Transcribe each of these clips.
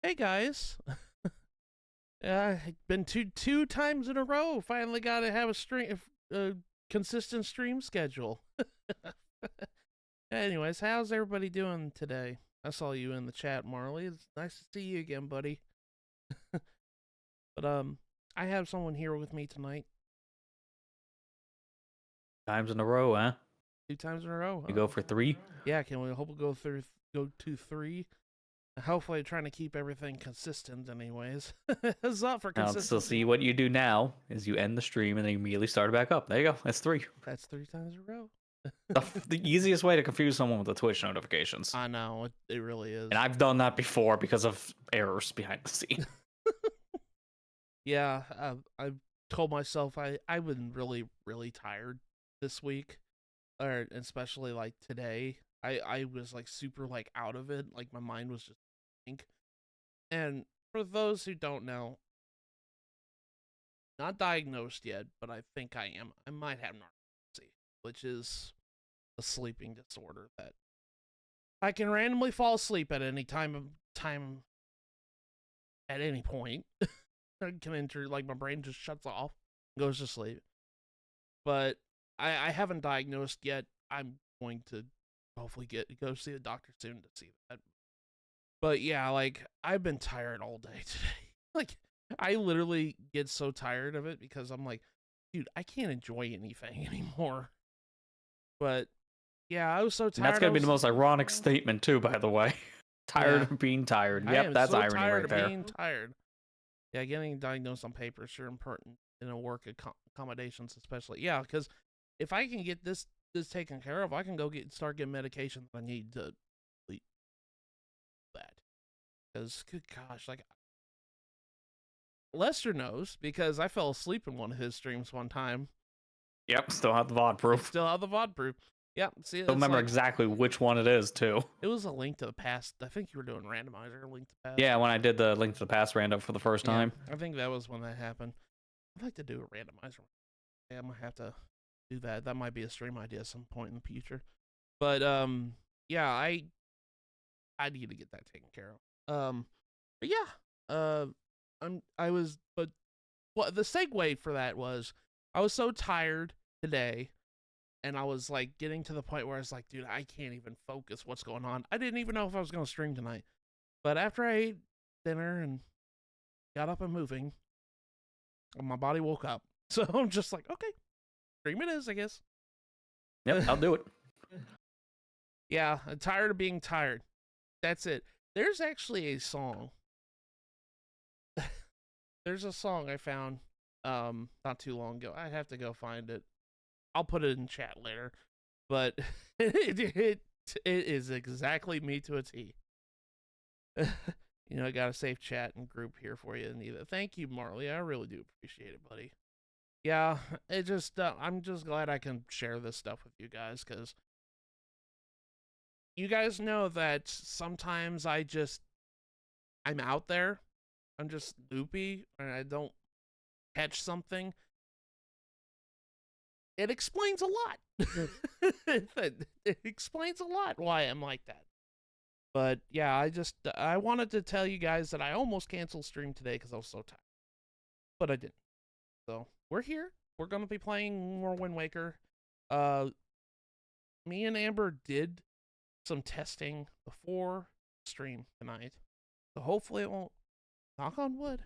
Hey guys, been two times in a row. Finally got to have a consistent stream schedule. Anyways, how's everybody doing today? I saw you in the chat, Marley. It's nice to see you again, buddy. But I have someone here with me tonight. Times in a row, huh? 2 times in a row. Huh? You go for 3? Yeah, can we hope we'll go to 3? Hopefully, trying to keep everything consistent. Anyways, it's up for Now, consistency. so see what you do now is you end the stream and then you immediately start it back up. There you go. That's 3. That's 3 times in a row. The easiest way to confuse someone with the Twitch notifications. I know it really is. And I've done that before because of errors behind the scene. Yeah, I've told myself I've been really tired this week, or especially like today. I was like super like out of it, like my mind was just blank. And for those who don't know, not diagnosed yet, but I think I am. I might have narcolepsy, which is a sleeping disorder that I can randomly fall asleep at any time at any point. I can enter, like, my brain just shuts off, goes to sleep. But I haven't diagnosed yet. I'm going to hopefully go see a doctor soon to see that. But yeah, like, I've been tired all day today. Like, I literally get so tired of it because I'm like, dude, I can't enjoy anything anymore. But yeah, I was so tired. And that's gonna be the most ironic statement too, by the way. Tired of being tired. Yep, that's so irony tired right of there. being tired. Yeah, getting diagnosed on paper is sure important in a work accommodations, especially. Yeah, because if I can get this taken care of, I can go start getting medication that I need to sleep. That, because good gosh, like Lester knows because I fell asleep in one of his streams one time. Yep, still have the VOD proof. Still have the VOD proof. Yep. See, Don't remember exactly which one it is too. It was a Link to the Past. I think you were doing randomizer Link to the Past. Yeah, when I did the Link to the Past random for the first time. I think that was when that happened. I'd like to do a randomizer. Yeah, I'm gonna have to do that. That might be a stream idea at some point in the future. But yeah, I need to get that taken care of. But yeah, but what the segue for that was, I was so tired today, and I was like getting to the point where I was like, dude, I can't even focus. What's going on? I didn't even know if I was gonna stream tonight. But after I ate dinner and got up and moving, my body woke up. So I'm just like, okay, stream it is, I guess. Yep, I'll do it. Yeah, I'm tired of being tired. That's it. There's actually a song. There's a song I found not too long ago. I have to go find it. I'll put it in chat later. But it is exactly me to a T. You know, I got a safe chat and group here for you, Anita. Thank you, Marley. I really do appreciate it, buddy. Yeah, it just I'm just glad I can share this stuff with you guys, because you guys know that sometimes I'm out there, I'm just loopy, and I don't catch something. It explains a lot. It explains a lot why I'm like that. But yeah, I wanted to tell you guys that I almost canceled stream today because I was so tired. But I didn't. So we're here. We're gonna be playing more Windwaker. Me and Amber did some testing before stream tonight. So hopefully it won't, knock on wood,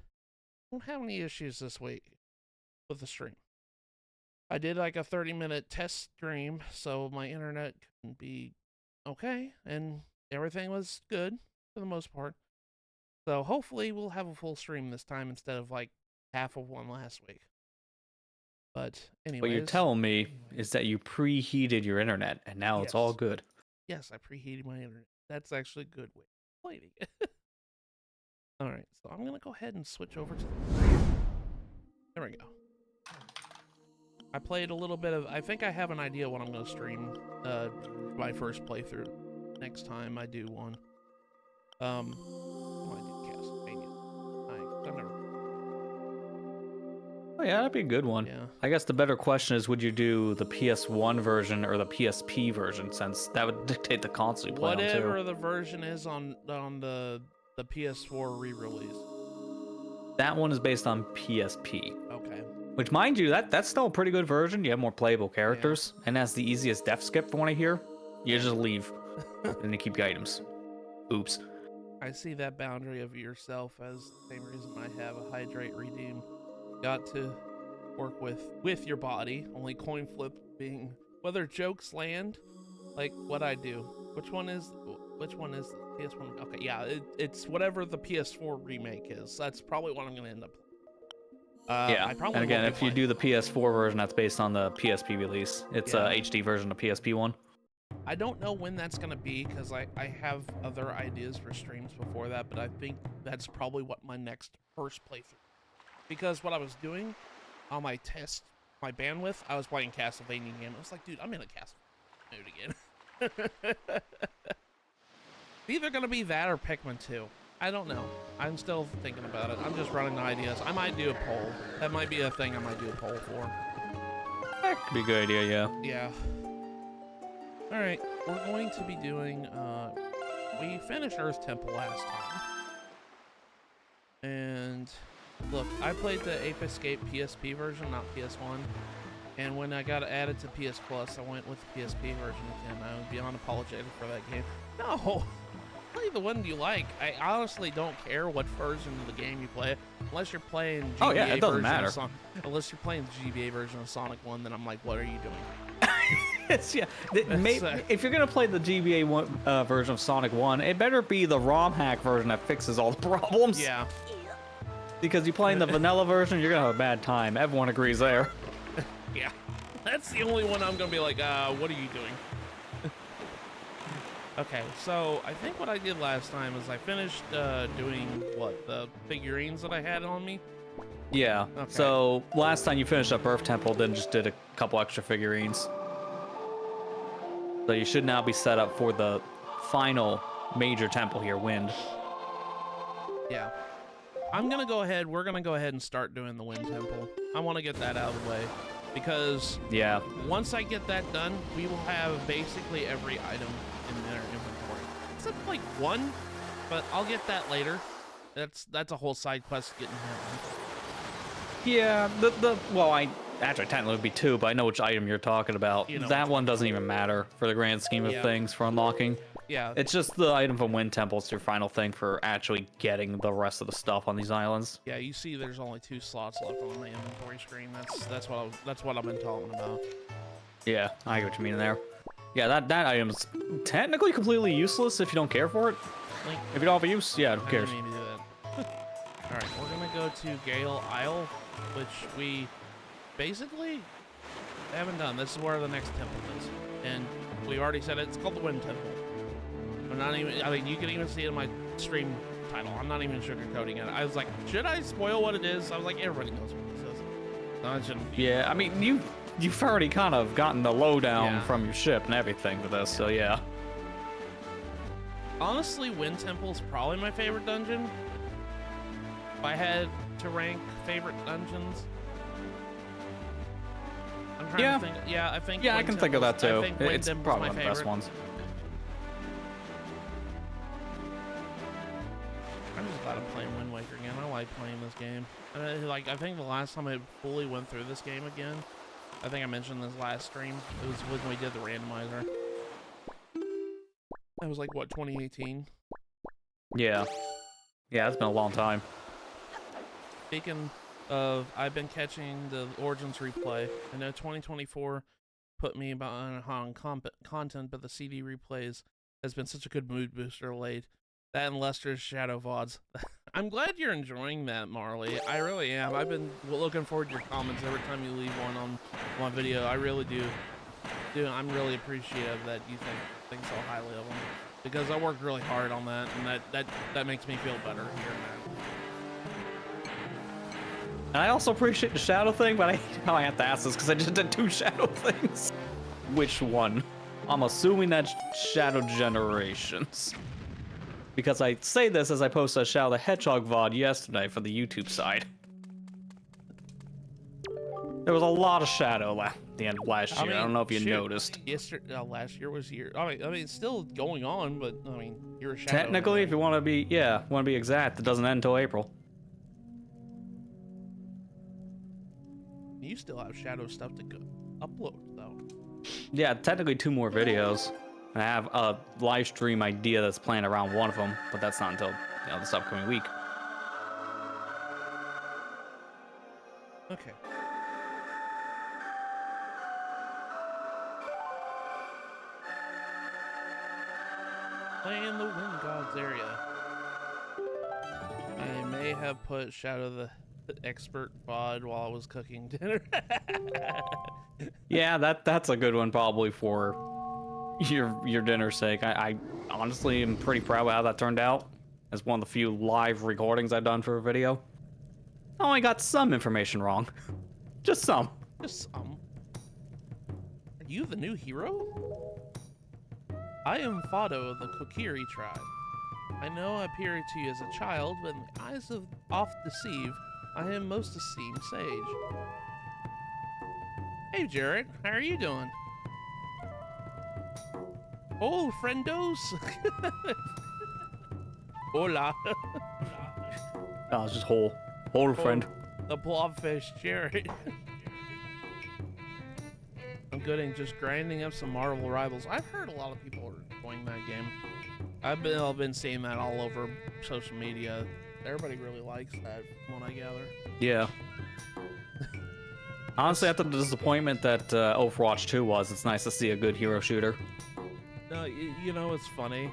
won't have any issues this week with the stream. I did like a 30-minute test stream, so my internet can be okay, and everything was good for the most part. So hopefully we'll have a full stream this time instead of like half of one last week. But anyways, What you're telling me is that you preheated your internet, and now it's all good. Yes, I preheated my internet. That's actually a good way of playing it. All right, so I'm gonna go ahead and switch over to. There we go. I played a little bit of. I think I have an idea what I'm gonna stream. My first playthrough. Next time I do one. I did Castlevania. I've never. Oh yeah, that'd be a good one. Yeah. I guess the better question is, would you do the PS1 version or the PSP version, since that would dictate the console you play on too. Whatever the version is on the the PS4 re-release? That one is based on PSP. Okay. Which, mind you, that's still a pretty good version. You have more playable characters, and has the easiest death skip from what I hear. You just leave, and you keep your items. Oops. I see that boundary of yourself as the same reason I have a hydrate redeem. Got to work with your body, only coin flip being whether jokes land, like what I do. Which one is the PS1? Okay, yeah, it's whatever the PS4 remake is. That's probably what I'm gonna end up playing. Yeah, I probably and again, won't be if you playing. do the PS4 version, that's based on the PSP release. It's Yeah. a HD version of PSP one. I don't know when that's gonna be because I have other ideas for streams before that, but I think that's probably what my next first playthrough. Because what I was doing on my test, my bandwidth, I was playing Castlevania again. I was like, dude, I'm in a Castlevania mood again. Either gonna be that or Pikmin 2. I don't know. I'm still thinking about it. I'm just running the ideas. I might do a poll. That might be a thing I might do a poll for. That could be a good idea, yeah. Yeah. Alright, we're going to be doing, we finished Earth Temple last time. And, look, I played the Ape Escape PSP version, not PS1. And when I got added to PS Plus, I went with the PSP version again. I would be unapologetic for that game. No! Play the one you like. I honestly don't care what version of the game you play. Unless you're playing GBA Oh, yeah, it doesn't version matter. of unless you're playing the GBA version of Sonic 1, then I'm like, what are you doing? Yeah. If you're gonna play the GBA version of Sonic 1, it better be the ROM hack version that fixes all the problems. Yeah. Because you playing the vanilla version, you're gonna have a bad time. Everyone agrees there. Yeah. That's the only one I'm gonna be like, what are you doing? Okay, so I think what I did last time is I finished doing the figurines that I had on me. Yeah. Okay. So last time you finished up Earth Temple, then just did a couple extra figurines. So you should now be set up for the final major temple here, Wind. Yeah. We're gonna go ahead and start doing the Wind Temple. I want to get that out of the way. Because once I get that done, we will have basically every item in their inventory. Except like one, but I'll get that later. That's a whole side quest getting here. Yeah, I actually technically would be two, but I know which item you're talking about. You know that one doesn't even matter for the grand scheme of things for unlocking. Yeah. It's just the item from Wind Temple is your final thing for actually getting the rest of the stuff on these islands. Yeah, you see there's only 2 slots left on the inventory screen. That's what I've been talking about. Yeah, I get what you mean there. Yeah, that item's technically completely useless if you don't care for it. Like, if you don't have a use, yeah, who cares? I didn't mean to do that. Alright, we're gonna go to Gale Isle, which we basically haven't done. This is where the next temple is. And we already said it, it's called the Wind Temple. I'm not even, I mean, you can even see it in my stream title. I'm not even sugarcoating it. I was like, should I spoil what it is? I was like, everybody knows what this is. No, I shouldn't. Yeah, I mean, you've already kind of gotten the lowdown from your ship and everything for this, so yeah. Honestly, Wind Temple's probably my favorite dungeon. If I had to rank favorite dungeons, I'm trying to think. Yeah, I think. Yeah, I can think of that too. I think Wind It's Temple's probably my one of the best favorite. ones. I'm just glad I'm playing Windwaker again. I like playing this game. I think the last time I fully went through this game again, I think I mentioned this last stream. It was when we did the randomizer. That was like what, 2018? Yeah. Yeah, it's been a long time. Speaking of, I've been catching the Origins replay. I know 2024 put me behind on content, but the CD replays has been such a good mood booster late. That and Lester's Shadow VODs. I'm glad you're enjoying that, Marley. I really am. I've been looking forward to your comments every time you leave one on my video. I really do. Dude, I'm really appreciative that you think so highly of them. Because I worked really hard on that, and that makes me feel better hearing that. And I also appreciate the shadow thing, but I hate how I have to ask this because I just did 2 shadow things. Which one? I'm assuming that's Shadow Generations. Because I say this as I posted a Shadow the Hedgehog VOD yesterday for the YouTube side. There was a lot of shadow left. the end of last year. I don't know if you noticed. Last year was year. I mean, it's still going on, but I mean, you're a shadow. Technically, if you want to be, exact, it doesn't end until April. You still have shadow stuff to go upload, though. Yeah, technically 2 more videos. I have a live stream idea that's planned around one of them, but that's not until this upcoming week. Okay. Playing the Wind Gods area. I may have put Shadow the Expert VOD while I was cooking dinner. Yeah, that's a good one probably for your dinner's sake. I honestly am pretty proud of how that turned out. As one of the few live recordings I've done for a video. I only got some information wrong. Just some. Just some. Are you the new hero? I am Fado of the Kokiri tribe. I know I appeared to you as a child, but in the eyes of oft deceive, I am most esteemed sage. Hey Jarrett, how are you doing? Oh, friendos! Hola! Oh, it's just whole friend. The blobfish Jarrett. I'm good at just grinding up some Marvel Rivals. I've heard a lot of people are enjoying that game. I've been seeing that all over social media. Everybody really likes that, from what I gather. Yeah. Honestly, after the disappointment that Overwatch 2 was, it's nice to see a good hero shooter. No, you know it's funny.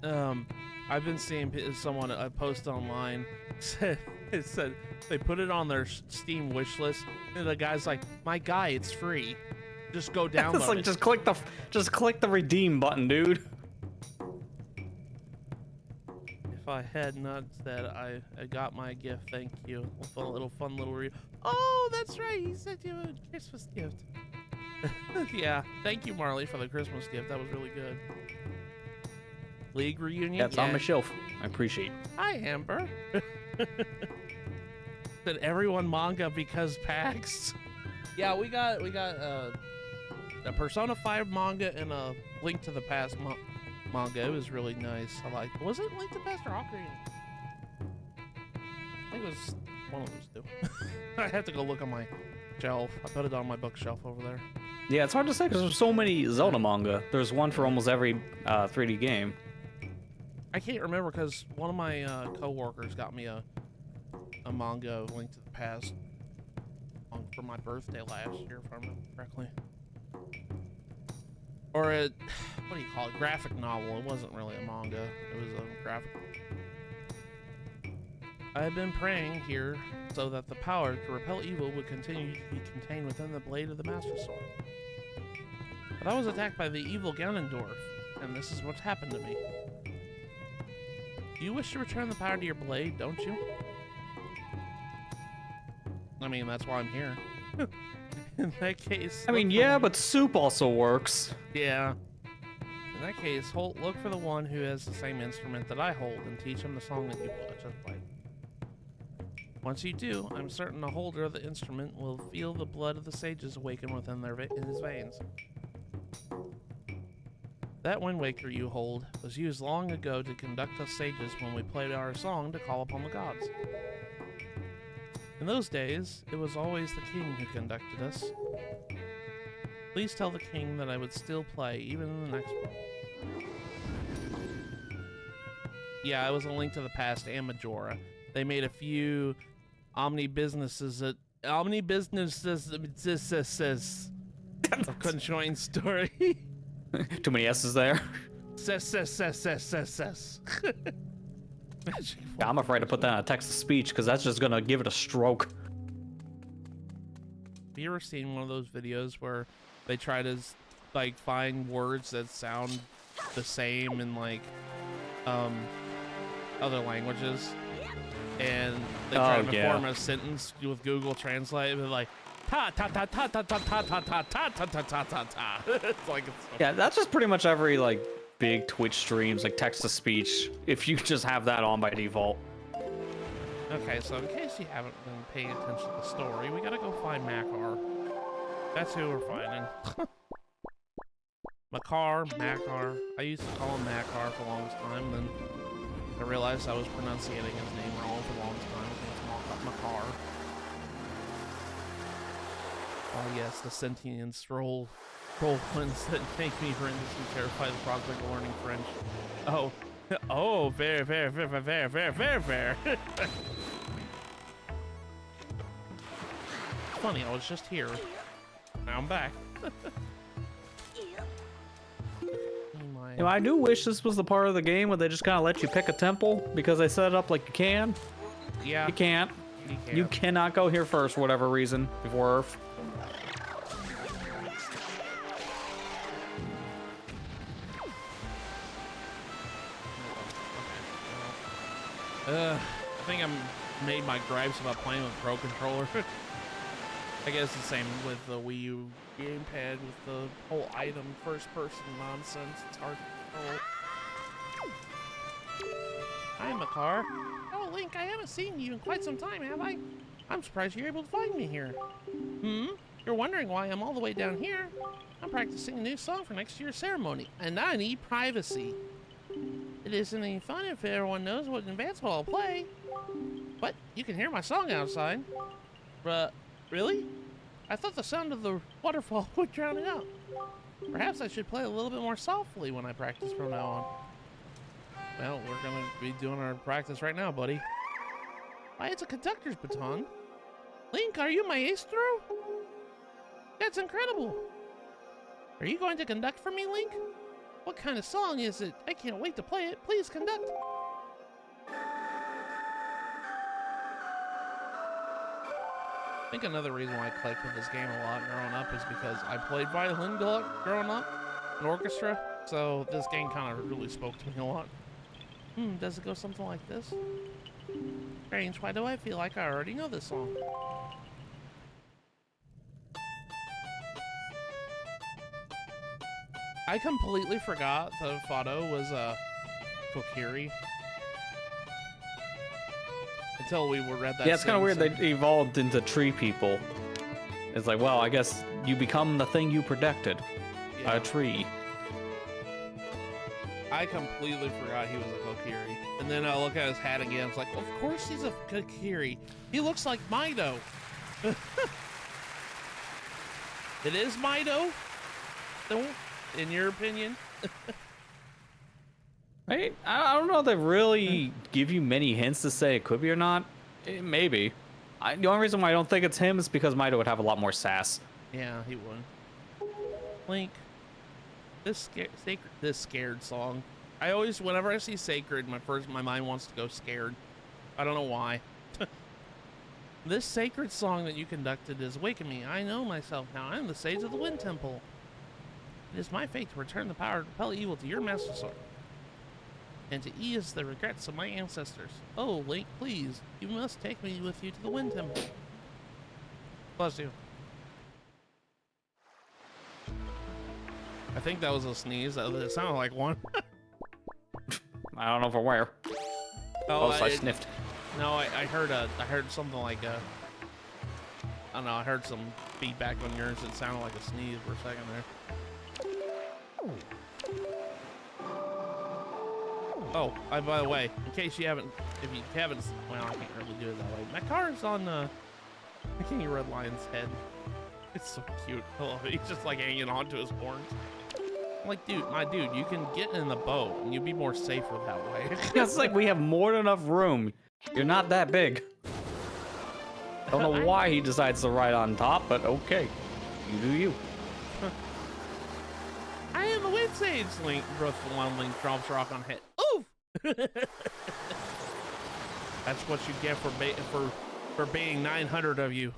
I've been seeing someone post online it said they put it on their Steam wish list, and the guy's like, "My guy, it's free. Just go download It's like, it." just click the redeem button, dude. If I had not said I got my gift, thank you. Fun little review. Oh, that's right. He sent you a Christmas gift. Yeah, thank you, Marley, for the Christmas gift. That was really good. League reunion. Yeah, it's on my shelf. I appreciate it. Hi, Amber. Said everyone manga because PAX. Yeah, we got a Persona 5 manga and a Link to the Past manga. It was really nice. I liked. Was it Link to the Past or Ocarina? I think it was one of those two. I have to go look on my shelf. I put it on my bookshelf over there. Yeah, it's hard to say because there's so many Zelda manga. There's one for almost every 3D game. I can't remember because one of my co-workers got me a manga of Link to the Past for my birthday last year, if I remember correctly. Or a, what do you call it? Graphic novel. It wasn't really a manga. It was a graphic. I have been praying here so that the power to repel evil would continue to be contained within the blade of the Master Sword. But I was attacked by the evil Ganondorf, and this is what's happened to me. Do you wish to return the power to your blade, don't you? I mean, that's why I'm here. In that case... I mean, yeah, but soup also works. Yeah. In that case, look for the one who has the same instrument that I hold and teach him the song that you just played. Once you do, I'm certain the holder of the instrument will feel the blood of the sages awaken within his veins. That Windwaker you hold was used long ago to conduct us sages when we played our song to call upon the gods. In those days, it was always the king who conducted us. Please tell the king that I would still play, even in the next world. Yeah, it was a Link to the Past and Majora. They made a few omni-businesses of conjoined story. Too many S's there. Yeah, I'm afraid to put that in a text-to-speech because that's just gonna give it a stroke. Have you ever seen one of those videos where they try to like find words that sound the same in like other languages, and they try to form a sentence with Google Translate, and like ta ta ta ta ta ta ta ta ta ta ta ta ta ta ta. It's like yeah, that's just pretty much every like big Twitch streams, like text-to-speech. If you just have that on by default. Okay, so in case you haven't been paying attention to the story, we gotta go find Makar. That's who we're fighting. Makar, Makar. I used to call him Makar for the longest time, then I realized I was pronunciating his name wrong for the longest time. I think it's Makar. Oh yes, the sentience roll ones that make me horrendously terrified of the prospect of learning French. Oh. Oh, very. Funny, I was just here. Now I'm back. You know, I do wish this was the part of the game where they just kind of let you pick a temple because they set it up like you can. Yeah. You can't. You cannot go here first for whatever reason before Earth. I think I'm made my gripes about playing with Pro Controller. I guess the same with the Wii U gamepad with the whole item first-person nonsense. It's hard to control. Hi, Makar. Oh, Link, I haven't seen you in quite some time, have I? I'm surprised you're able to find me here. You're wondering why I'm all the way down here? I'm practicing a new song for next year's ceremony, and I need privacy. It isn't any fun if everyone knows what advancement I'll play. What? You can hear my song outside? Really? I thought the sound of the waterfall would drown it out. Perhaps I should play a little bit more softly when I practice from now on. Well, we're gonna be doing our practice right now, buddy. Why, it's a conductor's baton. Link, are you my ace throw? That's incredible. Are you going to conduct for me, Link? What kind of song is it? I can't wait to play it. Please conduct. I think another reason why I clicked with this game a lot growing up is because I played violin growing up, in orchestra, so this game kind of really spoke to me a lot. Does it go something like this? Strange, why do I feel like I already know this song? I completely forgot that Fado was a Kokiri. Until we read that. Yeah, it's kind of weird they evolved into tree people. It's like, well, I guess you become the thing you protected. Yeah. A tree. I completely forgot he was a Kokiri. And then I look at his hat again. It's like, of course he's a Kokiri. He looks like Mido. It is Mido? In your opinion? I don't know if they really give you many hints to say it could be or not. Maybe. The only reason why I don't think it's him is because Mido would have a lot more sass. Yeah, he would. Link, this scared song. I always, whenever I see sacred, my mind wants to go scared. I don't know why. This sacred song that you conducted is waking me. I know myself now. I'm the sage of the Wind Temple. It is my fate to return the power to repel evil to your master sword, and to ease the regrets of my ancestors. Oh, Link, please, you must take me with you to the Wind Temple. Bless you. I think that was a sneeze. It sounded like one. I don't know from where. Oh, I sniffed. No, I heard something like I don't know. I heard some feedback on yours. It sounded like a sneeze for a second there. Oh, by the way, in case you haven't, well, I can't really do it that way. My car is on the King Red Lion's head. It's so cute. I love it. He's just like hanging onto his horns. I'm like, my dude, you can get in the boat and you'd be more safer that way. It's like we have more than enough room. You're not that big. I don't know why he decides to ride on top, but okay. You do you. I am a Wind Sage, Link. One Link drops rock on head. Oof! That's what you get for being 900 of you.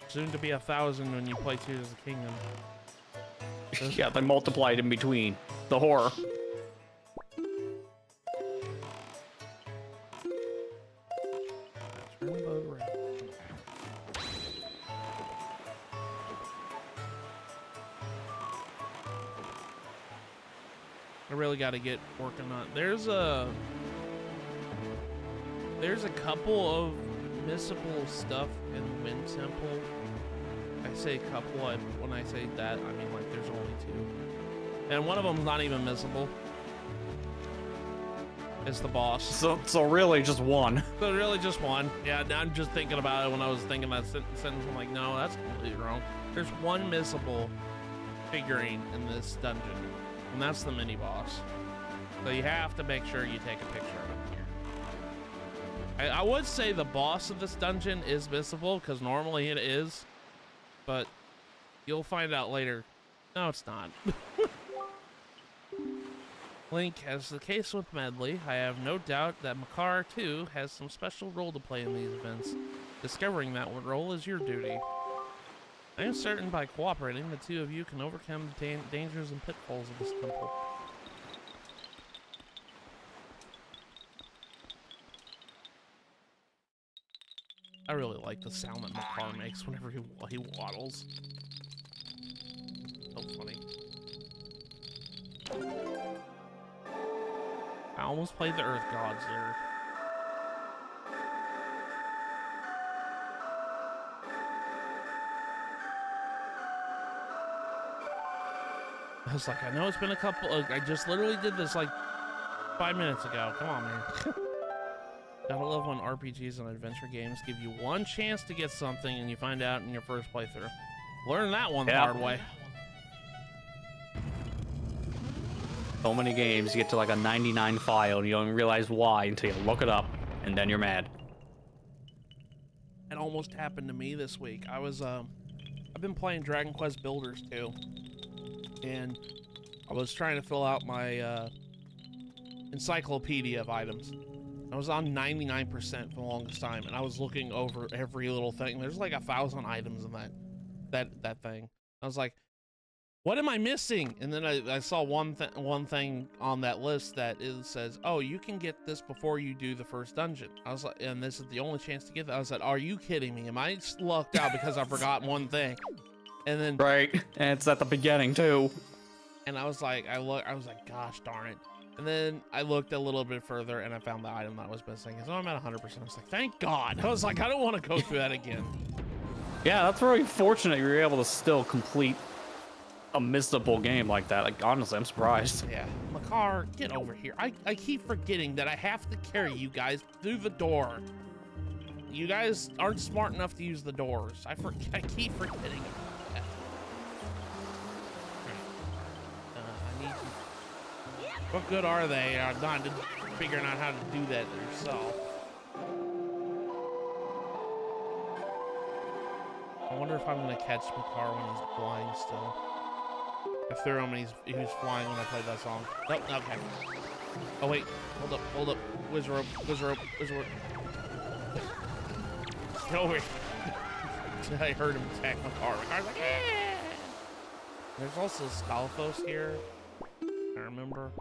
Soon to be 1,000 when you play Tears of the Kingdom. Yeah, they multiplied in between. The horror. Turn the boat around. I really got to get working on. There's a couple of missable stuff in Wind Temple. I I say a couple, when I say that, I mean like there's only two. And one of them's not even missable. It's the boss. So really just one. So really just one. Yeah, I'm just thinking about it when I was thinking that sentence. I'm like, no, that's completely wrong. There's one missable figurine in this dungeon, and that's the mini boss. So you have to make sure you take a picture of it. I would say the boss of this dungeon is missable, because normally it is, but you'll find out later. No, it's not. Link, as the case with Medley, I have no doubt that Makar, too, has some special role to play in these events. Discovering that role is your duty. I am certain by cooperating, the two of you can overcome the dangers and pitfalls of this temple. I really like the sound that Makar makes whenever he waddles. So funny. I almost played the Earth Gods there. I was like, I know it's been a couple. I just literally did this like 5 minutes ago. Come on, man. Gotta love when RPGs and adventure games give you one chance to get something and you find out in your first playthrough. Learn that one the hard way. So many games, you get to like a 99 file and you don't realize why until you look it up, and then you're mad. It almost happened to me this week. I've been playing Dragon Quest Builders 2, and I was trying to fill out my encyclopedia of items. I was on 99% for the longest time, and I was looking over every little thing. There's like 1,000 items in that thing. I was like, what am I missing? And then I saw one thing on that list that says, oh, you can get this before you do the first dungeon. I was like, and this is the only chance to get that. I was like, are you kidding me? Am I lucked out because I forgot one thing? And then right, and it's at the beginning too. And I was like, I was like, gosh darn it. And then I looked a little bit further and I found the item that I was missing. So I'm at 100%. I was like, thank God. I was like, I don't want to go through that again. Yeah, that's very fortunate you were able to still complete a missable game like that. Like, honestly, I'm surprised. Yeah, Makar, get over here. I keep forgetting that I have to carry you guys through the door. You guys aren't smart enough to use the doors. I keep forgetting about that. I need you. What good are they? Not figuring out how to do that yourself. I wonder if I'm gonna catch Makar when he's blind still. I threw him and he was flying when I played that song. Nope, okay. Oh wait, hold up. Wizard rope. Get over here. I heard him attack Makar. I was like, yeah! There's also Stalfos here. I remember.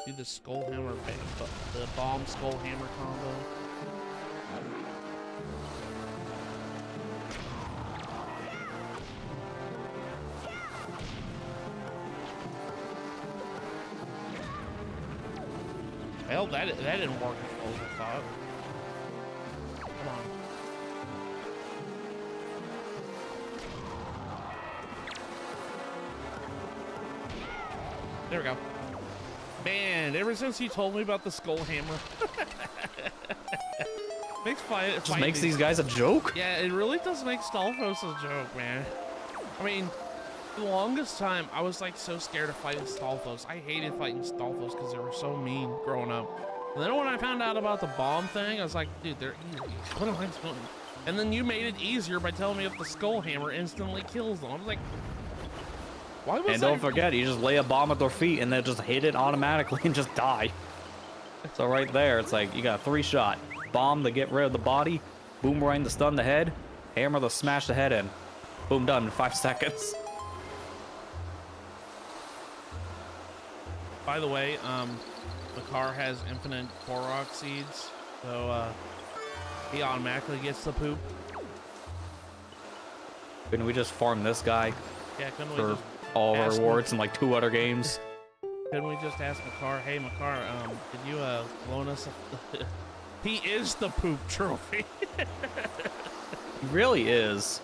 Do the skull hammer, the bomb skull hammer combo. Hell, that didn't work as well as I thought. Come on. There we go. Man, ever since you told me about the skull hammer, Just makes these guys a joke. Yeah, it really does make Stalfos a joke, man. I mean, the longest time I was like so scared of fighting Stalfos. I hated fighting Stalfos because they were so mean growing up. And then when I found out about the bomb thing, I was like, dude, they're easy. What am I doing? And then you made it easier by telling me if the skull hammer instantly kills them. I was like, why was And don't forget, you just lay a bomb at their feet and then just hit it automatically and just die. So right there, it's like you got a 3-shot. Bomb to get rid of the body, boomerang to stun the head, hammer to smash the head in. Boom, done in 5 seconds. By the way, Makar has infinite Korok seeds, so he automatically gets the poop. Couldn't we just farm this guy? Yeah, couldn't we for just all of our ask rewards in like 2 other games? Couldn't we just ask Makar, hey Makar, could you loan us He is the poop trophy. He really is.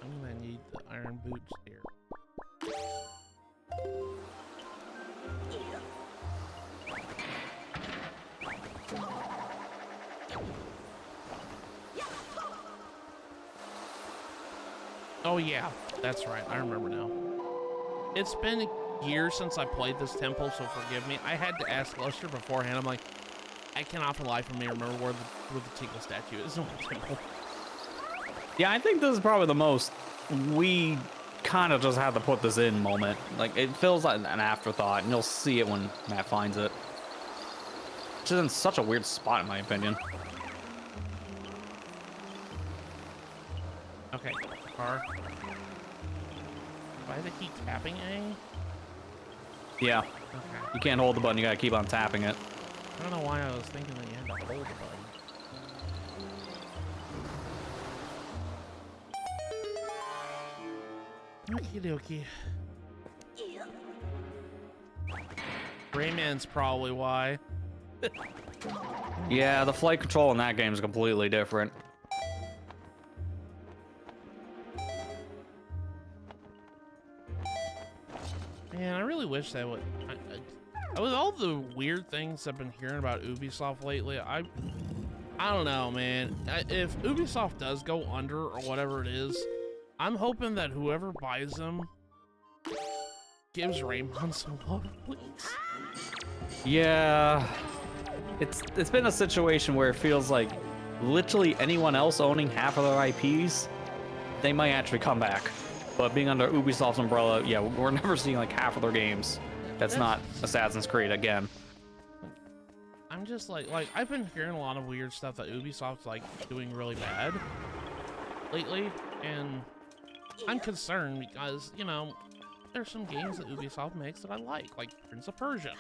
I'm gonna need the iron boots here. Oh yeah, that's right. I remember now. It's been years since I played this temple, so forgive me. I had to ask Lester beforehand. I'm like, I cannot for the life of me remember where the Tingle statue is in the temple. Yeah, I think this is probably the most we kind of just had to put this in moment. Like, it feels like an afterthought, and you'll see it when Matt finds it. Which is in such a weird spot, in my opinion. Okay, car. Why they keep tapping A? Yeah. Okay. You can't hold the button, you gotta keep on tapping it. I don't know why I was thinking that you had to hold the button. Okie dokie. Rayman's probably why. Yeah, the flight control in that game is completely different. Man, I really wish they would. With all the weird things I've been hearing about Ubisoft lately, I don't know, man. If Ubisoft does go under or whatever it is, I'm hoping that whoever buys them gives Raymond some love, please. Yeah, it's been a situation where it feels like literally anyone else owning half of their IPs, they might actually come back. But being under Ubisoft's umbrella, yeah, we're never seeing like half of their games. That's not Assassin's Creed again. I'm just like I've been hearing a lot of weird stuff that Ubisoft's like doing really bad lately, and I'm concerned because, you know, there's some games that Ubisoft makes that I like Prince of Persia.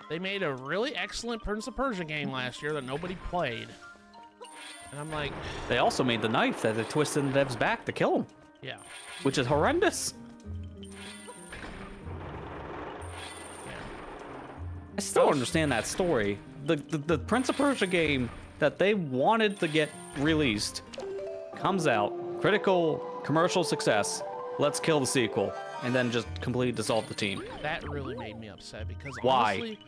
They made a really excellent Prince of Persia game last year that nobody played. And I'm like... They also made the knife that they twisted in the dev's back to kill him. Yeah. Which is horrendous. Yeah. I still don't understand that story. The Prince of Persia game that they wanted to get released comes out, critical commercial success, let's kill the sequel, and then just completely dissolve the team. That really made me upset because Why? Honestly,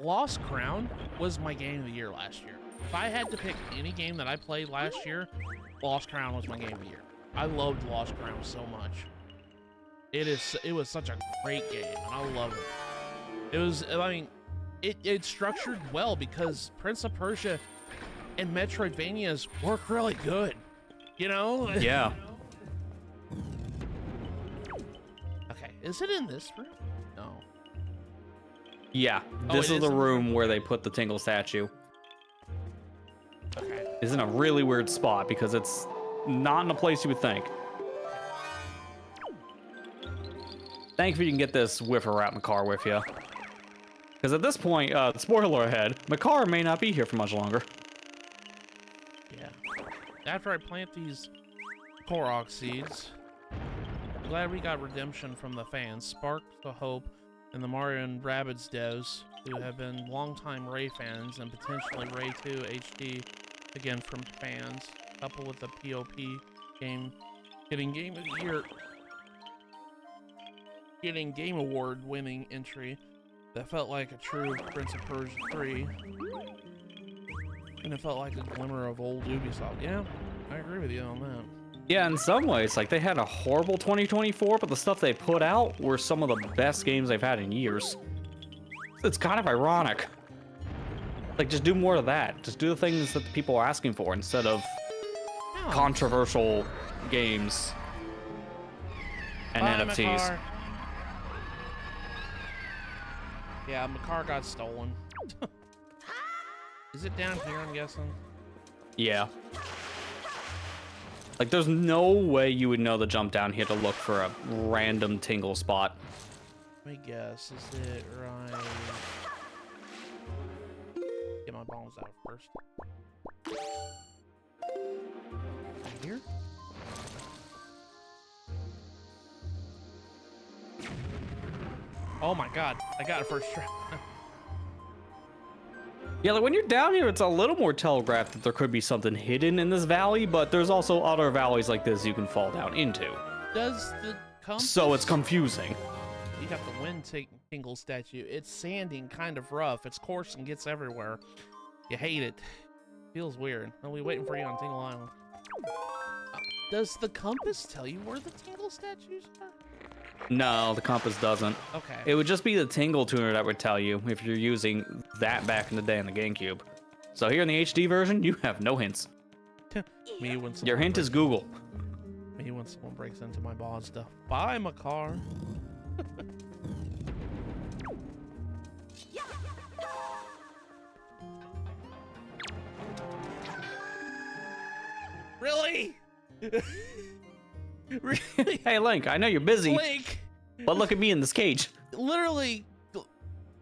Lost Crown was my game of the year last year. If I had to pick any game that I played last year, Lost Crown was my game of the year. I loved Lost Crown so much. It was such a great game, and I love it. It was, I mean, it structured well because Prince of Persia and Metroidvanias work really good. You know? Yeah. Okay, is it in this room? No. Yeah, Oh, this it is the is in the room where they put the Tingle statue. Okay. It's in a really weird spot because it's not in a place you would think. Thankfully, you can get this with or without Makar with you. Because at this point, spoiler ahead, Makar may not be here for much longer. Yeah. After I plant these Korok seeds, I'm glad we got redemption from the fans. Spark the Hope and the Mario and Rabbids devs, who have been longtime Ray fans and potentially Ray 2 HD again from fans, coupled with the POP game getting Game of the Year, getting Game Award winning entry that felt like a true Prince of Persia 3, and it felt like a glimmer of old Ubisoft. Yeah, I agree with you on that. Yeah, in some ways, like, they had a horrible 2024, but the stuff they put out were some of the best games they've had in years. It's kind of ironic. Like, just do more of that. Just do the things that the people are asking for instead of controversial games and Bye, NFTs. Makar. Yeah, Makar got stolen. Is it down here, I'm guessing? Yeah. Like, there's no way you would know to jump down here to look for a random Tingle spot. Let me guess, is it right? Get my bones out first. Right here? Oh my god, I got it first try. Yeah, like when you're down here, it's a little more telegraphed that there could be something hidden in this valley, but there's also other valleys like this you can fall down into. Does the compass... So it's confusing. You got the wind tingle statue. It's sanding, kind of rough. It's coarse and gets everywhere. You hate it. Feels weird. I'll be waiting for you on Tingle Island. Does the compass tell you where the tingle statues are? No, the compass doesn't. Okay. It would just be the tingle tuner that would tell you if you're using that back in the day in the GameCube. So here in the HD version, you have no hints. Me when Your hint is Google. Me when someone breaks into my Mazda. Buy my car. Really? Really? Hey, Link, I know you're busy, Link! but look at me in this cage. Literally,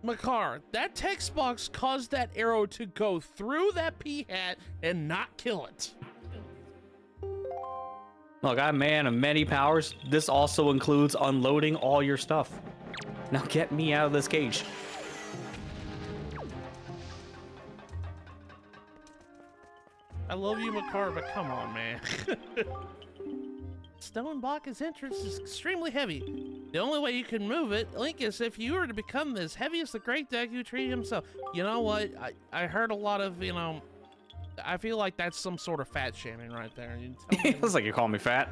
Makar, that text box caused that arrow to go through that pea hat and not kill it. Look, I'm a man of many powers. This also includes unloading all your stuff. Now get me out of this cage. I love you, Makar, but come on, man. Stone block his entrance is extremely heavy. The only way you can move it, Link, is if you were to become as heavy as the great Deku Tree himself. You know what? I heard a lot of, you know, I feel like that's some sort of fat shaming right there. You tell me. It's like you call me fat.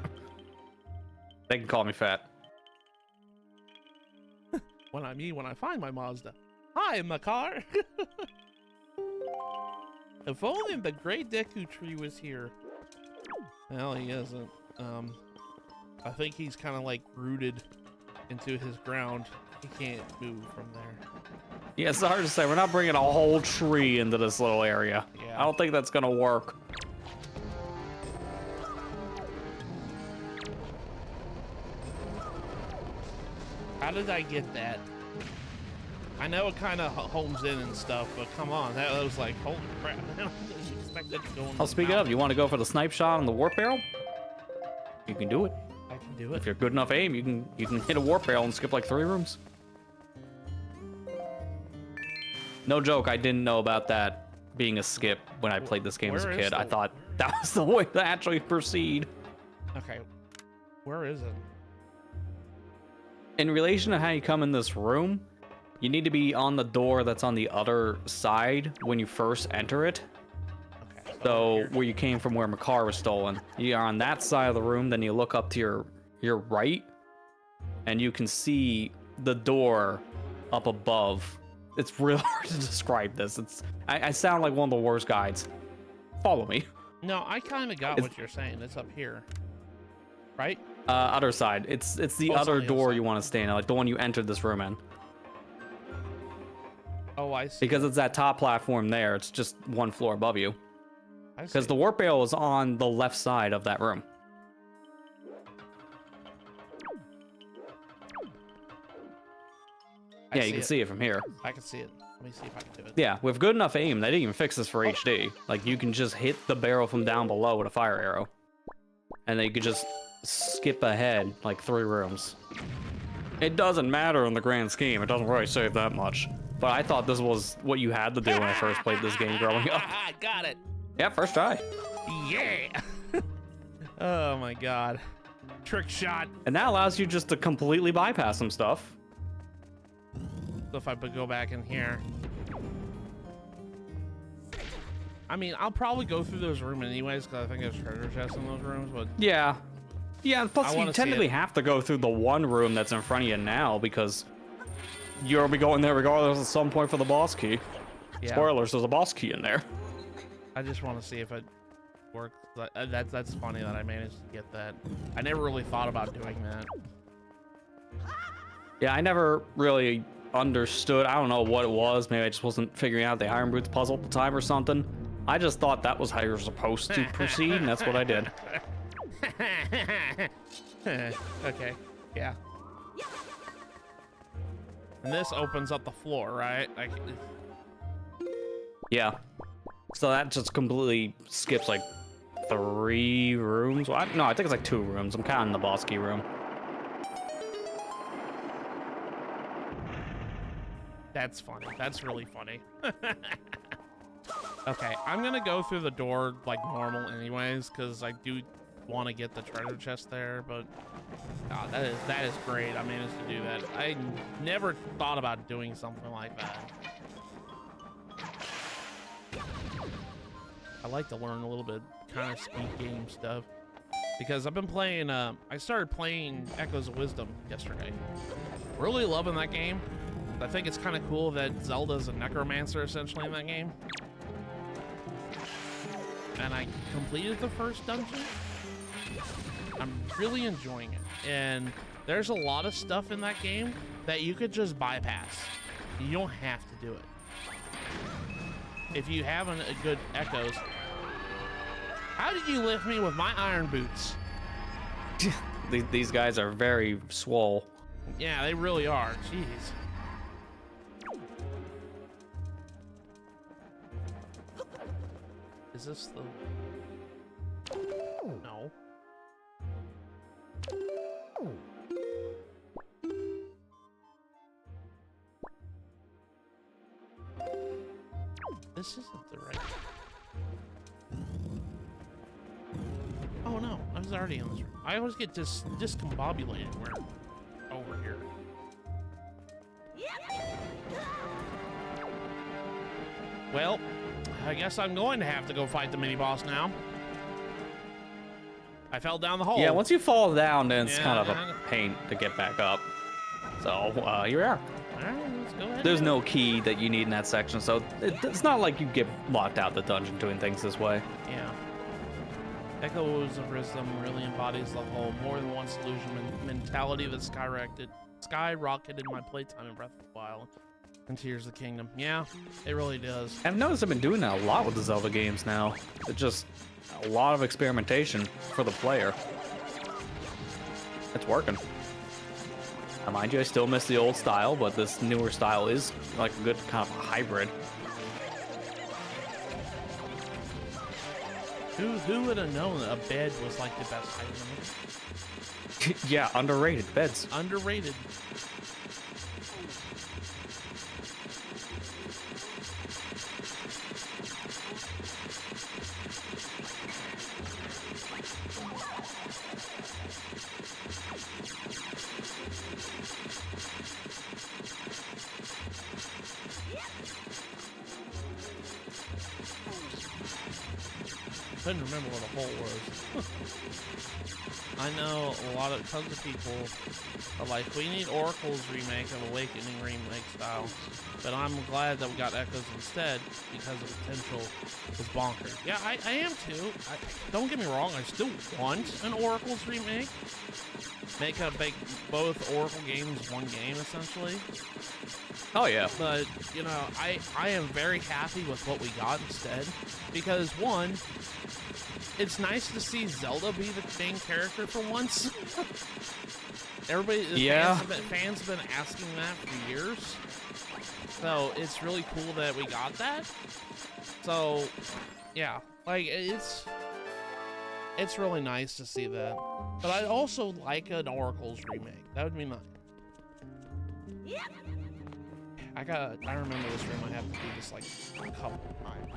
They can call me fat. When I find my Mazda. Hi, Makar. If only the great Deku Tree was here. Well, he isn't. I think he's kind of like rooted into his ground. He can't move from there. Yeah, it's hard to say. We're not bringing a whole tree into this little area. Yeah. I don't think that's gonna work. How did I get that? I know it kind of homes in and stuff, but come on, that was like, holy crap. I didn't expect that to go in I'll the speak mouth. up. You want to go for the snipe shot on the warp barrel? You can do it. I can do it. If you're good enough aim, you can hit a warp barrel and skip like 3 rooms. No joke, I didn't know about that being a skip when I played this game as a Where is kid. I the- thought that was the way to actually proceed. Okay, where is it? In relation to how you come in this room, you need to be on the door that's on the other side when you first enter it. Okay, So here. where you came from, where Makar was stolen, you're on that side of the room. Then you look up to your right, and you can see the door up above. It's real hard to describe this. I sound like one of the worst guides. Follow me. No, I kind of got what you're saying. It's up here, right? Other side. It's the Oh, it's other on the door other you side. want to stay in, like the one you entered this room in. Oh, I see. Because it's that top platform there. It's just 1 floor above you. I Because see. the warp barrel is on the left side of that room. Yeah, you can see it from here. I can see it. Let me see if I can do it. Yeah, with good enough aim, they didn't even fix this for HD. Like, you can just hit the barrel from down below with a fire arrow. And then you could just skip ahead, like 3 rooms. It doesn't matter in the grand scheme. It doesn't really save that much. But I thought this was what you had to do when I first played this game growing up. Got it. Yeah, first try. Yeah. Oh my god. Trick shot. And that allows you just to completely bypass some stuff. So if I go back in here. I mean, I'll probably go through those rooms anyways, because I think there's treasure chests in those rooms, but Yeah. Yeah, and I plus you wanna see technically it. have to go through the one room that's in front of you now because you'll be going there regardless at some point for the boss key. yeah. Spoilers, there's a boss key in there. I just want to see if it works. That's funny that I managed to get that. I never really thought about doing that. Yeah, I never really understood. I don't know what it was. Maybe I just wasn't figuring out the Iron Boots puzzle at the time or something. I just thought that was how you were supposed to proceed, and that's what I did. Okay, yeah. And this opens up the floor, right? Yeah. So that just completely skips like 3 rooms. Well, no, I think it's like 2 rooms. I'm counting the boss key room. That's funny. That's really funny. Okay, I'm gonna go through the door like normal anyways, because I do want to get the treasure chest there, but God, that is great. I managed to do that. I never thought about doing something like that. I like to learn a little bit kind of speed game stuff because I've been playing, I started playing Echoes of Wisdom yesterday. Really loving that game. I think it's kind of cool that Zelda's a necromancer essentially in that game. And I completed the first dungeon. I'm really enjoying it. And there's a lot of stuff in that game that you could just bypass. You don't have to do it. If you have a good Echoes. How did you lift me with my iron boots? These guys are very swole. Yeah, they really are. Jeez. Is this the... No. This isn't the right... Oh no, I was already in this room. I always get discombobulated where over here. Well, I guess I'm going to have to go fight the mini boss now. I fell down the hole. Yeah, once you fall down, then it's kind of a pain to get back up. So, here we are. All right, let's go ahead. There's no key that you need in that section, so it's not like you get locked out the dungeon doing things this way. Yeah. Echoes of Wisdom really embodies the whole more than one solution mentality that skyrocketed my playtime in Breath of the Wild and Tears of the Kingdom. Yeah, it really does. I've noticed I've been doing that a lot with the Zelda games now. It's just a lot of experimentation for the player. It's working. Now, mind you, I still miss the old style, but this newer style is like a good kind of hybrid. Who would have known that a bed was like the best item? Yeah, underrated beds. Underrated. Couldn't remember what a hole was. I know tons of people are like, we need Oracle's remake of Awakening remake style, but I'm glad that we got Echoes instead because the potential is bonkers. Yeah, I am too. Don't get me wrong, I still want an Oracle's remake. Make both Oracle games one game essentially. Oh yeah. But you know, I am very happy with what we got instead because one, it's nice to see Zelda be the main character for once. Everybody, fans have been asking that for years. So it's really cool that we got that. So yeah, like it's really nice to see that. But I'd also like an Oracle's remake. That would be nice. I remember this room. I have to do this like a couple of times.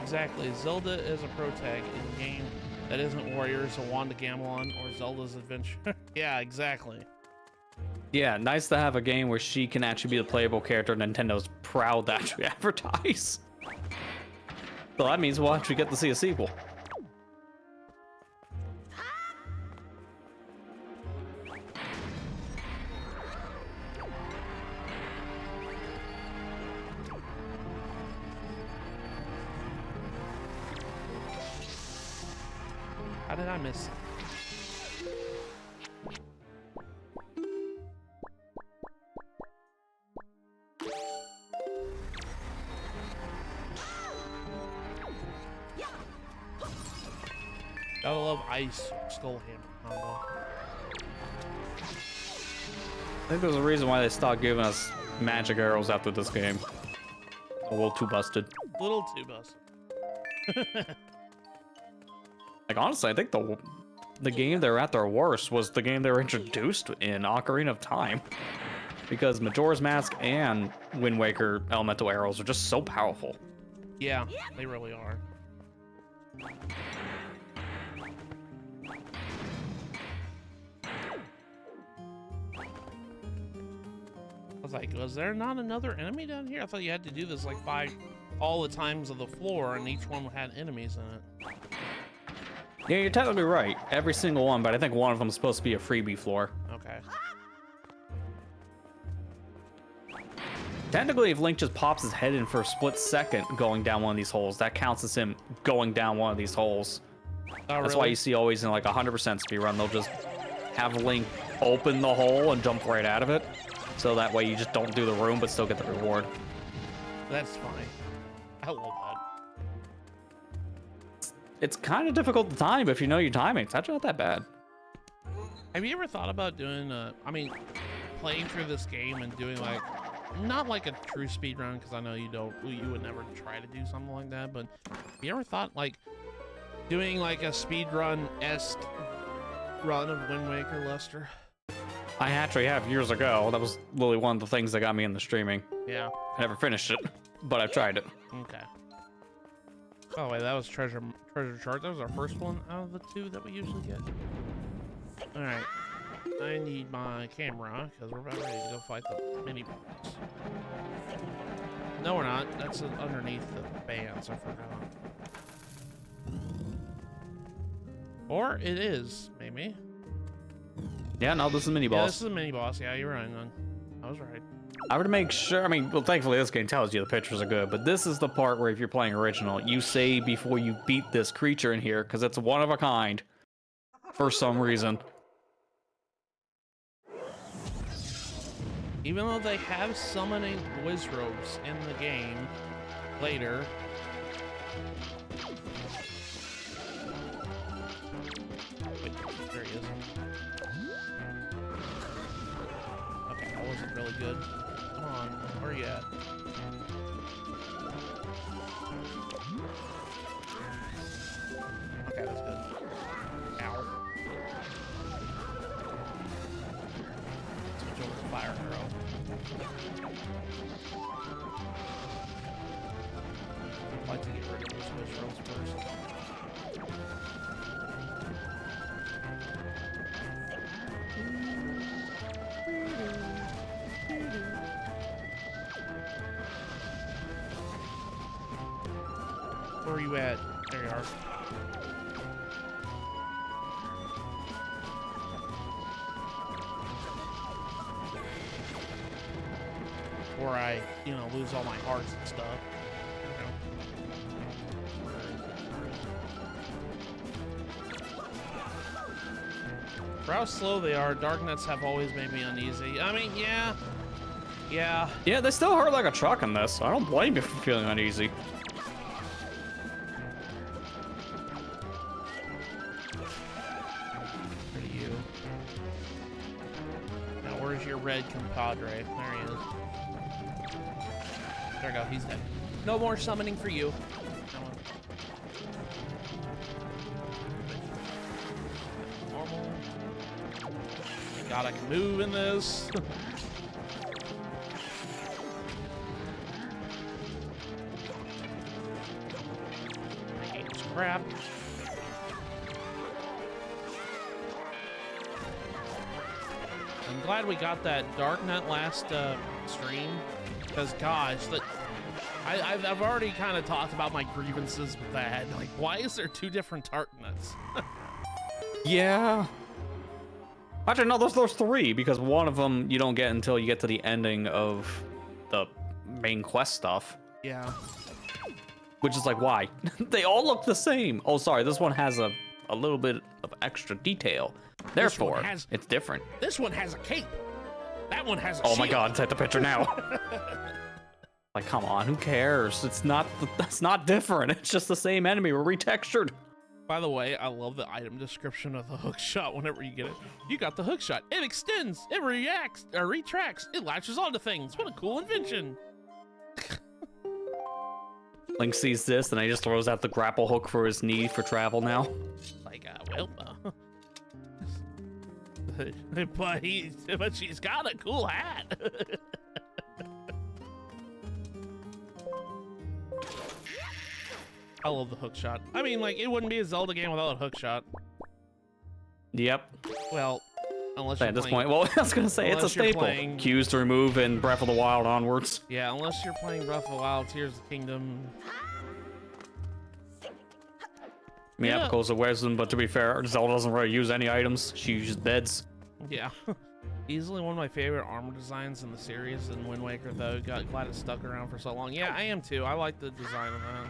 Exactly. Zelda is a protag in a game that isn't Warriors or Wand to Gamble on or Zelda's Adventure. Yeah, exactly. Yeah, nice to have a game where she can actually be the playable character Nintendo's proud to actually advertise. So that means we'll actually get to see a sequel. How did I miss it? Gotta love Ice Skull Hammer combo. I think there's a reason why they stopped giving us magic arrows after this game. A little too busted. A little too busted. Like, honestly, I think the game they're at their worst was the game they were introduced in, Ocarina of Time. Because Majora's Mask and Wind Waker elemental arrows are just so powerful. Yeah, they really are. I was like, was there not another enemy down here? I thought you had to do this like by all the times of the floor, and each one had enemies in it. Yeah, you're technically right. Every single one, but I think one of them is supposed to be a freebie floor. Okay. Technically, if Link just pops his head in for a split second going down one of these holes, that counts as him going down one of these holes. That's why you see always in like 100% speedrun, they'll just have Link open the hole and jump right out of it. So that way you just don't do the room, but still get the reward. That's funny. I love that. It's kind of difficult to time, but if you know your timing, it's actually not that bad. Have you ever thought about doing playing through this game and doing like, not like a true speed run, because I know you would never try to do something like that, but have you ever thought like doing like a speed run-esque run of Wind Waker, Lester? I actually have years ago. That was literally one of the things that got me into streaming. Yeah. I never finished it, but I've tried it. Okay. Oh wait, that was treasure chart. That was our first one out of the two that we usually get. All right. I need my camera because we're about ready to go fight the mini boss. No, we're not. That's underneath the bands. I forgot. Or it is, maybe. Yeah, no, this is a mini boss. Yeah, this is a mini boss. Yeah, you're right, man. I was right. I would make sure, I mean, well, thankfully this game tells you the pictures are good, but this is the part where if you're playing original, you say before you beat this creature in here, because it's one of a kind, for some reason. Even though they have summoning Wizrobes in the game later. Wait, there he is. Okay, that wasn't really good. Come on, where are you at? Okay, that's good. Ow. Switch over to fire arrow. I'd like to get rid of those switch rolls first. Where are you at? There you are. Before I, lose all my hearts and stuff. For how slow they are, dark nets have always made me uneasy. I mean, yeah. Yeah. Yeah, they still hurt like a truck in this, so I don't blame you for feeling uneasy. Where are you? Now, where's your red compadre? There he is. There we go, he's dead. No more summoning for you. Normal. God, I can move in this. I hate this crap. I'm glad we got that Darknet last stream, because gosh, I've already kind of talked about my grievances with that. Like, why is there two different Darknets? Yeah. Actually, no, there's three, because one of them you don't get until you get to the ending of the main quest stuff. Yeah. Which is like, why? They all look the same. Oh, sorry, this one has a little bit of extra detail. Therefore, it's different. This one has a cape. That one has a Oh shield. my god, take the picture now. Like, come on, who cares? It's not different. It's just the same enemy. We're retextured. By the way, I love the item description of the hook shot whenever you get it. You got the hook shot. It extends, it reacts, or retracts, it latches onto things. What a cool invention. Link sees this, and he just throws out the grapple hook for his knee for travel now. Like, but she's got a cool hat. I love the hook shot. I mean, like, it wouldn't be a Zelda game without a hook shot. Yep. Well, unless you're At this playing, point, well, I was gonna say it's a staple. playing, Cues to remove in Breath of the Wild onwards. yeah, unless you're playing Breath of the Wild, Tears of the Kingdom. Yeah, goes to wisdom, but to be fair, Zelda doesn't really use any items. She uses beds. Yeah. Easily one of my favorite armor designs in the series in Wind Waker, though. Glad it stuck around for so long. Yeah, I am too. I like the design of that.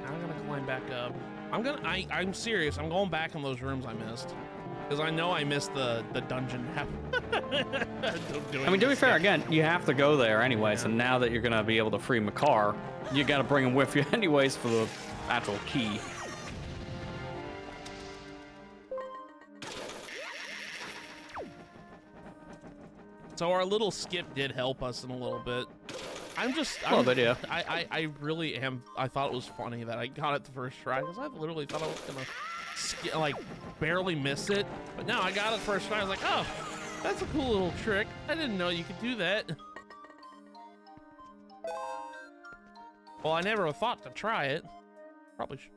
Now I'm gonna climb back up. I'm serious. I'm going back in those rooms I missed. Because I know I missed the dungeon half. I mean, to be fair, again, you have to go there anyways, and now that you're gonna be able to free Makar, you gotta bring him with you anyways for the actual key. So our little skip did help us in a little bit. I really am. I thought it was funny that I got it the first try because I literally thought I was gonna like barely miss it, but now I got it first try. I was like, oh, that's a cool little trick. I didn't know you could do that. Well, I never thought to try it. Probably should.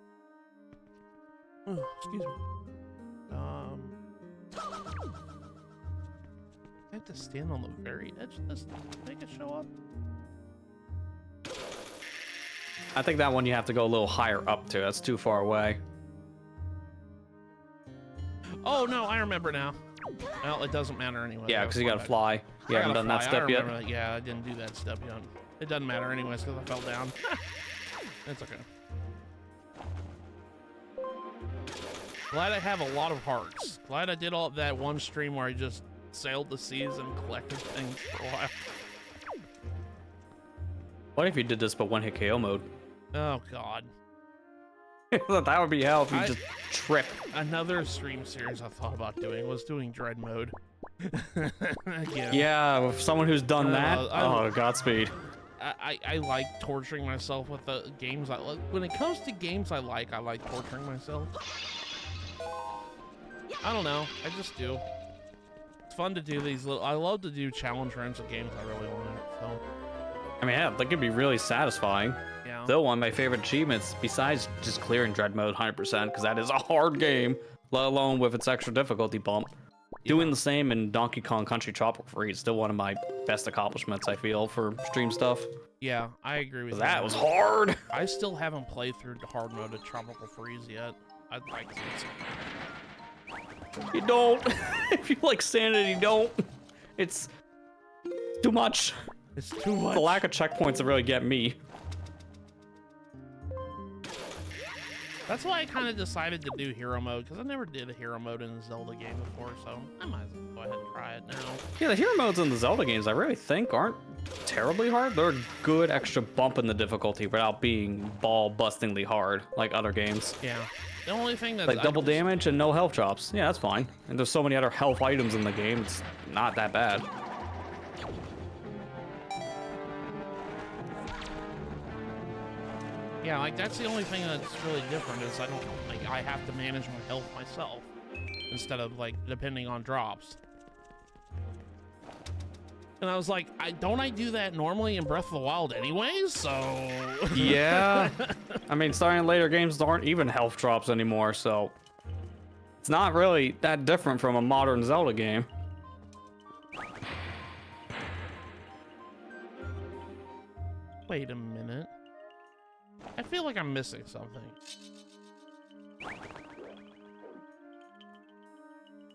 Oh, excuse me. I have to stand on the very edge of this to make it show up. I think that one you have to go a little higher up to. That's too far away. Oh no, I remember now. Well, it doesn't matter anyway. Yeah, because you gotta fly. You haven't done that step yet. Yeah, I didn't do that step yet. It doesn't matter anyways because I fell down. It's okay. Glad I have a lot of hearts. Glad I did all of that one stream where I just sailed the seas and collected things for a while. What if you did this but one-hit KO mode? Oh god. That would be hell if you just trip. Another stream series I thought about doing was doing Dread mode. Again. Yeah, with someone who's done that. Oh, Godspeed. I like torturing myself with the games I like. When it comes to games I like torturing myself. I don't know. I just do. It's fun to do these little. I love to do challenge runs of games I really want. So. I mean, yeah, that could be really satisfying. Yeah. Though one of my favorite achievements, besides just clearing Dread mode 100%, because that is a hard game, let alone with its extra difficulty bump. Yeah. Doing the same in Donkey Kong Country Tropical Freeze is still one of my best accomplishments, I feel, for stream stuff. Yeah, I agree with you. That was hard. I still haven't played through the hard mode of Tropical Freeze yet. I'd like to. You don't. If you like sanity, don't. It's too much. It's too much. The lack of checkpoints that really get me. That's why I kind of decided to do hero mode, because I never did a hero mode in a Zelda game before, so I might as well go ahead and try it now. Yeah, the hero modes in the Zelda games I really think aren't terribly hard. They're a good extra bump in the difficulty without being ball-bustingly hard like other games. Yeah. The only thing that's like double damage and no health drops. Yeah, that's fine. And there's so many other health items in the game, it's not that bad. Yeah, like that's the only thing that's really different is I have to manage my health myself instead of like depending on drops. And I was like, don't I do that normally in Breath of the Wild anyways? So yeah. I mean, starting later games aren't even health drops anymore, so it's not really that different from a modern Zelda game. Wait a minute. I feel like I'm missing something.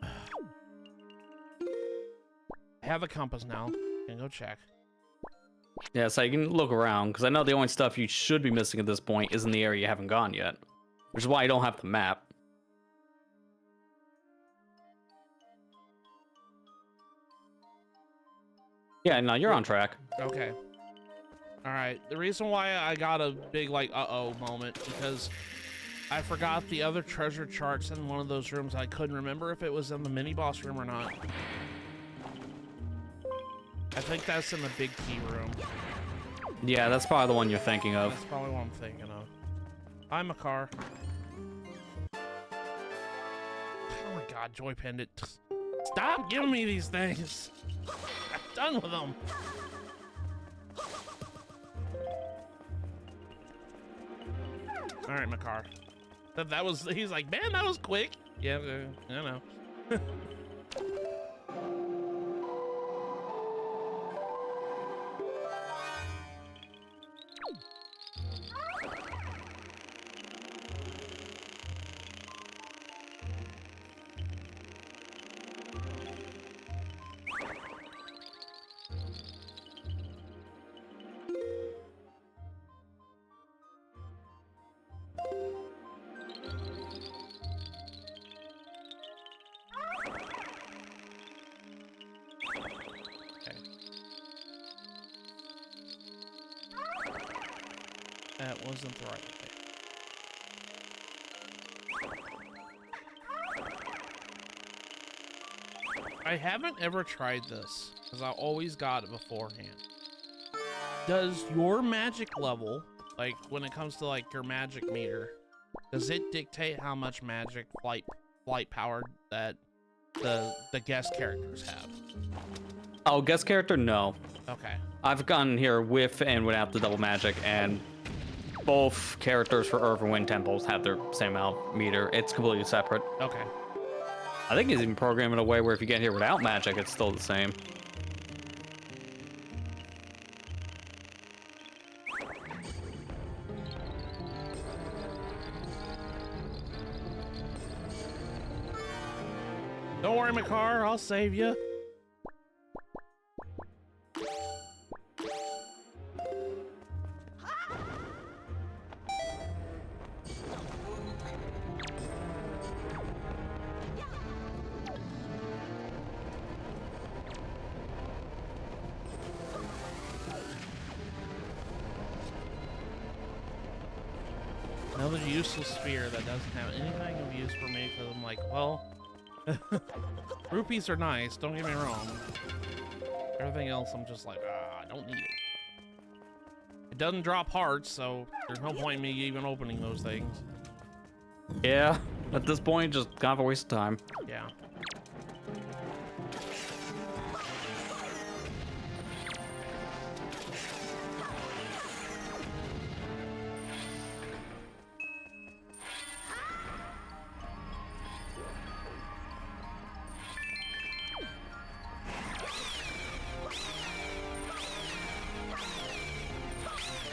I have a compass now. I can go check. Yeah, so you can look around, because I know the only stuff you should be missing at this point is in the area you haven't gone yet. Which is why you don't have the map. Yeah, no, you're on track. Okay. Alright, the reason why I got a big, like, uh-oh moment, because I forgot the other treasure charts in one of those rooms. I couldn't remember if it was in the mini-boss room or not. I think that's in the big key room. Yeah, that's probably the one you're thinking of. That's probably what I'm thinking of. I'm a car. Oh my god, Joy Pendant. Stop giving me these things. I'm done with them. All right, my car. That was, he's like, man, that was quick. Yeah, I know. That wasn't the right way. I haven't ever tried this, because I always got it beforehand. Does your magic level, like when it comes to like your magic meter, does it dictate how much magic flight power that the guest characters have? Oh, guest character? No. Okay. I've gone here with and without the double magic, and both characters for Earth and Wind Temples have their same amount meter. It's completely separate. Okay. I think he's even programmed in a way where if you get here without magic, it's still the same. Don't worry, my car. I'll save you. Another useless sphere that doesn't have anything of use for me, because I'm like, well, rupees are nice, don't get me wrong. Everything else, I'm just like, I don't need it. It doesn't drop hearts, so there's no point in me even opening those things. Yeah, at this point, just kind of a waste of time. Yeah.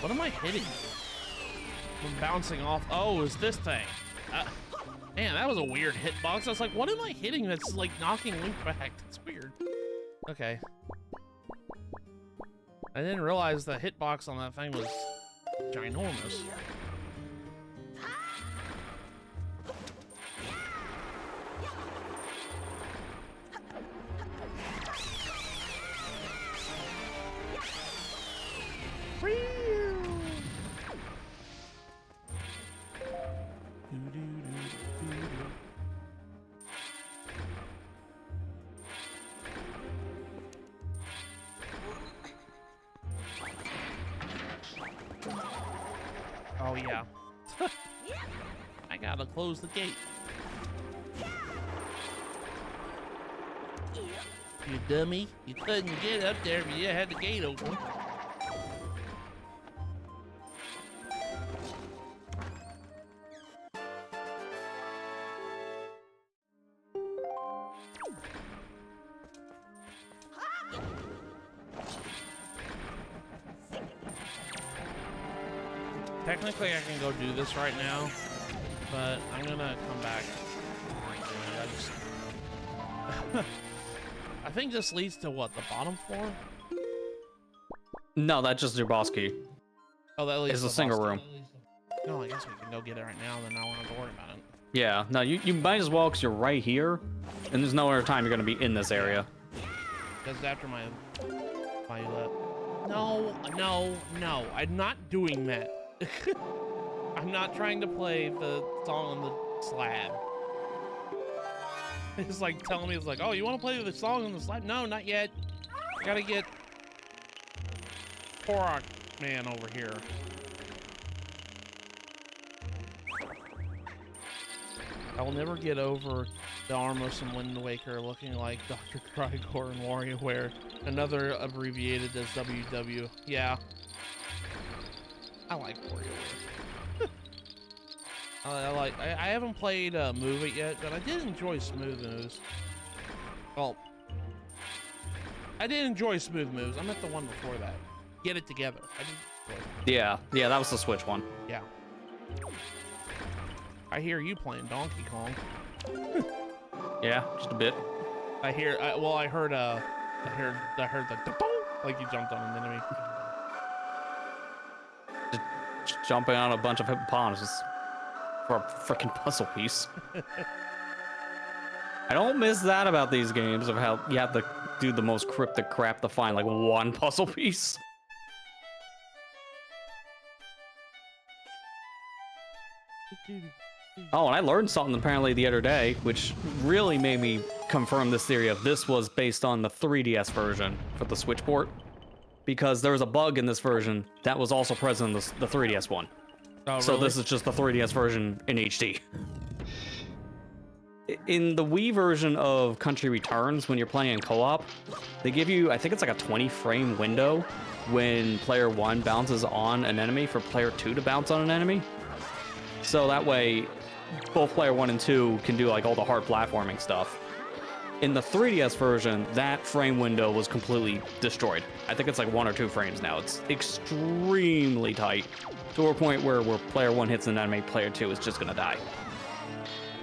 What am I hitting? I'm bouncing off. Oh, it's this thing. Man, that was a weird hitbox. I was like, what am I hitting that's like knocking Link back? That's weird. Okay. I didn't realize the hitbox on that thing was ginormous. Oh yeah. I gotta close the gate. You dummy. You couldn't get up there if you had the gate open. Technically, I can go do this right now, but I'm gonna come back. I think this leads to what, the bottom floor? No, that's just your boss key. Oh, that leads It's to a the single boss room. key. No, I guess we can go get it right now, then I won't have to worry about it. Yeah, no, you might as well, because you're right here, and there's no other time you're going to be in this area. Because after my no, I'm not doing that. I'm not trying to play the song on the slab. It's like telling me, it's like, oh, you want to play the song on the slab? No, not yet. I gotta get Korok man over here. I will never get over the Armos and Windwaker looking like Dr. Crygor and WarioWare, another abbreviated as WW. Yeah. I like WarioWare. I haven't played Move It yet, but I did enjoy Smooth Moves. Well, I did enjoy Smooth Moves. I meant the one before that. Get It Together. I did enjoy Yeah, that was the Switch one. Yeah. I hear you playing Donkey Kong. Yeah, just a bit. I heard the like you jumped on an enemy. Just jumping on a bunch of hippopotamuses for a freaking puzzle piece. I don't miss that about these games, of how you have to do the most cryptic crap to find like one puzzle piece. Oh, and I learned something apparently the other day, which really made me confirm this theory of this was based on the 3DS version for the Switch port. Because there was a bug in this version that was also present in the 3DS one. Oh, so really? this is just the 3DS version in HD. In the Wii version of Country Returns, when you're playing in co-op, they give you, I think it's like a 20 frame window when player 1 bounces on an enemy for player 2 to bounce on an enemy. So that way, both player 1 and 2 can do like all the hard platforming stuff. In the 3DS version, that frame window was completely destroyed. I think it's like 1 or 2 frames now. It's extremely tight, to a point where player 1 hits an enemy, player 2 is just gonna die.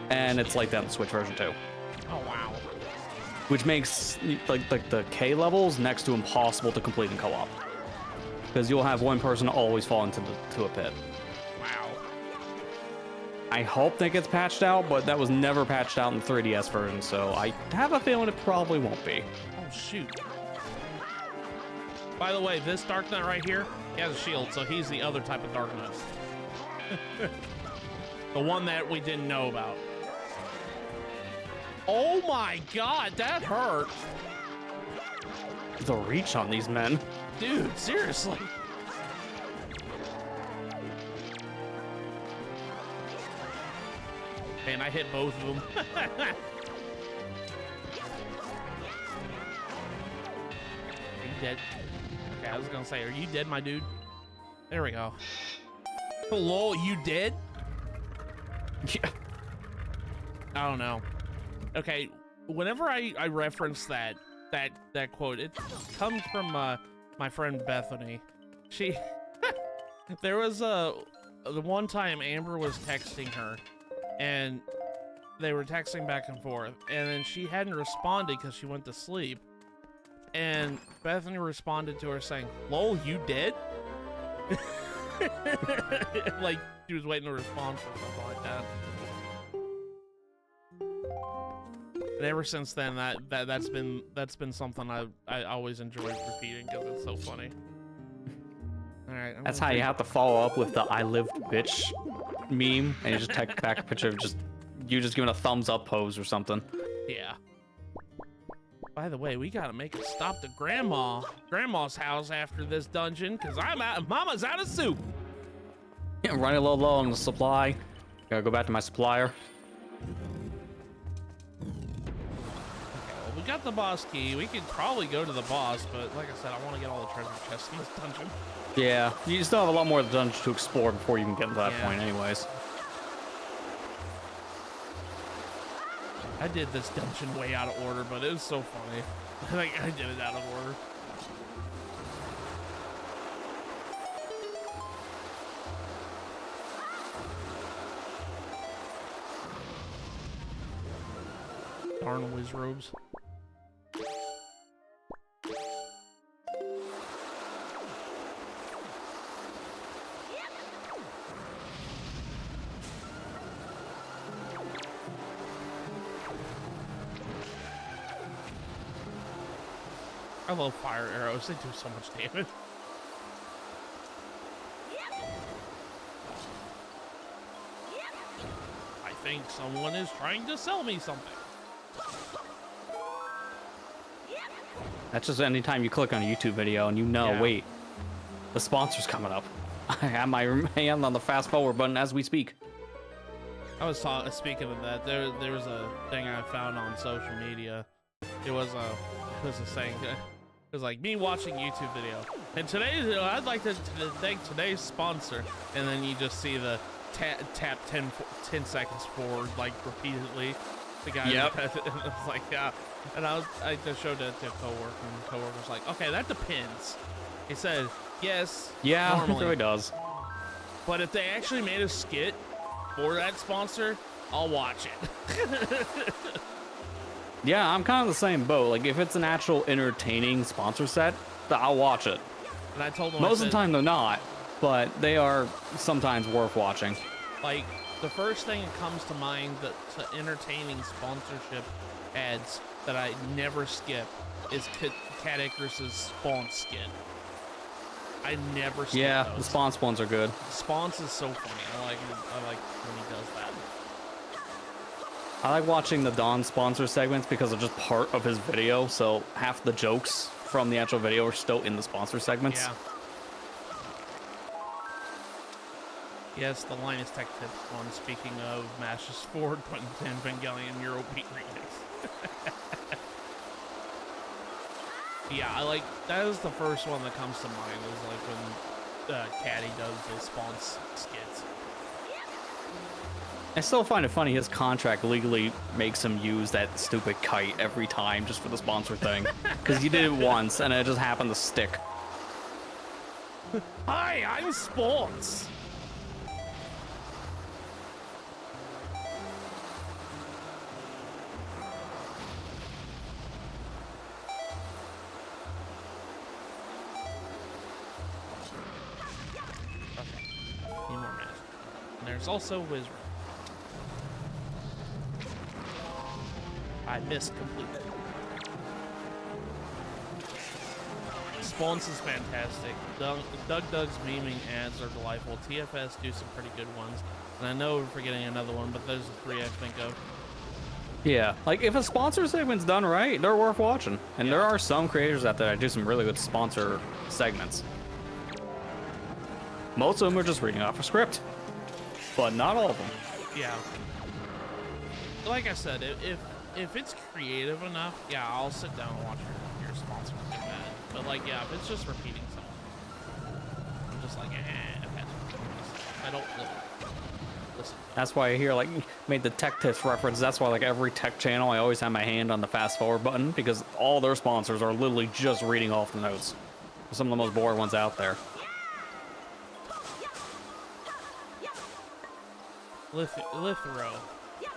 And it's like that in the Switch version too. Oh wow. Which makes like the K levels next to impossible to complete in co-op. Because you'll have one person always fall into a pit. Wow. I hope that gets patched out, but that was never patched out in the 3DS version, so I have a feeling it probably won't be. Oh shoot. By the way, this Dark Knight right here, he has a shield, so he's the other type of Dark Knight. The one that we didn't know about. Oh my god, that hurt. The reach on these men. Dude, seriously. Man, I hit both of them. Are you dead? Okay, I was gonna say, are you dead, my dude? There we go. Lol, you dead? Yeah. I don't know. Okay, whenever I reference that quote, it comes from my friend Bethany. She there was the one time Amber was texting her, and they were texting back and forth, and then she hadn't responded because she went to sleep, and Bethany responded to her saying, "Lol, you dead?" Like she was waiting to respond for something like that. And ever since then, that's been something I always enjoyed repeating because it's so funny. All right, That's how you have to follow up with the "I lived, bitch" meme, and you just text back a picture of you just giving a thumbs up pose or something. Yeah. By the way, we gotta make a stop to Grandma's house after this dungeon, cause Mama's out of soup. Yeah, running a little low on the supply. Gotta go back to my supplier. We got the boss key. We could probably go to the boss, but like I said, I want to get all the treasure chests in this dungeon. Yeah, you still have a lot more of the dungeon to explore before you can get to that point anyways. I did this dungeon way out of order, but it was so funny. Like, I did it out of order. Darn whiz robes. I love fire arrows, they do so much damage. I think someone is trying to sell me something. That's just anytime you click on a YouTube video and you know, Yeah. wait, The sponsor's coming up. I have my hand on the fast forward button as we speak. I was speaking of that. There was a thing I found on social media. It was a saying. It was like me watching YouTube video, and today I'd like to thank today's sponsor, and then you just see the tap 10 seconds forward like repeatedly. The guy, yep. It was like, yeah, and I just showed it to a coworker, and the coworker was like, okay, that depends. He said, yes, yeah, normally, it really does. but if they actually made a skit for that sponsor, I'll watch it. Yeah, I'm kind of the same boat. Like, if it's an actual entertaining sponsor set, I'll watch it. And I told him most of the time they're not, but they are sometimes worth watching. Like, the first thing that comes to mind that to entertaining sponsorship ads that I never skip is Cat Icarus's Spawn skit. I never skip those. The Spawn ones are good. Spawns is so funny. I like when he does that. I like watching the Dawn sponsor segments because they're just part of his video, so half the jokes from the actual video are still in the sponsor segments. Yeah. Yes, the Linus Tech Tips one, speaking of Mashes Forward, Quentin Evangelion Eurobeat remix. Yeah, that is the first one that comes to mind, is like when Caddy does the Spawn skits. I still find it funny his contract legally makes him use that stupid kite every time just for the sponsor thing. Because you did it once and it just happened to stick. Hi, I'm Spawns. Need more magic. And there's also Wizard. I missed completely. Spawns is fantastic. Doug's memeing ads are delightful. TFS do some pretty good ones. And I know we're forgetting another one, but those are three I think of. Yeah, like if a sponsor segment's done right, they're worth watching. And there are some creators out there that do some really good sponsor segments. Most of them are just reading off a script, but not all of them. Yeah. Like I said, if it's creative enough, yeah, I'll sit down and watch your sponsor do that. But like, yeah, if it's just repeating something, I'm just like, I don't listen. That's why I hear, like, made the tech tips reference. That's why, like, every tech channel, I always have my hand on the fast forward button because all their sponsors are literally just reading off the notes. Some of the most boring ones out there. Lithero.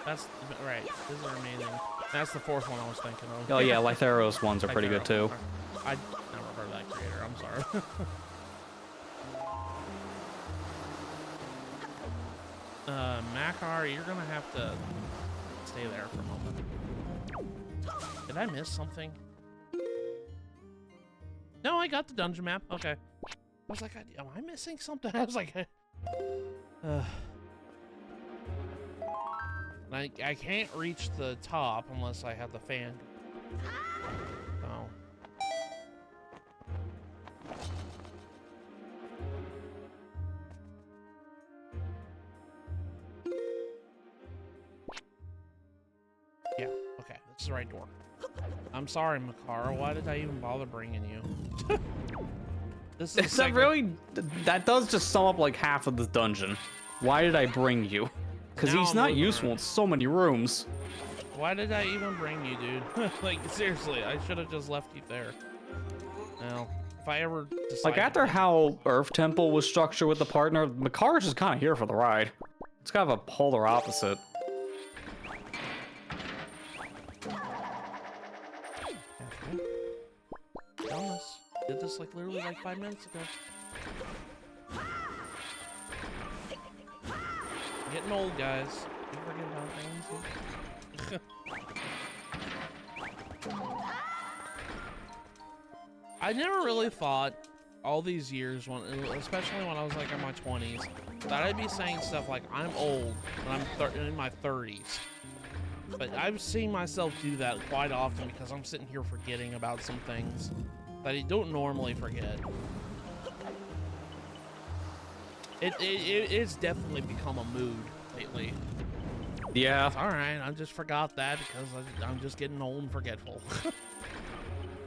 That's right. These are amazing. That's the fourth one I was thinking of. Oh yeah, Lytheros ones are pretty good too. I never heard of that creator. I'm sorry. Makar, you're gonna have to stay there for a moment. Did I miss something? No, I got the dungeon map. Okay. I was like, am I missing something? I was like, I can't reach the top unless I have the fan. Oh. Yeah, okay, that's the right door. I'm sorry, Makara. Why did I even bother bringing you? This is that does just sum up like half of the dungeon. Why did I bring you? Because he's not useful in so many rooms. Why did I even bring you, dude? Like, seriously, I should have just left you there. Now, if I ever decide... Like, after how Earth Temple was structured with the partner, Makara's just kind of here for the ride. It's kind of a polar opposite. Done this. Did this, like, literally, like, 5 minutes ago. Getting old, guys. You forget about things. I never really thought all these years, especially when I was like in my 20s, that I'd be saying stuff like I'm old when I'm in my 30s. But I've seen myself do that quite often because I'm sitting here forgetting about some things that I don't normally forget. It's definitely become a mood lately. Yeah. It's all right, I just forgot that because I'm just getting old and forgetful.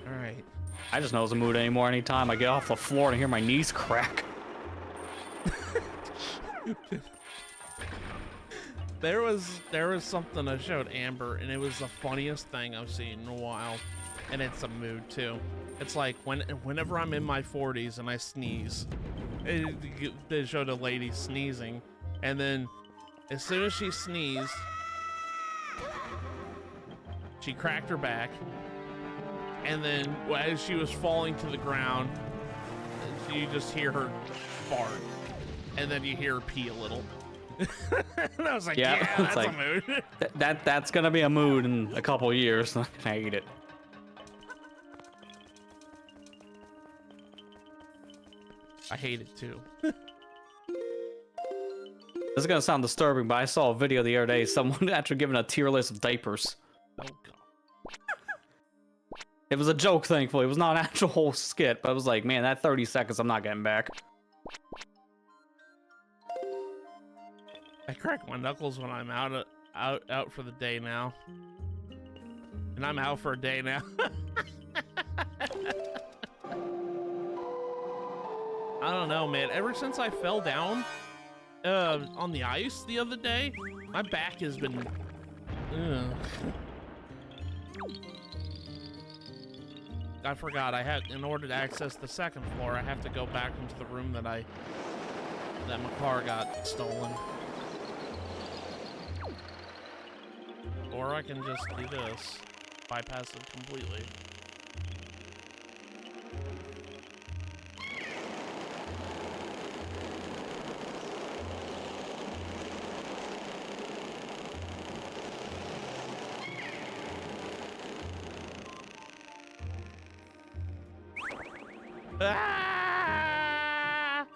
All right. I just know it's a mood anymore anytime I get off the floor and hear my knees crack. There was something I showed Amber, and it was the funniest thing I've seen in a while, and it's a mood too. It's like whenever I'm in my 40s and I sneeze, they showed a lady sneezing, and then as soon as she sneezed, she cracked her back, and then as she was falling to the ground, you just hear her fart, and then you hear her pee a little. And I was like, yeah, that's like, a mood. that's gonna be a mood in a couple years. I hate it. I hate it too. This is gonna sound disturbing, but I saw a video the other day, someone actually giving a tier list of diapers. Oh god. It was a joke, thankfully. It was not an actual whole skit, but I was like, man, that 30 seconds I'm not getting back. I crack my knuckles when I'm out for the day now. And I'm out for a day now. I don't know, man. Ever since I fell down on the ice the other day, my back has been I forgot in order to access the second floor, I have to go back into the room that my car got stolen. Or I can just do this, bypass it completely. Ah!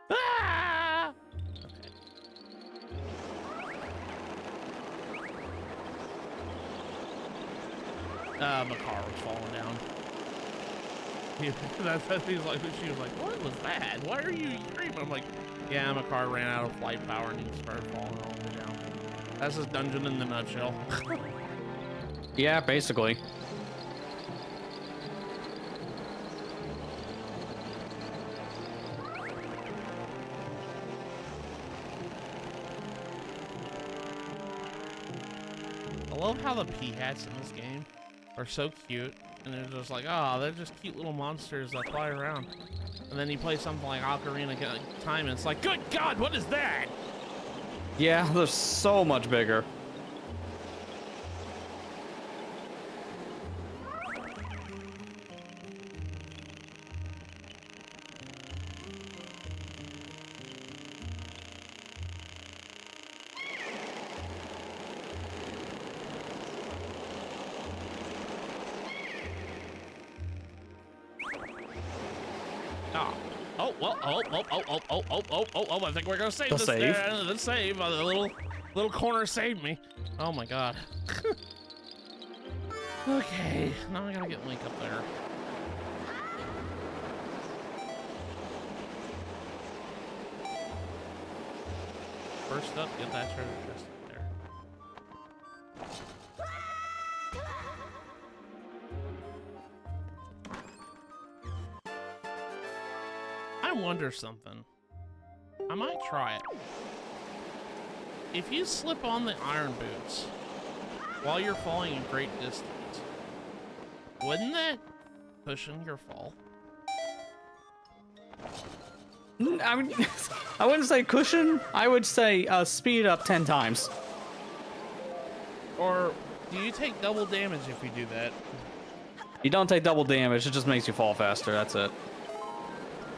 Ah! My car was falling down. He's like, she was like, what was that? Why are you screaming? I'm like, yeah, my car ran out of flight power and he started falling all the way down. That's this dungeon in the nutshell. Yeah, basically. I love how the peahats in this game are so cute, and they're just like, oh, they're just cute little monsters that fly around. And then you play something like Ocarina of Time, and it's like, good God, what is that? Yeah, they're so much bigger. Oh, I think we're gonna save The this. save? The save. The little corner saved me. Oh my god. Okay, now I gotta get Link up there. First up, get that treasure chest up there. I wonder something. I might try it. If you slip on the iron boots while you're falling a great distance, wouldn't that cushion your fall? I mean, I wouldn't say cushion. I would say speed up 10 times. Or do you take double damage if you do that? You don't take double damage. It just makes you fall faster. That's it.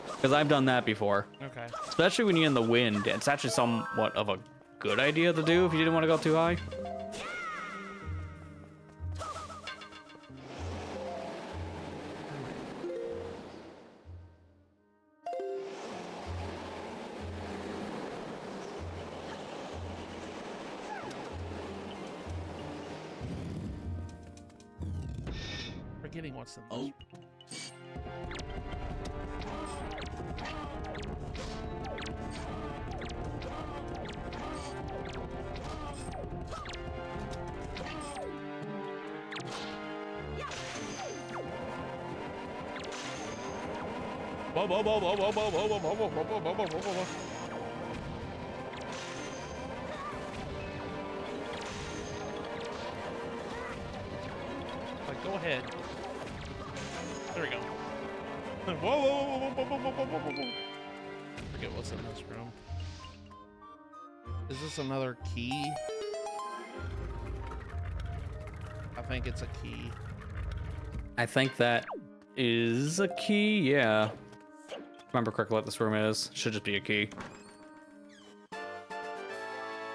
Because I've done that before. Okay. Especially when you're in the wind. It's actually somewhat of a good idea to do if you didn't want to go too high. Forgetting what's in this. Like, go ahead. There we go. Whoa, whoa, whoa, whoa, whoa, whoa, whoa, whoa, whoa. Forget what's in this room. Is this another key? I think it's a key. I think that is a key, yeah. Remember correctly what this room is. Should just be a key.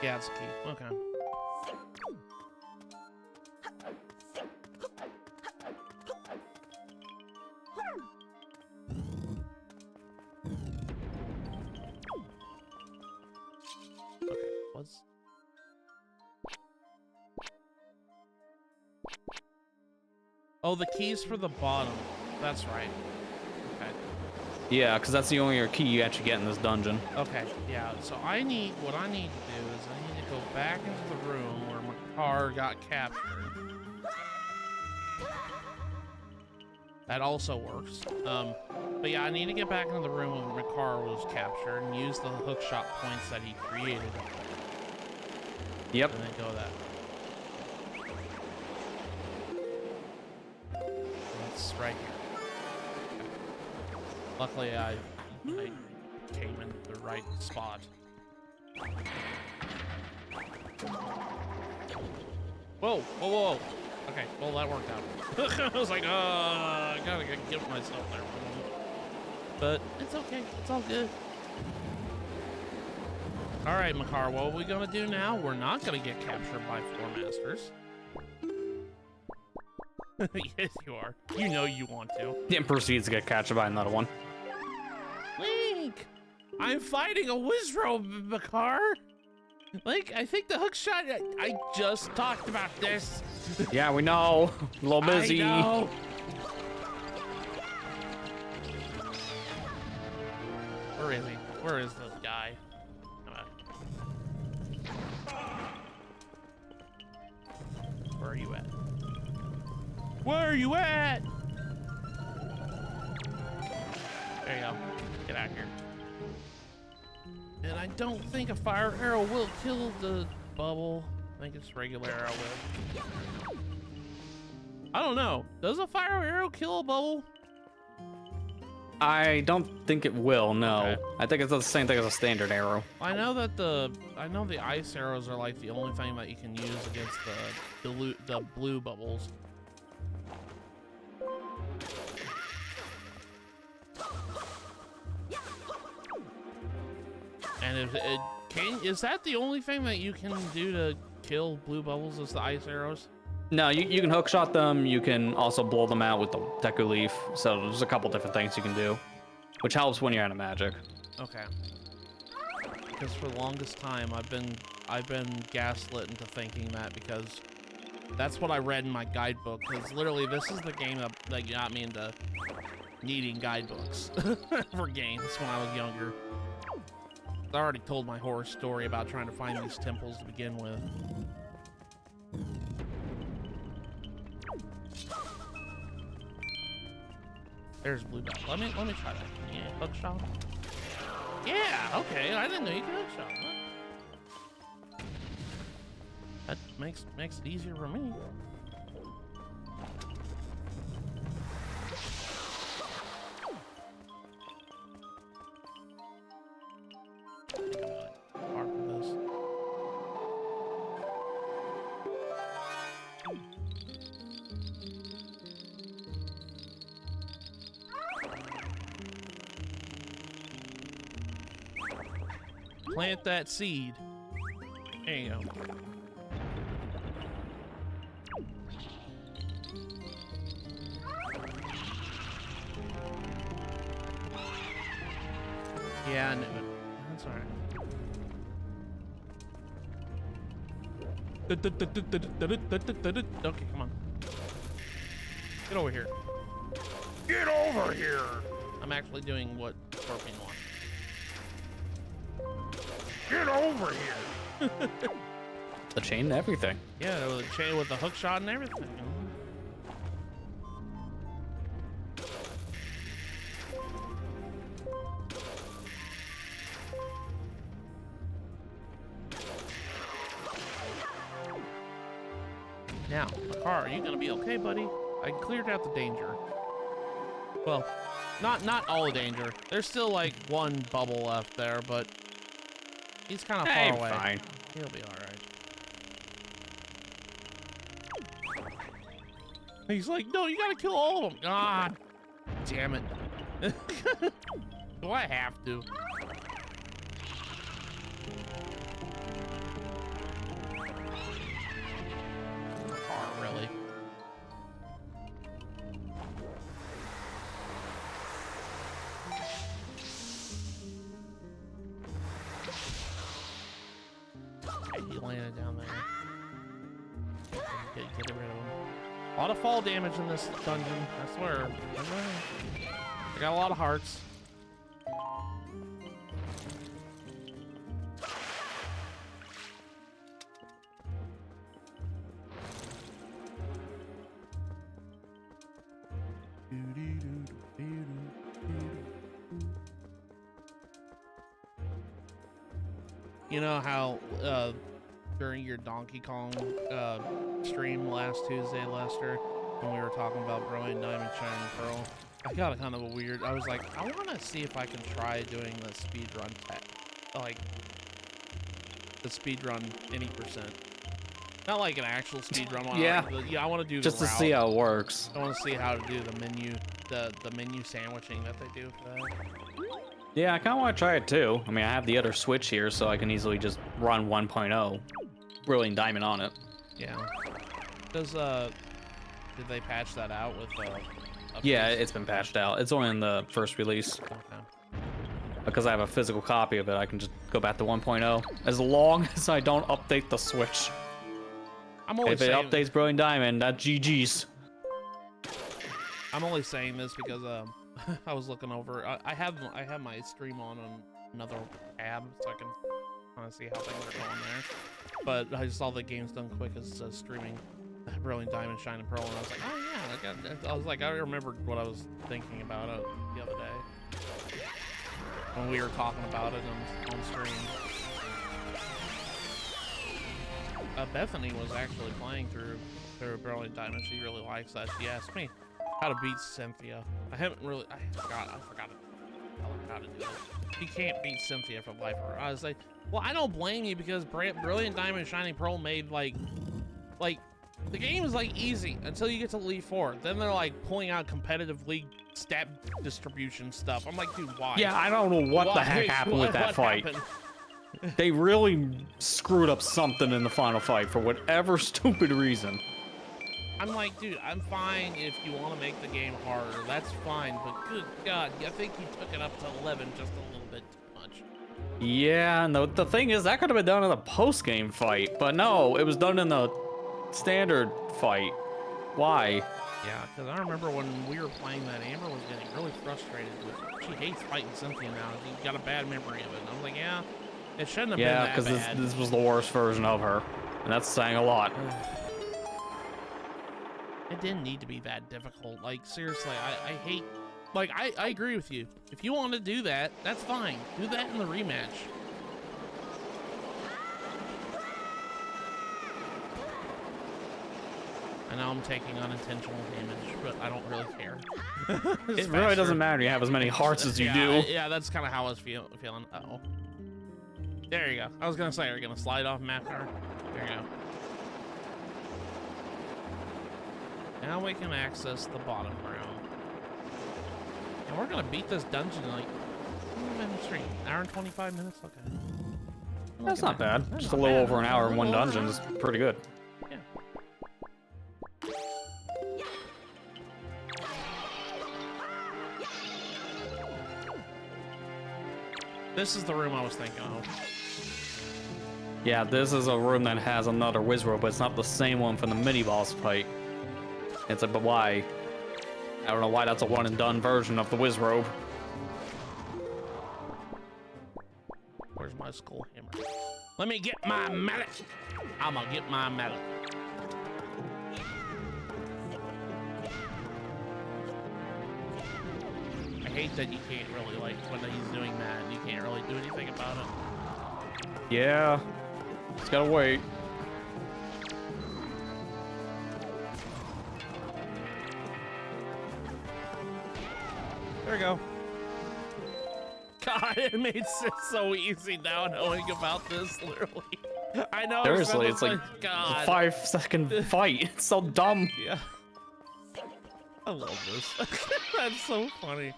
Yeah, it's a key. Okay. Okay, what's... Oh, the key's for the bottom. That's right. Okay. Yeah, because that's the only key you actually get in this dungeon. Okay, yeah. So what I need to do is I need to go back into the room where Makar got captured. That also works. But yeah, I need to get back into the room where Makar was captured and use the hookshot points that he created. Yep. And then go that. That's right here. Okay. Luckily, I came in the right spot. Whoa, whoa, whoa. Okay, well, that worked out. I was like, I gotta get myself there. But it's okay. It's all good. All right, Makar, what are we gonna do now? We're not gonna get captured by Four Masters. Yes, you are. You know you want to. And proceeds to get captured by another one. Link! I'm fighting a Wizrobe, Makar! Like, I think the hookshot... I just talked about this. Yeah, we know. A little busy. I know. Where is he? Where is this guy? Come on. Where are you at? Where are you at? There you go. Get out of here. And I don't think a fire arrow will kill the bubble. I think it's regular arrow will. I don't know. Does a fire arrow kill a bubble? I don't think it will, no. Okay. I think it's the same thing as a standard arrow. I know that the ice arrows are like the only thing that you can use against the blue bubbles. And is that the only thing that you can do to kill blue bubbles is the ice arrows? No, you can hook shot them. You can also blow them out with the Deku Leaf. So there's a couple different things you can do, which helps when you're out of magic. Okay. Because for the longest time, I've been gaslit into thinking that because that's what I read in my guidebook. Because literally, this is the game that got me into needing guidebooks for games when I was younger. I already told my horror story about trying to find these temples to begin with. There's blue belt. Let me try that. Yeah, hook shot. Yeah, okay. I didn't know you could hook shot. Huh? That makes it easier for me. Plant that seed. There you go. Yeah, I knew it. That's alright. Okay, come on. Get over here. Get over here! I'm actually doing what Scorpion wants. Get over here! The chain and everything. Yeah, with the chain with the hook shot and everything. Now, Makar, are you gonna be okay, buddy? I cleared out the danger. Well, not all the danger. There's still like one bubble left there, but he's kind of far away. Fine. He'll be all right. He's like, no, you gotta kill all of them. Ah, damn it. Do I have to? Oh, really? Okay, he landed down there. Get rid of him. A lot of fall damage in this dungeon, I swear. I got a lot of hearts. You know how during your Donkey Kong stream last Tuesday, Lester, when we were talking about Brilliant Diamond Shining Pearl, I got a kind of a weird, I was like, I want to see if I can try doing the speedrun like the speedrun any %. Not like an actual speedrun one. Yeah. Like I want to do Just the to route. see how it works. I want to see how to do the menu, the menu sandwiching that they do for that. Yeah, I kind of want to try it too. I mean, I have the other Switch here, so I can easily just run 1.0. Brilliant Diamond on it. Yeah. Does did they patch that out with Yeah, it's been patched out. It's only in the first release. Okay. Because I have a physical copy of it, I can just go back to 1.0. As long as I don't update the Switch. I'm only If it saying, updates Brilliant Diamond, that's GG's. I'm only saying this because I was looking over. I have my stream on another tab, so I can kind of see how things are going there. But I saw the Games Done Quick is streaming Brilliant Diamond Shining Pearl, and I was like, oh yeah, I remembered what I was thinking about it the other day when we were talking about it on stream. Bethany was actually playing through Brilliant Diamond. She really likes that. She asked me how to beat Cynthia. I forgot how to do it. You can't beat Cynthia for the life of her. I was like, well, I don't blame you because Brilliant Diamond Shining Pearl made like the game is like easy until you get to League 4. Then they're like pulling out competitive league stat distribution stuff. I'm like, dude, why? Yeah, I don't know what the heck happened with that fight. Happened? They really screwed up something in the final fight for whatever stupid reason. I'm like, dude, I'm fine if you want to make the game harder. That's fine, but good God, I think you took it up to 11 just a little bit too much. Yeah, no, the thing is, that could have been done in the post-game fight, but no, it was done in the standard fight. Why? Yeah, because I remember when we were playing that, Amber was getting really frustrated with it. She hates fighting Cynthia now. She's got a bad memory of it. And I was like, yeah, it shouldn't have been that bad. Yeah, because this was the worst version of her, and that's saying a lot. It didn't need to be that difficult. Like, seriously, I hate... Like, I agree with you. If you want to do that, that's fine. Do that in the rematch. I know I'm taking unintentional damage, but I don't really care. It really doesn't matter. You have as many hearts as you do. Yeah, that's kind of how I was feeling. Uh-oh. There you go. I was going to say, are you going to slide off map car? There you go. Now we can access the bottom room. And we're going to beat this dungeon in like, an hour and 25 minutes? Okay. That's not bad. Just a little over an hour in one dungeon is pretty good. Yeah. This is the room I was thinking of. Yeah, this is a room that has another Wizrobe, but it's not the same one from the mini-boss fight. It's a, but why? I don't know why that's a one-and-done version of the Wizrobe. Where's my skull hammer? Let me get my mallet. I'm gonna get my mallet. I hate that you can't really, like, when he's doing that, you can't really do anything about it. Yeah, just gotta wait. There we go. God, it made it so easy now knowing about this, literally. I know. Seriously, it's like God. a 5-second fight. It's so dumb. Yeah. I love this. That's so funny.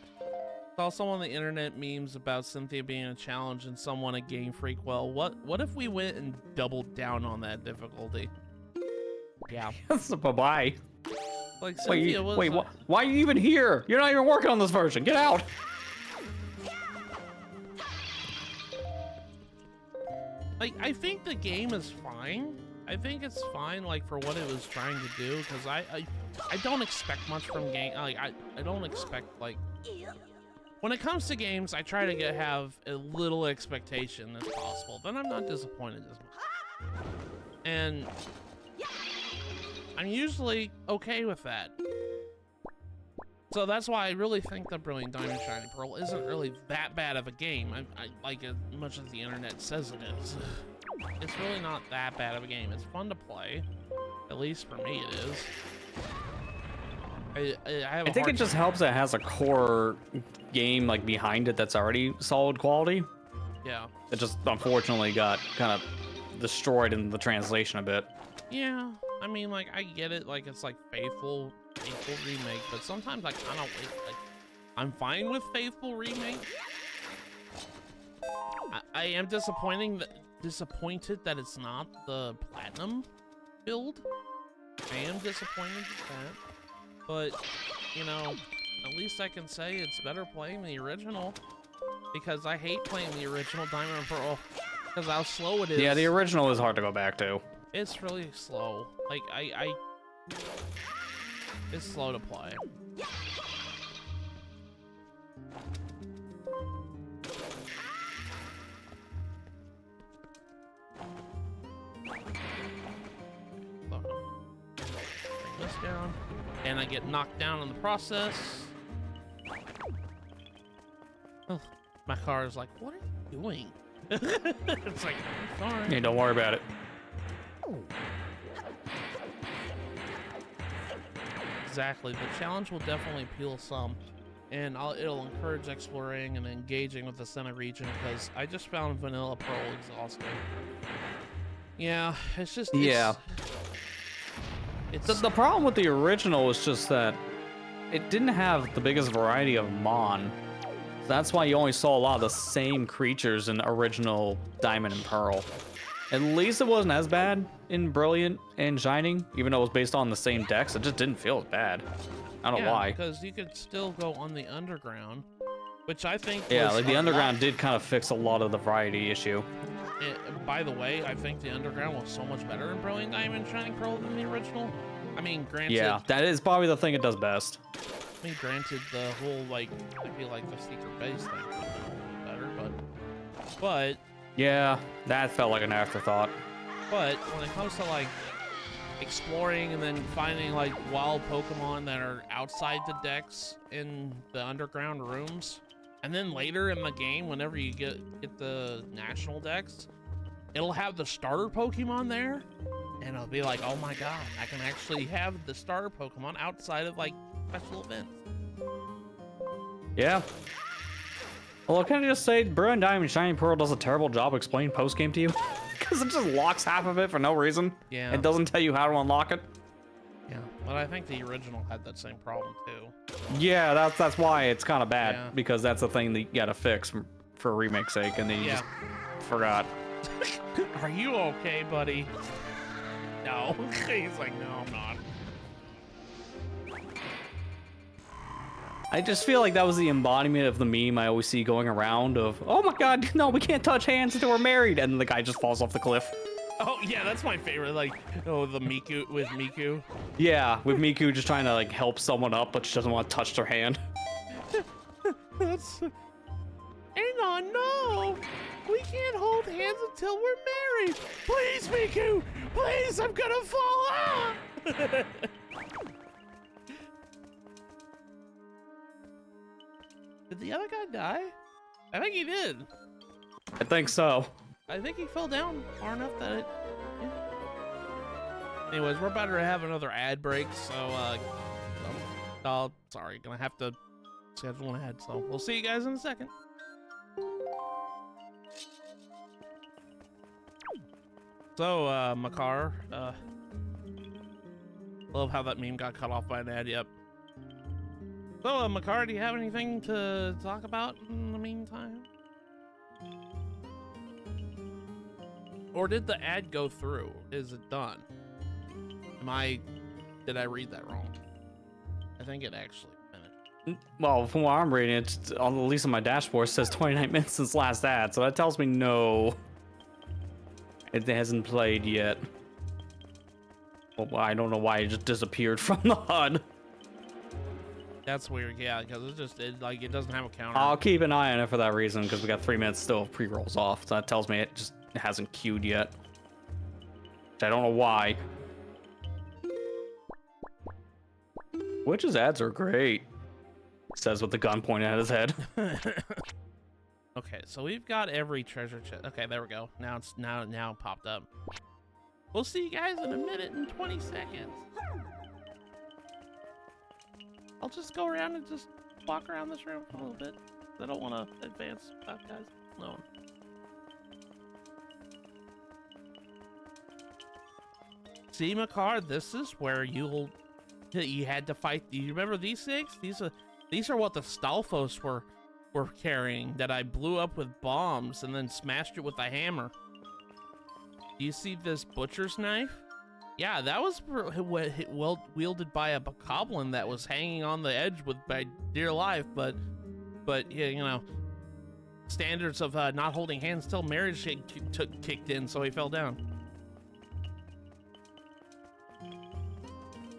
Saw some on the internet memes about Cynthia being a challenge and someone a Game Freak. Well, what if we went and doubled down on that difficulty? Yeah. Bye-bye. Like Cynthia was. Wait, why are you even here? You're not even working on this version. Get out. Like, I think the game is fine. I think it's fine, like, for what it was trying to do, because I don't expect much from game. Like, I don't expect, like, when it comes to games, I try to have a little expectation as possible. Then I'm not disappointed as much. And I'm usually okay with that. So that's why I really think the Brilliant Diamond Shining Pearl isn't really that bad of a game. I like as much as the internet says it is. It's really not that bad of a game. It's fun to play. At least for me it is. I think it just helps that it has a core game like behind it that's already solid quality. Yeah. It just unfortunately got kind of destroyed in the translation a bit. Yeah. I mean, like, I get it. Like, it's like Faithful Remake, but sometimes I kind of like, I'm fine with Faithful Remake. I am disappointed that it's not the Platinum build. I am disappointed with that. But, you know, at least I can say it's better playing the original. Because I hate playing the original Diamond and Pearl. Because how slow it is. Yeah, the original is hard to go back to. It's really slow. Like, it's slow to play. Bring this down. And I get knocked down in the process. Oh, my car is like, what are you doing? It's like, I'm sorry. Yeah, don't worry about it. Exactly. The challenge will definitely appeal some, and it'll encourage exploring and engaging with the center region, because I just found Vanilla Pearl exhausting. Yeah, it's just... It's the problem with the original is just that it didn't have the biggest variety of Mon. That's why you only saw a lot of the same creatures in original Diamond and Pearl. At least it wasn't as bad in Brilliant and Shining, even though it was based on the same decks. It just didn't feel as bad. I don't know why. Because you could still go on the underground, which I think like the underground did kind of fix a lot of the variety issue. By the way, I think the underground was so much better in Brilliant Diamond and Shining Pearl than the original. I mean, granted... Yeah, that is probably the thing it does best. I mean, granted, the whole, like, I feel like the secret base thing was better, but... Yeah, that felt like an afterthought. But when it comes to, like, exploring and then finding, like, wild Pokemon that are outside the decks in the underground rooms, and then later in the game, whenever you get the national decks, it'll have the starter Pokemon there, and it'll be like, oh my god, I can actually have the starter Pokemon outside of, like, special events. Yeah. Well, can I just say, Brilliant Diamond Shining Pearl does a terrible job explaining post-game to you? Because it just locks half of it for no reason. Yeah. It doesn't tell you how to unlock it. Yeah, but I think the original had that same problem, too. Yeah, that's why it's kind of bad. Yeah. Because that's the thing that you gotta fix for remake's sake, and then you just forgot. Are you okay, buddy? No. He's like, no, I'm not. I just feel like that was the embodiment of the meme I always see going around of, oh my god, no, we can't touch hands until we're married, and the guy just falls off the cliff. Oh, yeah, that's my favorite, like, oh, the Miku, with Miku. Yeah, with Miku just trying to, like, help someone up, but she doesn't want to touch their hand. That's... Hang on, no! We can't hold hands until we're married! Please, Miku! Please, I'm gonna fall out! Did the other guy die? I think he did. I think so. I think he fell down far enough that it... Yeah. Anyways, we're about to have another ad break, so, sorry, gonna have to schedule an ad. So we'll see you guys in a second. So, Makar, love how that meme got cut off by an ad. Yep. So, Makar, do you have anything to talk about in the meantime? Or did the ad go through? Is it done? Did I read that wrong? I think it actually finished. Well, from what I'm reading, it's at least on my dashboard, it says 29 minutes since last ad, so that tells me no, it hasn't played yet. Well, I don't know why it just disappeared from the HUD. That's weird, yeah, because it doesn't have a counter. I'll keep an eye on it for that reason, because we got 3 minutes still of pre-rolls off, so that tells me it just hasn't queued yet. Which I don't know why. Witch's ads are great, says with the gun pointed at his head. Okay, so we've got every treasure chest. Okay, there we go. Now it's now it popped up. We'll see you guys in a minute and 20 seconds. I'll just go around and just walk around this room for a little bit. I don't want to advance guys. No. See, Makar, this is where you had to fight. Do you remember these things? These are what the Stalfos were carrying that I blew up with bombs and then smashed it with a hammer. Do you see this butcher's knife? Yeah, that was wielded by a bokoblin that was hanging on the edge by dear life, but yeah, you know, standards of not holding hands till marriage kicked in, so he fell down.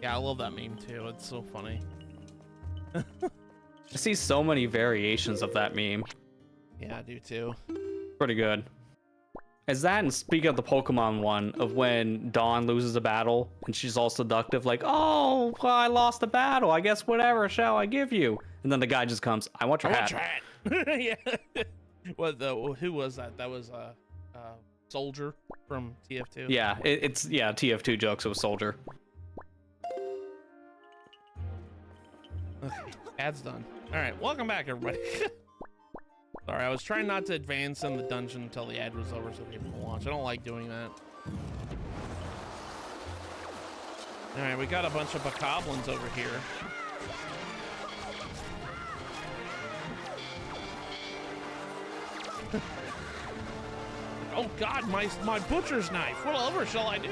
Yeah, I love that meme too. It's so funny. I see so many variations of that meme. Yeah, I do too. Pretty good. Is that, and speaking of the Pokemon one, of when Dawn loses a battle and she's all seductive, like, oh, well, I lost a battle. I guess whatever shall I give you? And then the guy just comes, I want your hat. Yeah. Who was that? That was Soldier from TF2. Yeah, it's TF2 jokes. It was Soldier. Okay, ad's done. All right, welcome back, everybody. Sorry, I was trying not to advance in the dungeon until the ad was over so people can watch. I don't like doing that. All right, we got a bunch of bokoblins over here. Oh God, my butcher's knife. Whatever shall I do?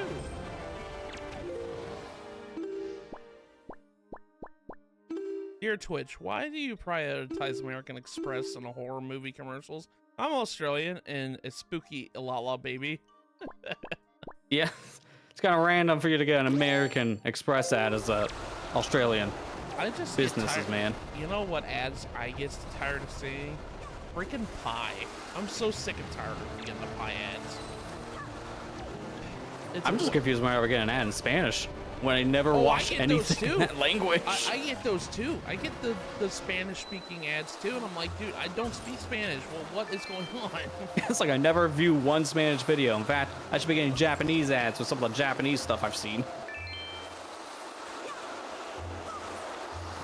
Dear Twitch, why do you prioritize American Express in horror movie commercials? I'm Australian and it's spooky la baby. Yeah, it's kind of random for you to get an American Express ad as a Australian businesses, man. You know what ads I get tired of seeing? Freaking pie. I'm so sick and tired of getting the pie ads. I'm just confused when I ever get an ad in Spanish. When I never watch anything in that language. I get those too. I get the Spanish speaking ads too, and I'm like, dude, I don't speak Spanish. Well, what is going on? It's like I never view one Spanish video. In fact, I should be getting Japanese ads with some of the Japanese stuff I've seen.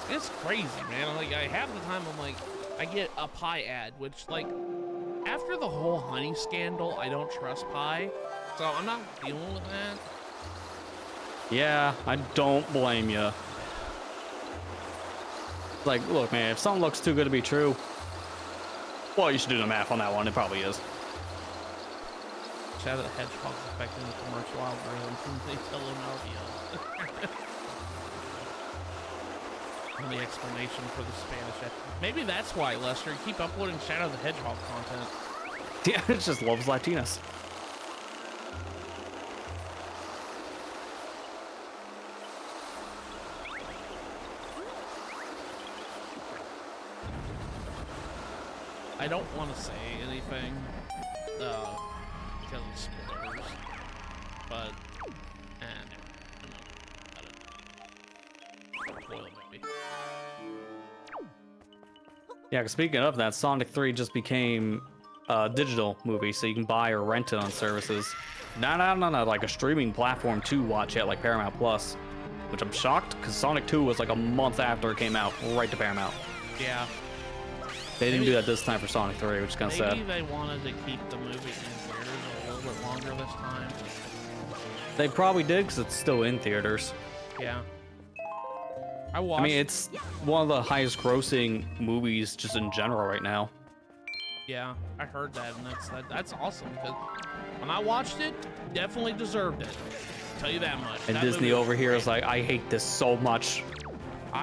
It's crazy, man. Like, half the time I'm like, I get a pie ad, which, like, after the whole honey scandal, I don't trust pie, so I'm not dealing with that. Yeah, I don't blame you. Like, look, man, if something looks too good to be true, well, you should do the math on that one. It probably is. Shadow the Hedgehog's affecting the commercial algorithm since they tell him LVO. And the explanation for the Spanish ad. Maybe that's why, Lester, you keep uploading Shadow the Hedgehog content. Yeah, it just loves Latinas. I don't want to say anything because of spoilers, but spoil it maybe. Yeah, 'cause speaking of that, Sonic 3 just became a digital movie, so you can buy or rent it on services. Not like a streaming platform to watch it, like Paramount Plus, which I'm shocked because Sonic 2 was like a month after it came out, right to Paramount. Yeah. They didn't do that this time for Sonic 3, which is kind of sad. Maybe they wanted to keep the movie in theaters a little bit longer this time. They probably did because it's still in theaters. Yeah. I mean, it's one of the highest grossing movies just in general right now. Yeah, I heard that, and that's awesome. Because when I watched it, definitely deserved it. I'll tell you that much. And that Disney over here is like, I hate this so much.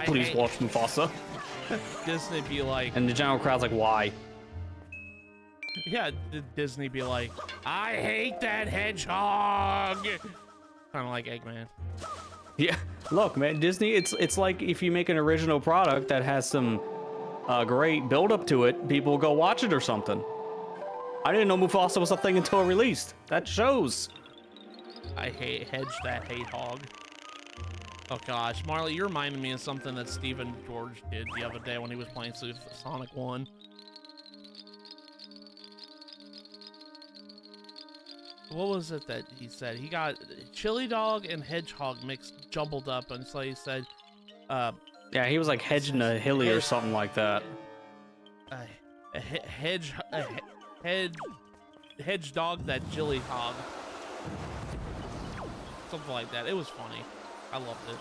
Please watch Mufasa. Disney be like, and the general crowd's like, why? Yeah, Disney be like, I hate that hedgehog. Kind of like Eggman. Yeah, look, man, Disney. It's like if you make an original product that has some great build up to it, people go watch it or something. I didn't know Mufasa was a thing until it released. That shows. I hate that hate hog. Oh gosh, Marley, you reminded me of something that Stephen George did the other day when he was playing Sonic 1. What was it that he said? He got chili dog and hedgehog mixed, jumbled up, and so he said, yeah, he was like hedging a hilly or something like that. Hedge dog that chili hog. Something like that. It was funny. I loved it.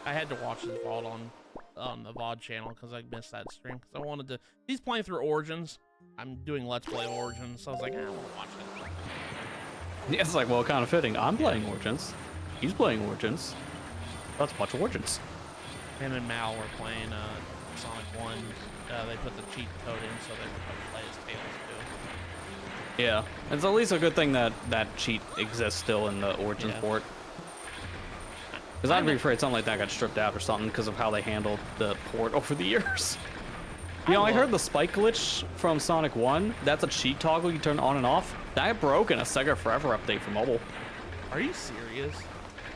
I had to watch his VOD on the VOD channel because I missed that stream. Because I wanted to. He's playing through Origins. I'm doing Let's Play Origins, so I was like, I want to watch it. Yeah, it's like, well, kind of fitting. I'm playing Origins. He's playing Origins. Let's watch Origins. Him and Mal were playing Sonic 1. They put the cheat code in so they could play as Tails too. Yeah, it's at least a good thing that that cheat exists still in the Origins port. Because I'd be afraid something like that got stripped out or something because of how they handled the port over the years. You know, I heard the spike glitch from Sonic 1. That's a cheat toggle you turn on and off. That broke in a Sega Forever update for mobile. Are you serious?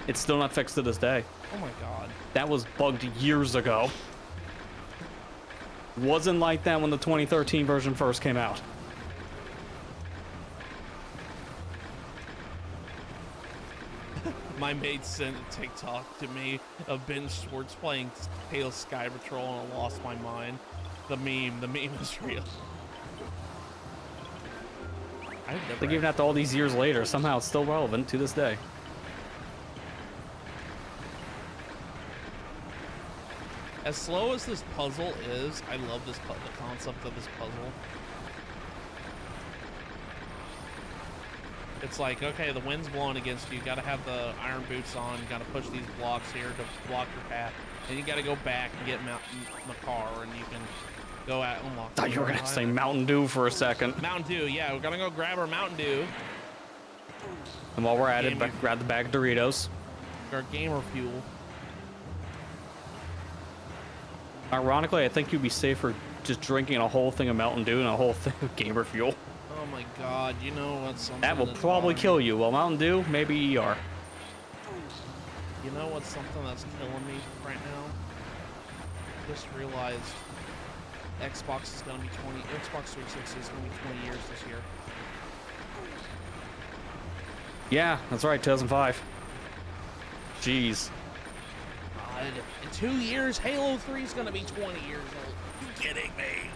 It's still not fixed to this day. Oh my god. That was bugged years ago. Wasn't like that when the 2013 version first came out. My mate sent a TikTok to me of Ben Schwartz playing Tails Sky Patrol, and I lost my mind. The meme is real. I think even after all these years later, somehow it's still relevant to this day. As slow as this puzzle is, I love the concept of this puzzle. It's like, okay, the wind's blowing against you. You gotta have the iron boots on. You gotta push these blocks here to block your path. And you gotta go back and get Makar, and you can go out and unlock. I thought you were gonna say Mountain Dew for a second. Mountain Dew, yeah, we're gonna go grab our Mountain Dew. And while we're at it, grab the bag of Doritos. Our gamer fuel. Ironically, I think you'd be safer just drinking a whole thing of Mountain Dew and a whole thing of gamer fuel. Oh my god, you know what's something that will probably kill you. Well, Mountain Dew, maybe ER. You know what's something that's killing me right now? Just realized Xbox is gonna be Xbox 360 is gonna be 20 years this year. Yeah, that's right, 2005. Jeez. God, in 2 years, Halo 3 is gonna be 20 years old. You kidding me?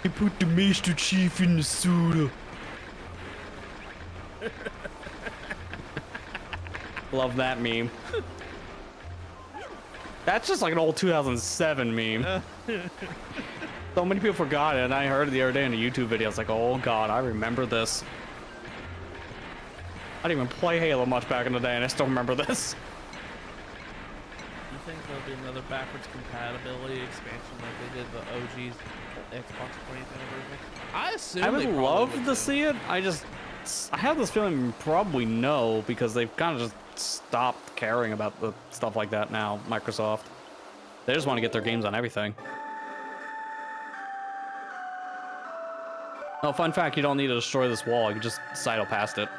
You put the Master Chief in the soda. Love that meme. That's just like an old 2007 meme. So many people forgot it, and I heard it the other day in a YouTube video. I was like, oh god, I remember this. I didn't even play Halo much back in the day, and I still remember this. You think there'll be another backwards compatibility expansion like they did the OG's Xbox 20th anniversary? I assume I would love to see it. I have this feeling probably no, because they've kind of just stopped caring about the stuff like that now, Microsoft. They just want to get their games on everything. Oh, fun fact, you don't need to destroy this wall. You can just sidle past it.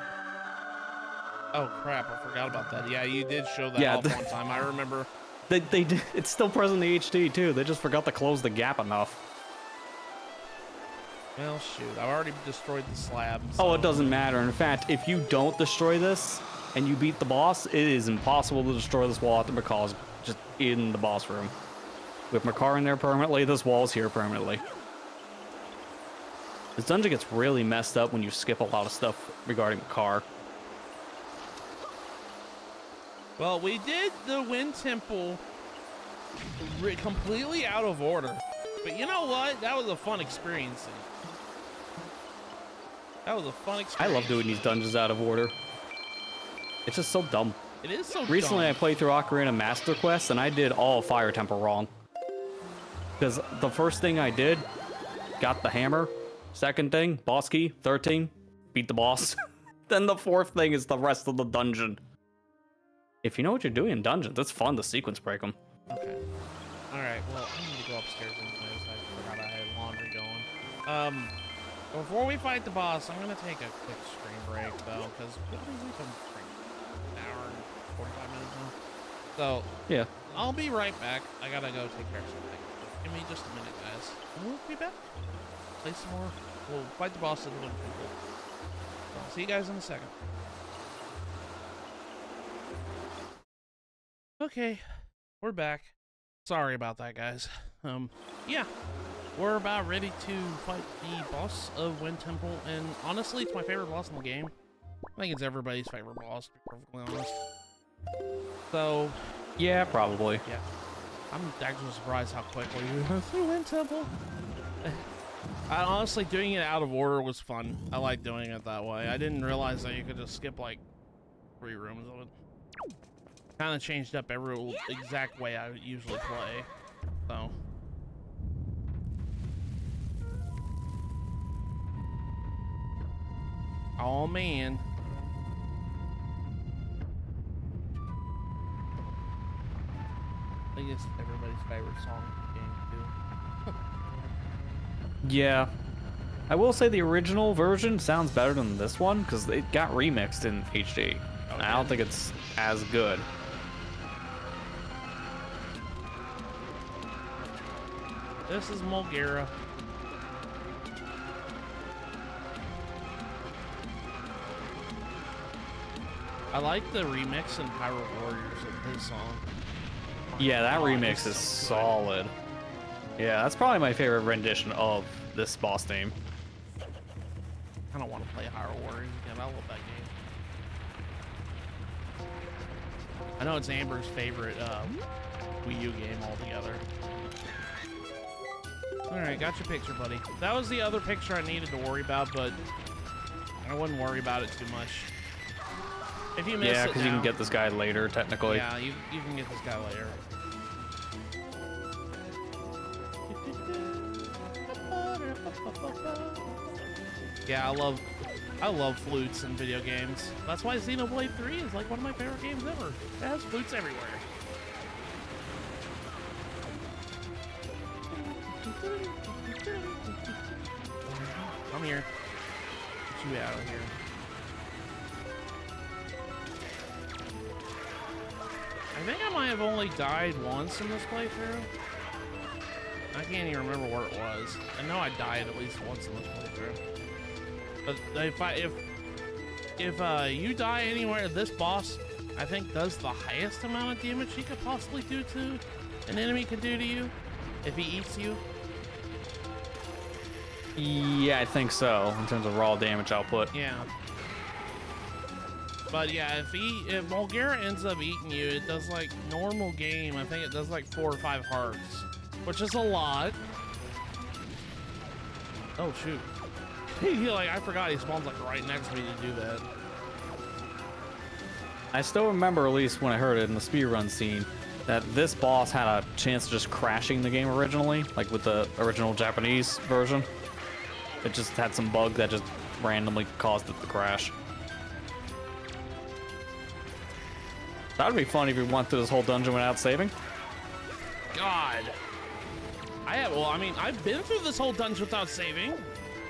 Oh crap, I forgot about that. Yeah, you did show that off one time. I remember. They did. It's still present in the HD too. They just forgot to close the gap enough. Well, shoot, I've already destroyed the slab. So. Oh, it doesn't matter. In fact, if you don't destroy this, and you beat the boss, it is impossible to destroy this wall after Macaw's just in the boss room. With Makar in there permanently, this wall's here permanently. This dungeon gets really messed up when you skip a lot of stuff regarding Makar. Well, we did the Wind Temple completely out of order. But you know what? That was a fun experience. That was a fun experience. I love doing these dungeons out of order. It's just so dumb. It is so Recently, dumb. I played through Ocarina Master Quest, and I did all of Fire Temple wrong. Because the first thing I did, got the hammer. Second thing, boss key. Third thing, beat the boss. Then the fourth thing is the rest of the dungeon. If you know what you're doing in dungeons, it's fun to sequence break them. Okay. Alright, well, I need to go upstairs anyways. I forgot I had laundry going. Before we fight the boss, I'm gonna take a quick stream break, though, because we've been an hour and 45 minutes now. So, Yeah. I'll be right back. I gotta go take care of something. Give me just a minute, guys. And we'll be back. Play some more. We'll fight the boss of the Wind Temple. I'll see you guys in a second. Okay, we're back. Sorry about that, guys. Yeah, we're about ready to fight the boss of Wind Temple, and honestly, it's my favorite boss in the game. I think it's everybody's favorite boss, to be perfectly honest. So, Yeah, probably. yeah, I'm actually surprised how quickly we went through Wind Temple. Honestly, doing it out of order was fun. I like doing it that way. I didn't realize that you could just skip like 3 rooms of it. Kind of changed up every exact way I usually play, so. Oh man. I think it's everybody's favorite song in the game too. Yeah. I will say the original version sounds better than this one, because it got remixed in HD. Oh, I don't think it's as good. This is Mulgera. I like the remix in Hyrule Warriors of his song. Yeah, that Oh, remix it's is so good. solid. Yeah, that's probably my favorite rendition of this boss theme. I don't want to play Hyrule Warriors again. I love that game. I know it's Amber's favorite Wii U game altogether. Alright, got your picture, buddy. That was the other picture I needed to worry about, but I wouldn't worry about it too much. If you miss Yeah, it because you can now- get this guy later, technically. Yeah, you can get this guy later. Yeah, I love flutes in video games. That's why Xenoblade 3 is like one of my favorite games ever. It has flutes everywhere. Come here. Get you out of here. I think I might have only died once in this playthrough. I can't even remember where it was. I know I died at least once in this playthrough. But if you die anywhere, this boss, I think, does the highest amount of damage he could possibly do to an enemy could do to you if he eats you. Yeah, I think so, in terms of raw damage output. Yeah. But yeah, if Mulgera ends up eating you, it does like normal game. I think it does like 4 or 5 hearts, which is a lot. Oh shoot. I forgot he spawns like right next to me to do that. I still remember, at least when I heard it in the speedrun scene, that this boss had a chance of just crashing the game originally, like with the original Japanese version. It just had some bug that just randomly caused it to crash. That would be fun if you went through this whole dungeon without saving. God. I've been through this whole dungeon without saving.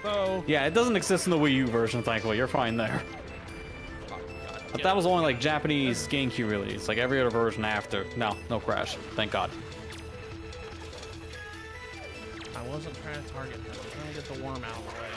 So Yeah, it doesn't exist in the Wii U version, thankfully. You're fine there. But that was only like Japanese GameCube release, like every other version after. No crash. Thank God. I wasn't trying to target him. I was trying to get the worm out of the way.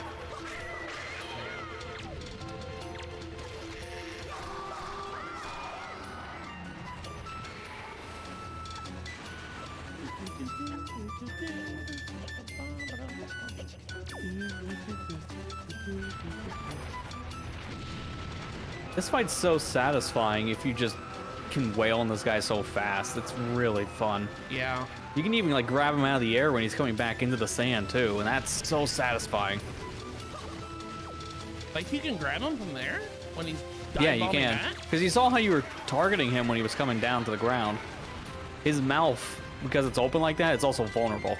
This fight's so satisfying if you just can wail on this guy so fast. It's really fun. Yeah. You can even like grab him out of the air when he's coming back into the sand too, and that's so satisfying. Like you can grab him from there when he's Yeah, you can. Because you saw how you were targeting him when he was coming down to the ground. His mouth, because it's open like that, it's also vulnerable.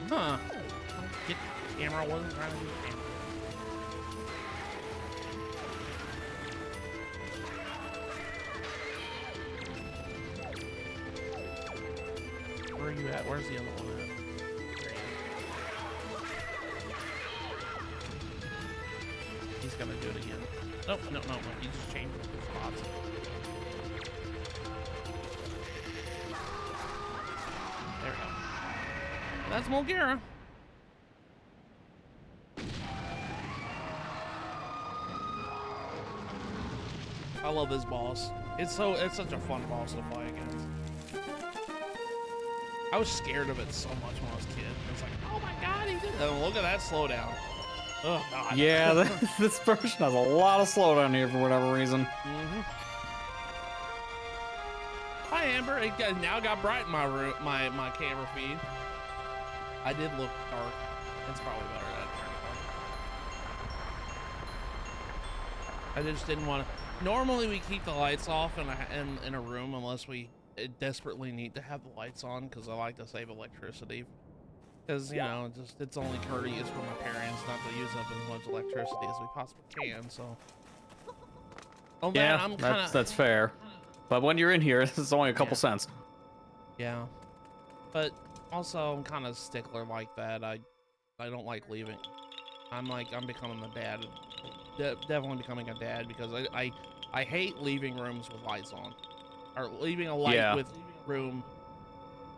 Huh. Get the camera, wasn't trying to do the camera. Where are you at? Where's the other one at? There he is. He's gonna do it again. Nope, no. He just changed his spots. There we go. That's Mulgara. I love this boss. It's such a fun boss to fight against. I was scared of it so much when I was a kid. It's like, oh my god, he did that. Look at that slowdown. Oh god. Yeah, this version has a lot of slowdown here for whatever reason. Hi Amber, it now got bright in my room, my camera feed. I did look dark. It's probably better that I just didn't want to. Normally we keep the lights off in a room unless we desperately need to have the lights on, because I like to save electricity. Because, you know, it's only courteous for my parents not to use up as much electricity as we possibly can, so. Oh, man, Yeah, I'm kinda, that's fair. But when you're in here, it's only a couple cents. Yeah. But also, I'm kind of stickler like that. I don't like leaving. I'm becoming a dad. Definitely becoming a dad, because I hate leaving rooms with lights on. Or leaving a light with room.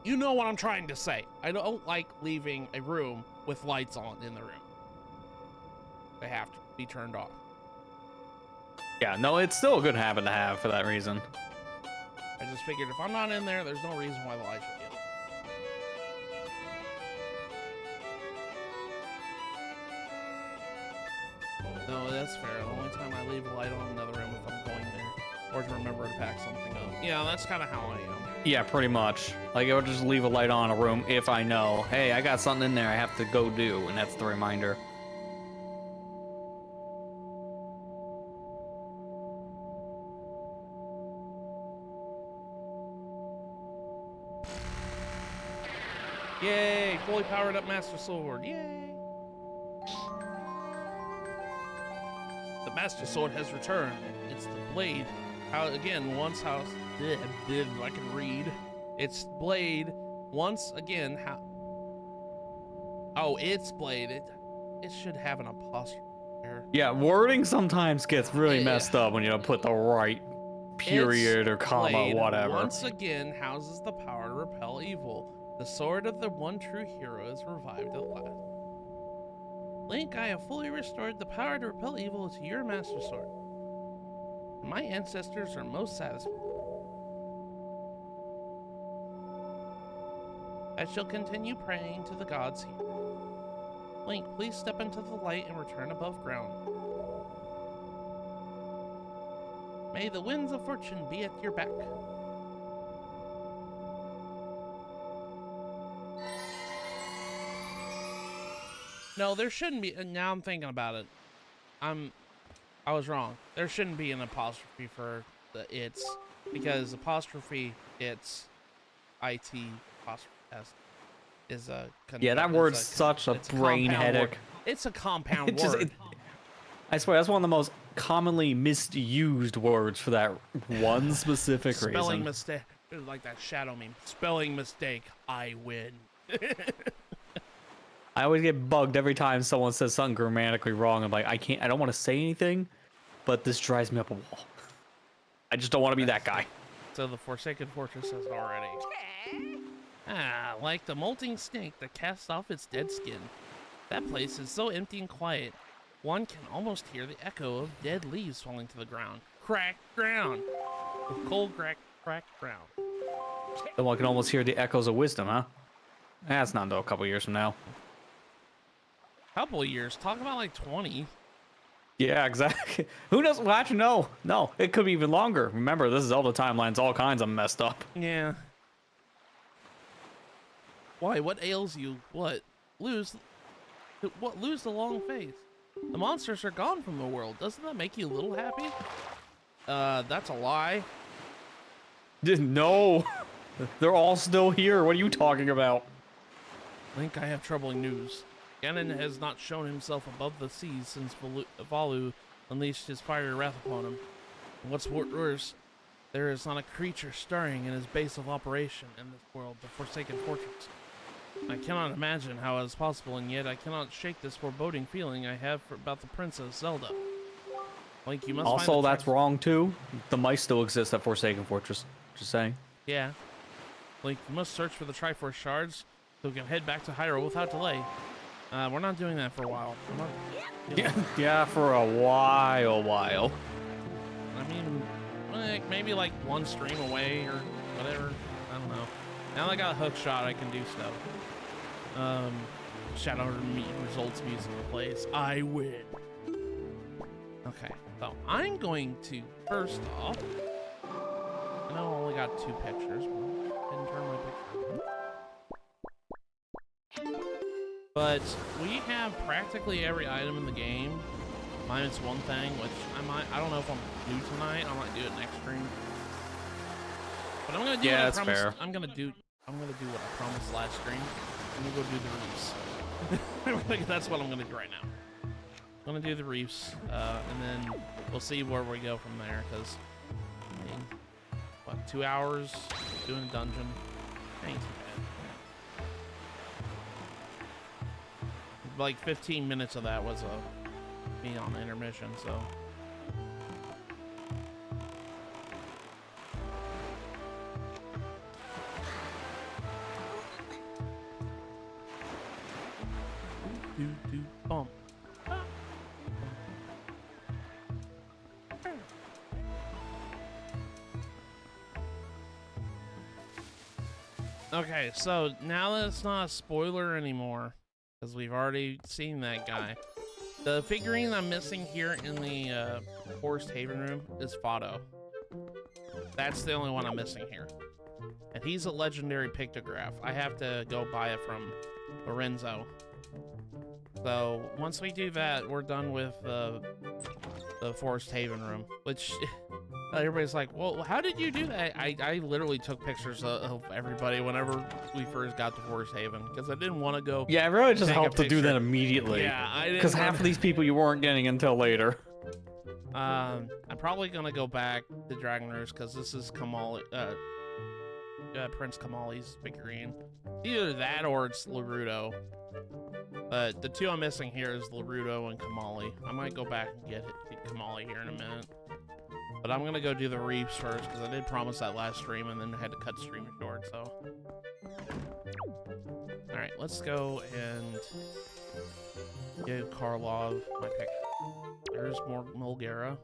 You know what I'm trying to say. I don't like leaving a room with lights on in the room. They have to be turned off. Yeah, no, it's still a good habit to have for that reason. I just figured if I'm not in there, there's no reason why the lights should be on. No, that's fair. The only time I leave a light on in another room if I'm going there, or to remember to pack something up. Yeah, that's kind of how I am. Yeah, pretty much. Like, I would just leave a light on in a room if I know, hey, I got something in there I have to go do, and that's the reminder. Yay! Fully powered up Master Sword. Yay! The Master Sword has returned. It's the blade. I can read. It's blade. Once again, it's blade. It should have an apostrophe there. Yeah, wording sometimes gets really messed up when you don't put the right period or comma, blade whatever. Once again houses the power to repel evil. The sword of the one true hero is revived at last. Link, I have fully restored the power to repel evil to your Master Sword. My ancestors are most satisfied. I shall continue praying to the gods here. Link, please step into the light and return above ground. May the winds of fortune be at your back. No, there shouldn't be. And now I'm thinking about it. I was wrong. There shouldn't be an apostrophe for the it's, because apostrophe it's IT apostrophe s is a. Yeah, that word's such a brain headache. It's a compound word. I swear, that's one of the most commonly misused words for that one specific reason. Spelling mistake, like that shadow meme. Spelling mistake, I win. I always get bugged every time someone says something grammatically wrong. I'm like, I don't want to say anything, but this drives me up a wall. I just don't want to be that guy. So the Forsaken Fortress says already. Like the molting snake that casts off its dead skin. That place is so empty and quiet. One can almost hear the echo of dead leaves falling to the ground. Cracked ground. With cold cracked ground. Then one can almost hear the echoes of wisdom, huh? That's not until a couple years from now. Couple of years. Talk about like 20. Yeah, exactly. Who knows? Well, actually, no, it could be even longer. Remember, this Zelda timeline's all kinds of messed up. Yeah. Why? What ails you? What? Lose the long face? The monsters are gone from the world. Doesn't that make you a little happy? That's a lie. No, they're all still here. What are you talking about? Link, I have troubling news. Ganon has not shown himself above the seas since Valu unleashed his fiery wrath upon him. And what's worse, there is not a creature stirring in his base of operation in this world, the Forsaken Fortress. I cannot imagine how it is possible, and yet I cannot shake this foreboding feeling I have about the Princess Zelda. Link, you must Also, find the that's wrong too. The mice still exist at Forsaken Fortress. Just saying. Yeah. Link, you must search for the Triforce shards so we can head back to Hyrule without delay. We're not doing that for a while. Yeah, for a while. I mean, like, maybe like one stream away or whatever. I don't know. Now that I got a hook shot, I can do stuff. Shadow results music plays. I win. Okay, so I'm going to first off. I know I only got 2 pictures. I didn't turn my picture. But we have practically every item in the game, minus one thing, which I don't know if I'm do tonight. I might do it next stream. But I'm gonna do what I promised. Fair. I'm gonna do what I promised last stream. I'm gonna go do the Reefs. That's what I'm gonna do right now. I'm gonna do the Reefs, and then we'll see where we go from there. Cause, I mean, what, 2 hours doing a dungeon? Ain't too bad. Like 15 minutes of that was me on intermission, so. Do bump. Okay, so now that it's not a spoiler anymore, because we've already seen that guy. The figurine I'm missing here in the Forest Haven room is Fado. That's the only one I'm missing here. And he's a legendary pictograph. I have to go buy it from Lorenzo. So once we do that, we're done with the Forest Haven room, which everybody's like, well, how did you do that? I literally took pictures of everybody whenever we first got to Forest Haven because I didn't want to go. Yeah, it really just take a helped to do picture. that immediately. Yeah, I didn't. Because half of these people you weren't getting until later. I'm probably gonna go back to Dragon Roost because this is Kamali, Prince Kamali's figurine. Either that or it's Laruto. But the 2 I'm missing here is Laruto and Kamali. I might go back and get Kamali here in a minute. But I'm gonna go do the Reefs first because I did promise that last stream and then I had to cut stream short, so. Alright, let's go and give Karlov my picture. There's more Mulgara.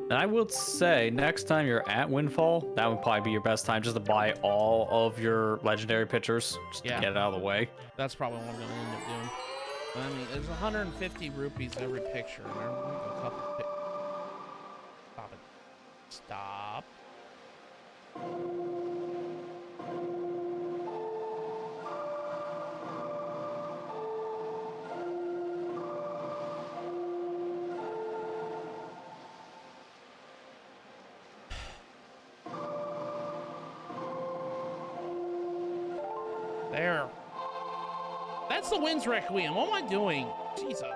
And I will say, next time you're at Windfall, that would probably be your best time just to buy all of your legendary pictures, just to get it out of the way. That's probably what I'm gonna end up doing. I mean, there's 150 rupees every picture, and there's only a couple. Stop it. Stop. There. That's the Wind's Requiem. What am I doing? Jesus.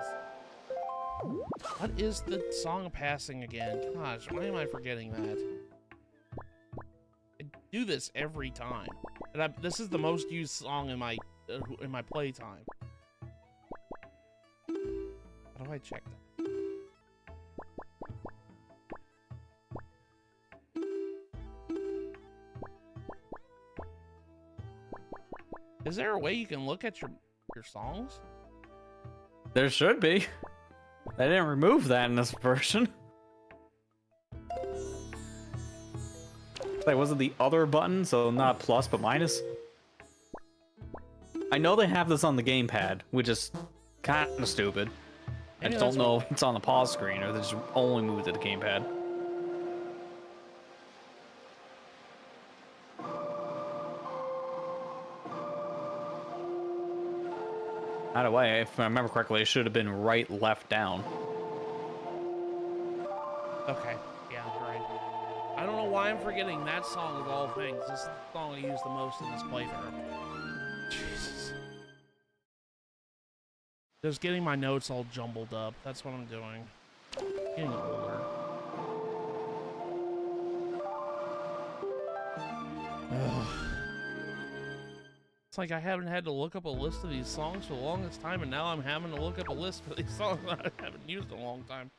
What is the Song of Passing again? Gosh, why am I forgetting that? I do this every time. And this is the most used song in my playtime. How do I check that? Is there a way you can look at your songs? There should be. They didn't remove that in this version. Like, was it the other button? So not plus, but minus? I know they have this on the gamepad, which is kind of stupid. I just don't know if it's on the pause screen or they just only move to the gamepad. Either way, if I remember correctly, it should have been right, left, down. Okay, yeah, right. I don't know why I'm forgetting that song of all things. This is the song I use the most in this playthrough. Jesus. Just getting my notes all jumbled up. That's what I'm doing. Getting older. Ugh. It's like I haven't had to look up a list of these songs for the longest time, and now I'm having to look up a list for these songs that I haven't used in a long time.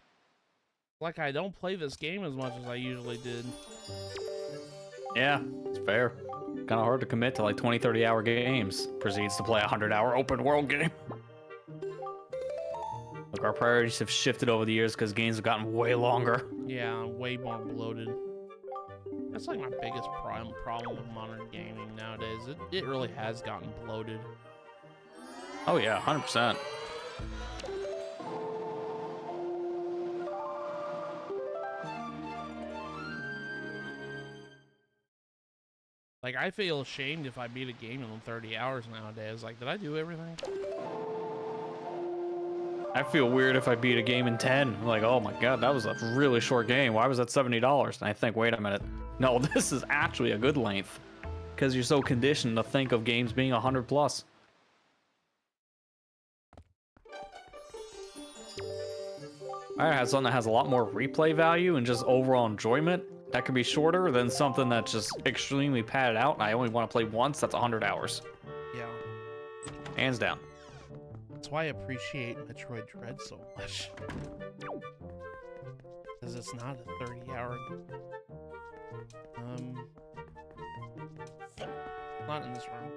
Like I don't play this game as much as I usually did. Yeah, it's fair. Kind of hard to commit to like 20, 30-hour games. Proceeds to play a 100-hour open world game. Look, our priorities have shifted over the years because games have gotten way longer. Yeah, way more bloated. That's like my biggest problem with modern gaming nowadays. It really has gotten bloated. Oh yeah, 100%. Like, I feel ashamed if I beat a game in 30 hours nowadays. Like, did I do everything? I feel weird if I beat a game in 10. Like, oh my god, that was a really short game. Why was that $70? And I think, wait a minute. No, this is actually a good length. Because you're so conditioned to think of games being 100 plus. I had something that has a lot more replay value and just overall enjoyment. That could be shorter than something that's just extremely padded out and I only want to play once. That's 100 hours. Yeah. Hands down. That's why I appreciate Metroid Dread so much. Because it's not a 30-hour... Not in this room.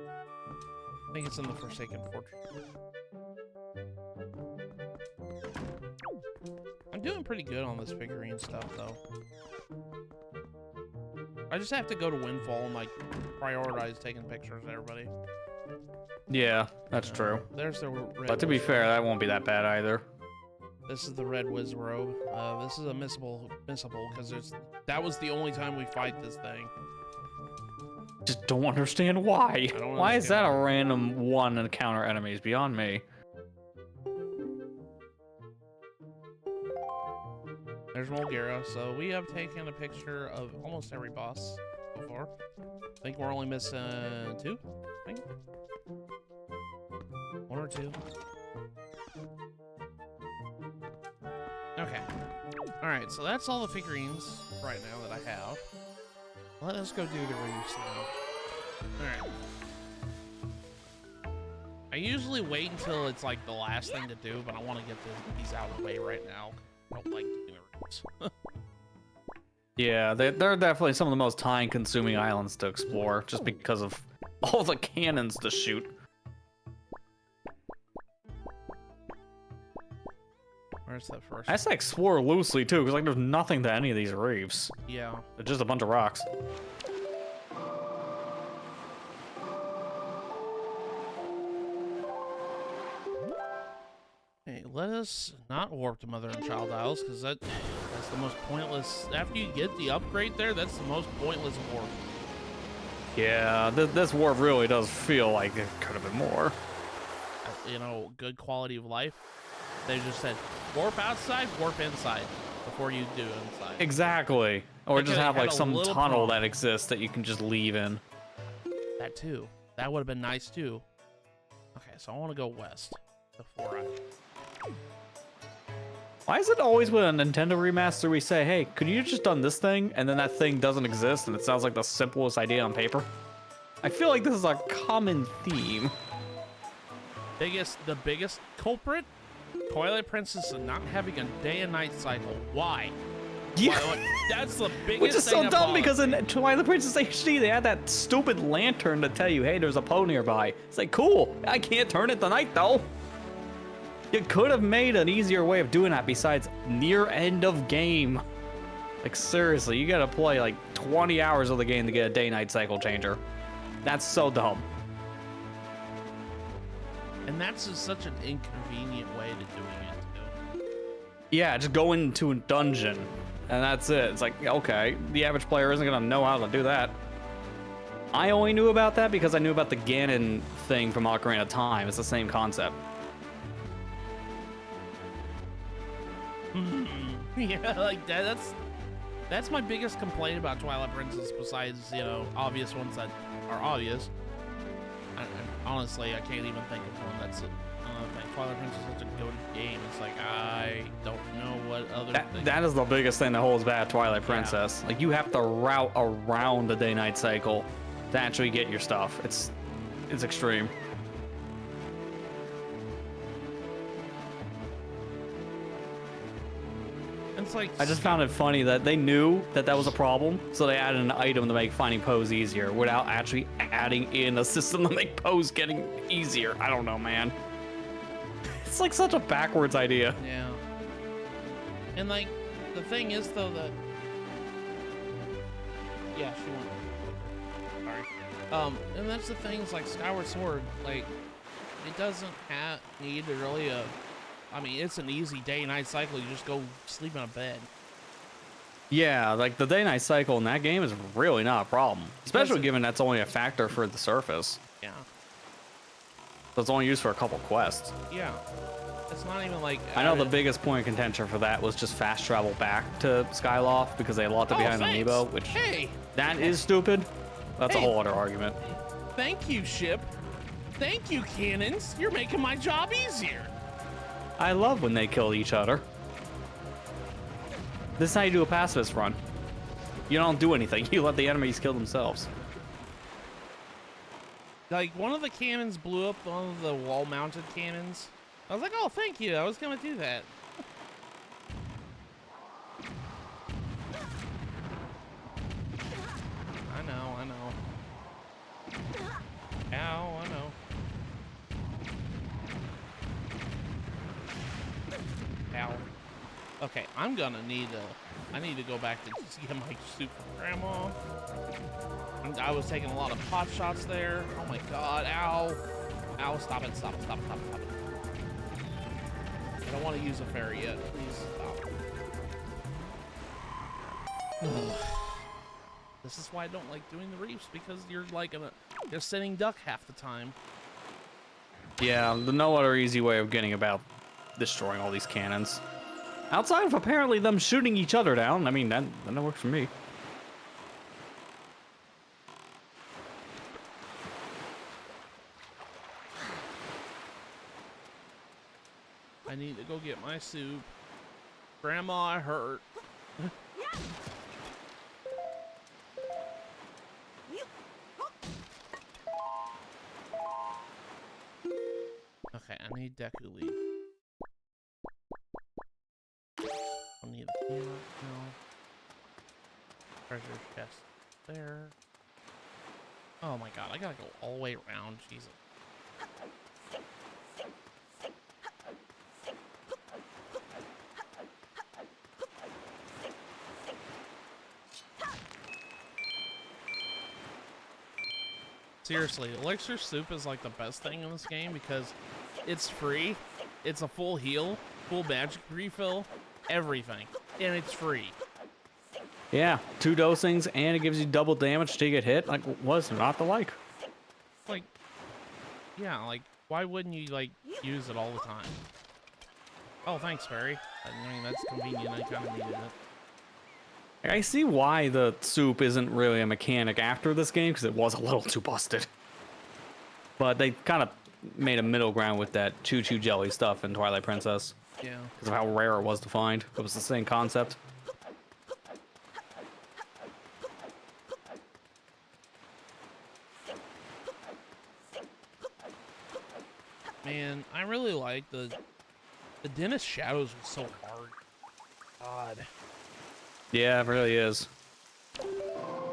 I think it's in the Forsaken Fortress. I'm doing pretty good on this figurine stuff, though. I just have to go to Windfall and, like, prioritize taking pictures of everybody. Yeah, that's true. There's the red. But to be fair, that won't be that bad either. This is the red Wiz robe. This is a missable because that was the only time we fight this thing. Just don't understand why. Why is that a random one encounter enemies beyond me? There's Mulgira. So we have taken a picture of almost every boss so far. I think we're only missing 2. I think 1 or 2. Okay. All right. So that's all the figurines right now that I have. Let us go do the Reefs now. All right. I usually wait until it's like the last thing to do, but I want to get these out of the way right now. I don't like doing the Reefs. Yeah, they're definitely some of the most time-consuming islands to explore, just because of all the cannons to shoot. Where's that first? I say explore loosely too, because like there's nothing to any of these reefs. Yeah. They're just a bunch of rocks. Hey, let us not warp to Mother and Child Isles, because that's the most pointless. After you get the upgrade there, that's the most pointless warp. Yeah, this warp really does feel like it could have been more. You know, good quality of life. They just said warp outside, warp inside before you do inside. Exactly. Or They just could've have had like a some little tunnel prompt. that exists that you can just leave in. That too. That would have been nice too. Okay, so I want to go west before I. Why is it always with a Nintendo remaster we say, hey, could you just done this thing? And then that thing doesn't exist and it sounds like the simplest idea on paper? I feel like this is a common theme. The biggest culprit? Twilight Princess not having a day and night cycle. Why? Yeah. Why? That's the biggest Which is thing so that dumb bothers because in me. Twilight Princess HD they had that stupid lantern to tell you, hey, there's a Poe nearby. It's like, cool, I can't turn it tonight though. You could have made an easier way of doing that besides near end of game. Like seriously, you gotta play like 20 hours of the game to get a day-night cycle changer. That's so dumb. And that's just such an inconvenient way to doing it, too. Yeah, just go into a dungeon, and that's it. It's like, okay, the average player isn't gonna know how to do that. I only knew about that because I knew about the Ganon thing from Ocarina of Time. It's the same concept. Yeah, like that's my biggest complaint about Twilight Princess, besides, you know, obvious ones that are obvious. I honestly, I can't even think of one that's another thing. Twilight Princess is such a goated game. It's like, I don't know what other thing. That is the biggest thing that holds back Twilight Princess. Yeah. Like, you have to route around the day-night cycle to actually get your stuff. It's extreme. It's like, I just found it funny that they knew that that was a problem, so they added an item to make finding Poes easier without actually adding in a system to make Poes getting easier. I don't know, man. It's like such a backwards idea. Yeah. And like, the thing is though that, yeah, she went. Sorry. And that's the thing, is like Skyward Sword, like, it doesn't need really a, I mean, it's an easy day-night cycle. You just go sleep in a bed. Yeah, like the day-night cycle in that game is really not a problem, especially given that's only a factor for the surface. Yeah. So it's only used for a couple quests. Yeah. It's not even like... I know the biggest point of contention for that was just fast travel back to Skyloft because they locked it behind Amiibo, which that is stupid. That's a whole other argument. Thank you, ship. Thank you, cannons. You're making my job easier. I love when they kill each other. This is how you do a pacifist run. You don't do anything. You let the enemies kill themselves. Like, one of the cannons blew up one of the wall-mounted cannons. I was like, oh, thank you. I was going to do that. I know. Ow, I know. Ow. Okay, I'm gonna need I need to go back to just get my soup from Grandma. I was taking a lot of pot shots there. Oh my god, ow. Ow, stop it. I don't want to use a fairy yet. Please stop. This is why I don't like doing the reefs, because you're like you're sitting duck half the time. Yeah, there's no other easy way of getting about destroying all these cannons. Outside of apparently them shooting each other down. I mean, that works for me. I need to go get my soup. Grandma, I hurt. Okay, I need Deku Leaf. I need a camera. No. Treasure chest there. Oh my god, I gotta go all the way around. Jesus. Seriously, Elixir Soup is like the best thing in this game because it's free, it's a full heal, full magic refill, everything, and it's free. Yeah, 2 dosings, and it gives you double damage to get hit. Like, what's not to like? Like, yeah, like, why wouldn't you, like, use it all the time? Oh, thanks, Fairy. I mean, that's convenient. I kind of needed it. I see why the soup isn't really a mechanic after this game, because it was a little too busted. But they kind of made a middle ground with that choo-choo jelly stuff in Twilight Princess. Yeah. Because of how rare it was to find. It was the same concept. Man, I really like the Dentist Shadows was so hard. God. Yeah, it really is.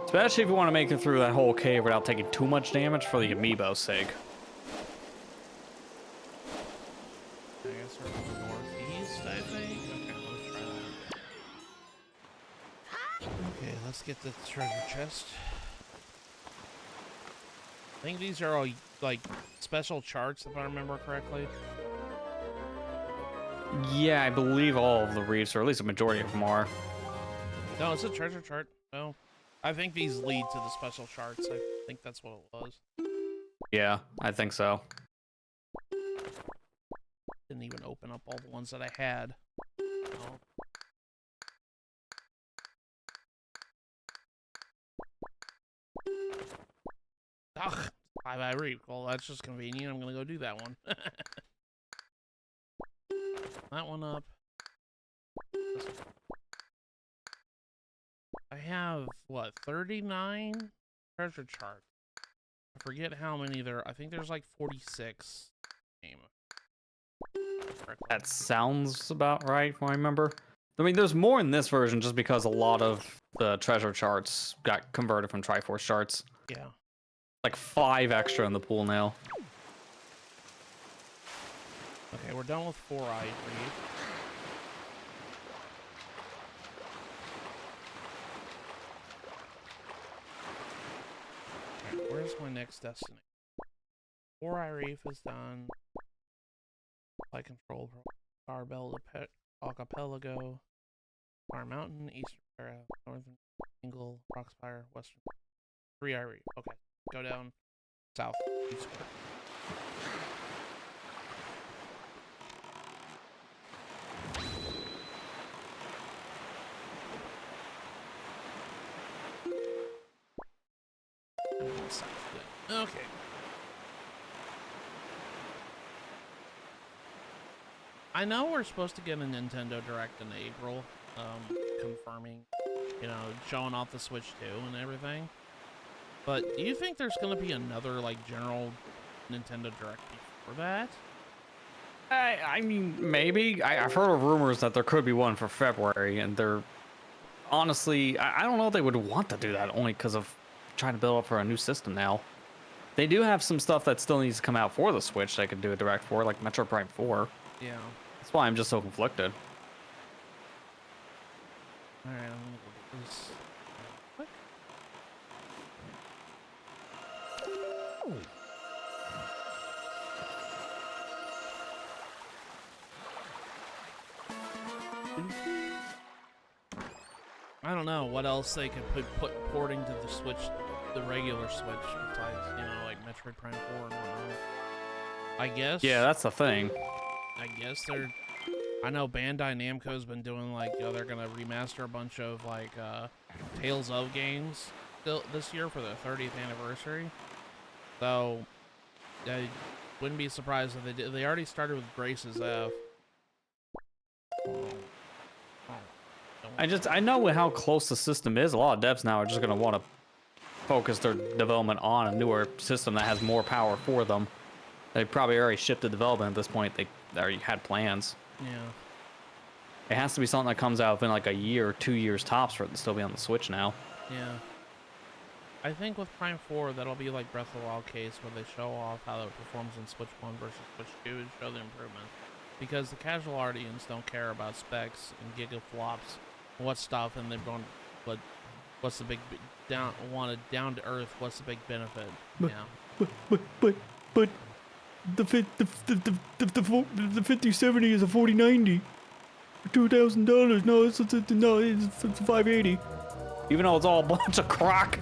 Especially if you want to make it through that whole cave without taking too much damage for the amiibo's sake. I guess we're northeast, I think. Okay, let's try that. Okay, let's get the treasure chest. I think these are all like special charts, if I remember correctly. Yeah, I believe all of the reefs, or at least a majority of them are. No, it's a treasure chart. No, I think these lead to the special charts. I think that's what it was. Yeah, I think so. Didn't even open up all the ones that I had. Oh. Ugh, I read. Well, that's just convenient. I'm gonna go do that one. That one up. I have, what, 39 treasure charts. I forget how many there. I think there's like 46. That sounds about right, if I remember. I mean, there's more in this version just because a lot of the treasure charts got converted from Triforce charts. Yeah. Like 5 extra in the pool now. Okay, we're done with 4-eyed reef. Alright, where's my next destination? 4-eye reef is done. Flight control, Barbell to Archipelago, Fire Mountain, Eastern Para, Northern Angle, Rockspire, Western 3-eye reef. Okay, go down south, eastward. Okay. I know we're supposed to get a Nintendo Direct in April, confirming, you know, showing off the Switch 2 and everything. But do you think there's going to be another, like, general Nintendo Direct before that? I mean, maybe. I've heard of rumors that there could be one for February, and they're... Honestly, I don't know if they would want to do that, only because of trying to build up for a new system now. They do have some stuff that still needs to come out for the Switch they could do a Direct for, like Metro Prime 4. Yeah. That's why I'm just so conflicted. Alright, I'm gonna go do this. What? I don't know what else they could put porting to the Switch, the regular Switch, besides, you know, like Metroid Prime 4 and whatnot. I guess. Yeah, that's the thing. I guess they're... I know Bandai Namco's been doing, like, you know, they're gonna remaster a bunch of, like, Tales of games this year for the 30th anniversary. So, I wouldn't be surprised if they did. They already started with Grace's F. I know how close the system is. A lot of devs now are just going to want to focus their development on a newer system that has more power for them. They probably already shifted development at this point. They already had plans. Yeah. It has to be something that comes out within like a year or 2 years tops for it to still be on the Switch now. Yeah. I think with Prime 4, that'll be like Breath of the Wild case where they show off how it performs in Switch 1 versus Switch 2 and show the improvement. Because the casual audience don't care about specs and gigaflops, what stuff, and they're going, what's the big down to earth? What's the big benefit? But, Yeah. But the 5070 is a 4090. $2,000. No, it's $580. Even though it's all a bunch of crock.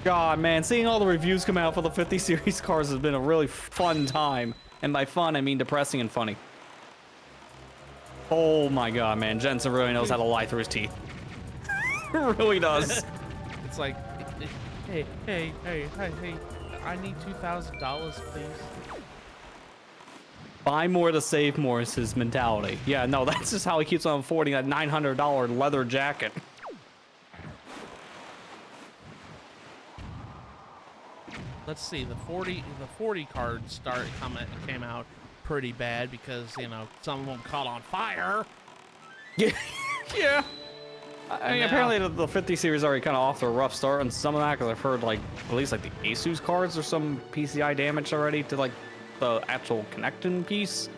God, man, seeing all the reviews come out for the 50 series cars has been a really fun time. And by fun, I mean depressing and funny. Oh my god, man. Jensen really knows how to lie through his teeth. Really does. It's like, hey, I need $2,000, please. Buy more to save more is his mentality. Yeah, no, that's just how he keeps on affording that $900 leather jacket. Let's see, the 40 card came out pretty bad because, you know, some of them caught on fire. Yeah. Yeah. I mean, now, apparently the 50 series already kind of off to a rough start on some of that, because I've heard, like, at least, like, the Asus cards or some PCI damage already to, like, the actual connecting piece.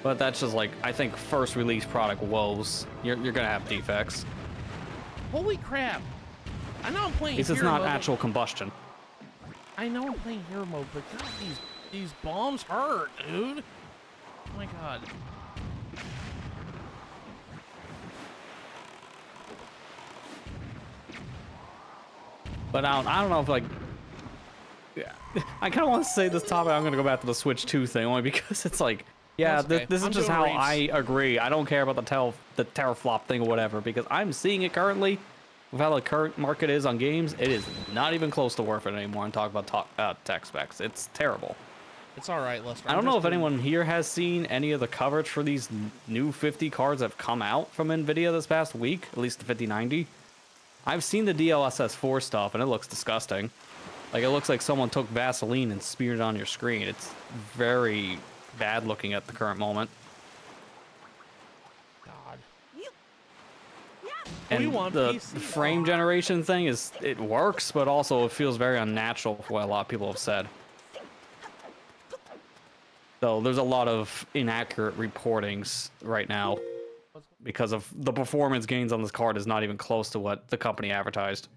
But that's just, like, I think first release product woes. You're gonna have defects. Holy crap. I know I'm playing This is hero not mode. actual combustion. I know I'm playing hero mode, but God, these bombs hurt, dude. Oh my God. But I don't know if like, yeah, I kind of want to say this topic. I'm gonna go back to the Switch 2 thing only because it's like, yeah, That's okay. this is I'm just doing how Reefs. I agree. I don't care about the teraflop thing or whatever because I'm seeing it currently. With how the current market is on games, it is not even close to worth it anymore. And talk about tech specs, it's terrible. It's all right, Lester. I don't know if anyone here has seen any of the coverage for these new 50 cards that have come out from Nvidia this past week, at least the 5090. I've seen the DLSS 4 stuff, and it looks disgusting. Like, it looks like someone took Vaseline and smeared it on your screen. It's very bad looking at the current moment. God. And We want the PC. frame generation thing it works, but also it feels very unnatural for what a lot of people have said. So there's a lot of inaccurate reportings right now because of the performance gains on this card is not even close to what the company advertised.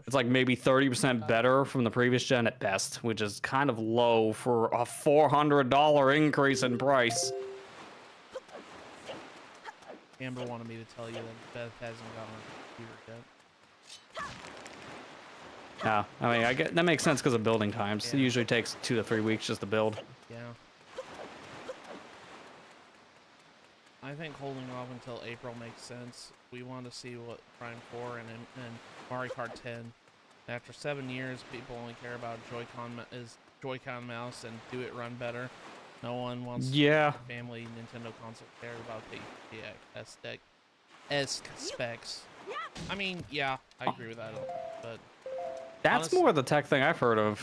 It's like maybe 30% better from the previous gen at best, which is kind of low for a $400 increase in price. Amber wanted me to tell you that Beth hasn't gotten her computer yet. Yeah, I mean, I get that makes sense because of building times. Yeah. It usually takes 2 to 3 weeks just to build. Yeah. I think holding off until April makes sense. We want to see what Prime 4 and Mario Kart 10. After 7 years, people only care about Joy-Con mouse and do it run better. No one wants family Nintendo console care about the specs. I mean, yeah, I agree with that, but that's more the tech thing I've heard of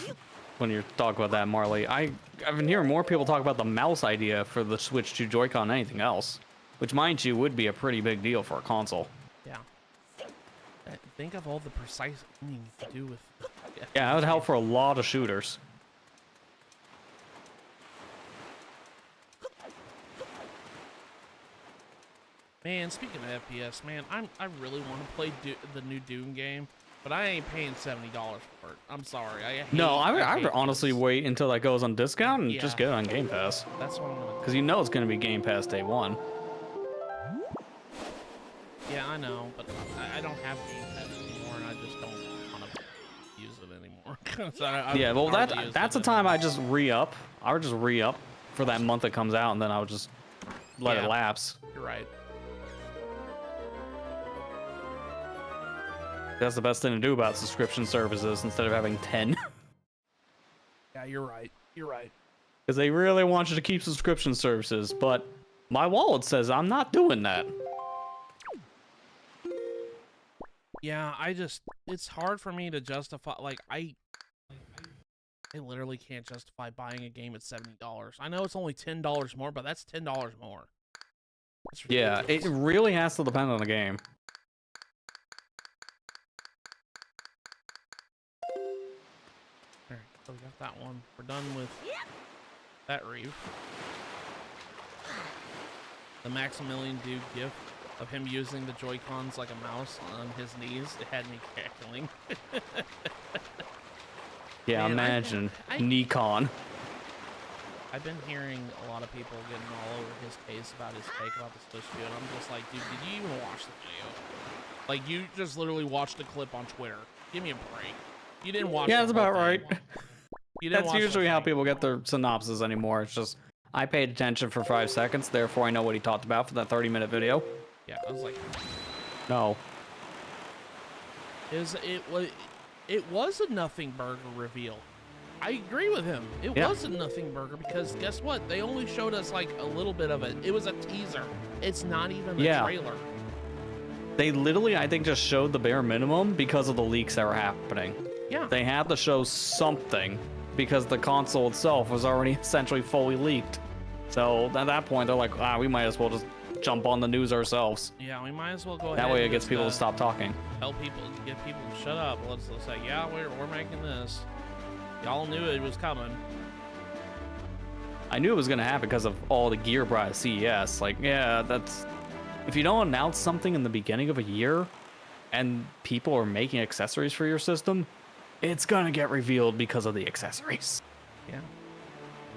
when you're talking about that, Marley. I've been hearing more people talk about the mouse idea for the Switch 2 Joy-Con than anything else, which, mind you, would be a pretty big deal for a console. Yeah. Think of all the precise aiming you could do with. Yeah, that would help for a lot of shooters. Man, speaking of FPS, man, I really want to play the new Doom game, but I ain't paying $70 for it. I'm sorry. I would honestly wait until that goes on discount and just Yeah. get it on Game Pass. That's what I'm gonna do. Because you know it's going to be Game Pass day one. Yeah, I know, but I don't have Game Pass anymore, and I just don't want to use it anymore. So Yeah, well, that's the time I just re-up. I would just re-up for that month it comes out, and then I would just let it lapse. You're right. That's the best thing to do about subscription services instead of having 10. Yeah, you're right. You're right. Because they really want you to keep subscription services, but my wallet says I'm not doing that. Yeah, it's hard for me to justify, like, I literally can't justify buying a game at $70. I know it's only $10 more, but that's $10 more. That's Yeah, ridiculous. it really has to depend on the game. Alright, so we got that one. We're done with that Reef. The Maximilian Dude gif of him using the Joy-Cons like a mouse on his knees, it had me cackling. Yeah, Man, imagine Nikon. I've been hearing a lot of people getting all over his case about his take about the Switch 2, and I'm just like, dude, did you even watch the video? Like, you just literally watched the clip on Twitter. Give me a break. You didn't watch. Yeah, that's about right. That's usually how people get their synopsis anymore. It's just I paid attention for 5 seconds, therefore I know what he talked about for that 30-minute video. Yeah, I was like, no. It was a nothing burger reveal. I agree with him. It was a nothing burger because guess what? They only showed us like a little bit of it. It was a teaser. It's not even the trailer. They literally, I think, just showed the bare minimum because of the leaks that were happening. Yeah. They had to show something because the console itself was already essentially fully leaked. So at that point, they're like, we might as well just jump on the news ourselves. Yeah, we might as well go ahead. That way it and gets just, people to stop talking. Tell people, get people to shut up. Let's say, yeah, we're making this. Y'all knew it was coming. I knew it was going to happen because of all the gear brought at CES. Like, yeah, that's... If you don't announce something in the beginning of a year, and people are making accessories for your system, it's gonna get revealed because of the accessories. Yeah.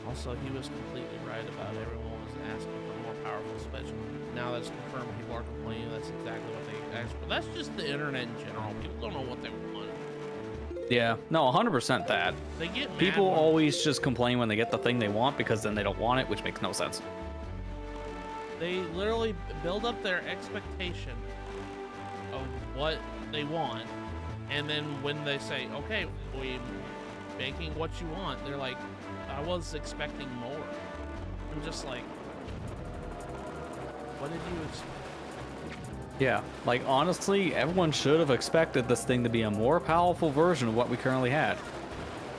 Also, he was completely right about everyone was asking for a more powerful Switch. Now that's confirmed, people are complaining that's exactly what they asked for. That's just the internet in general. People don't know what they want. Yeah, no, 100% that. They get mad People when- always just complain when they get the thing they want because then they don't want it, which makes no sense. They literally build up their expectation of what they want, and then when they say, okay, we're making what you want, they're like, I was expecting more. I'm just like, what did you expect? Yeah, like honestly, everyone should have expected this thing to be a more powerful version of what we currently had.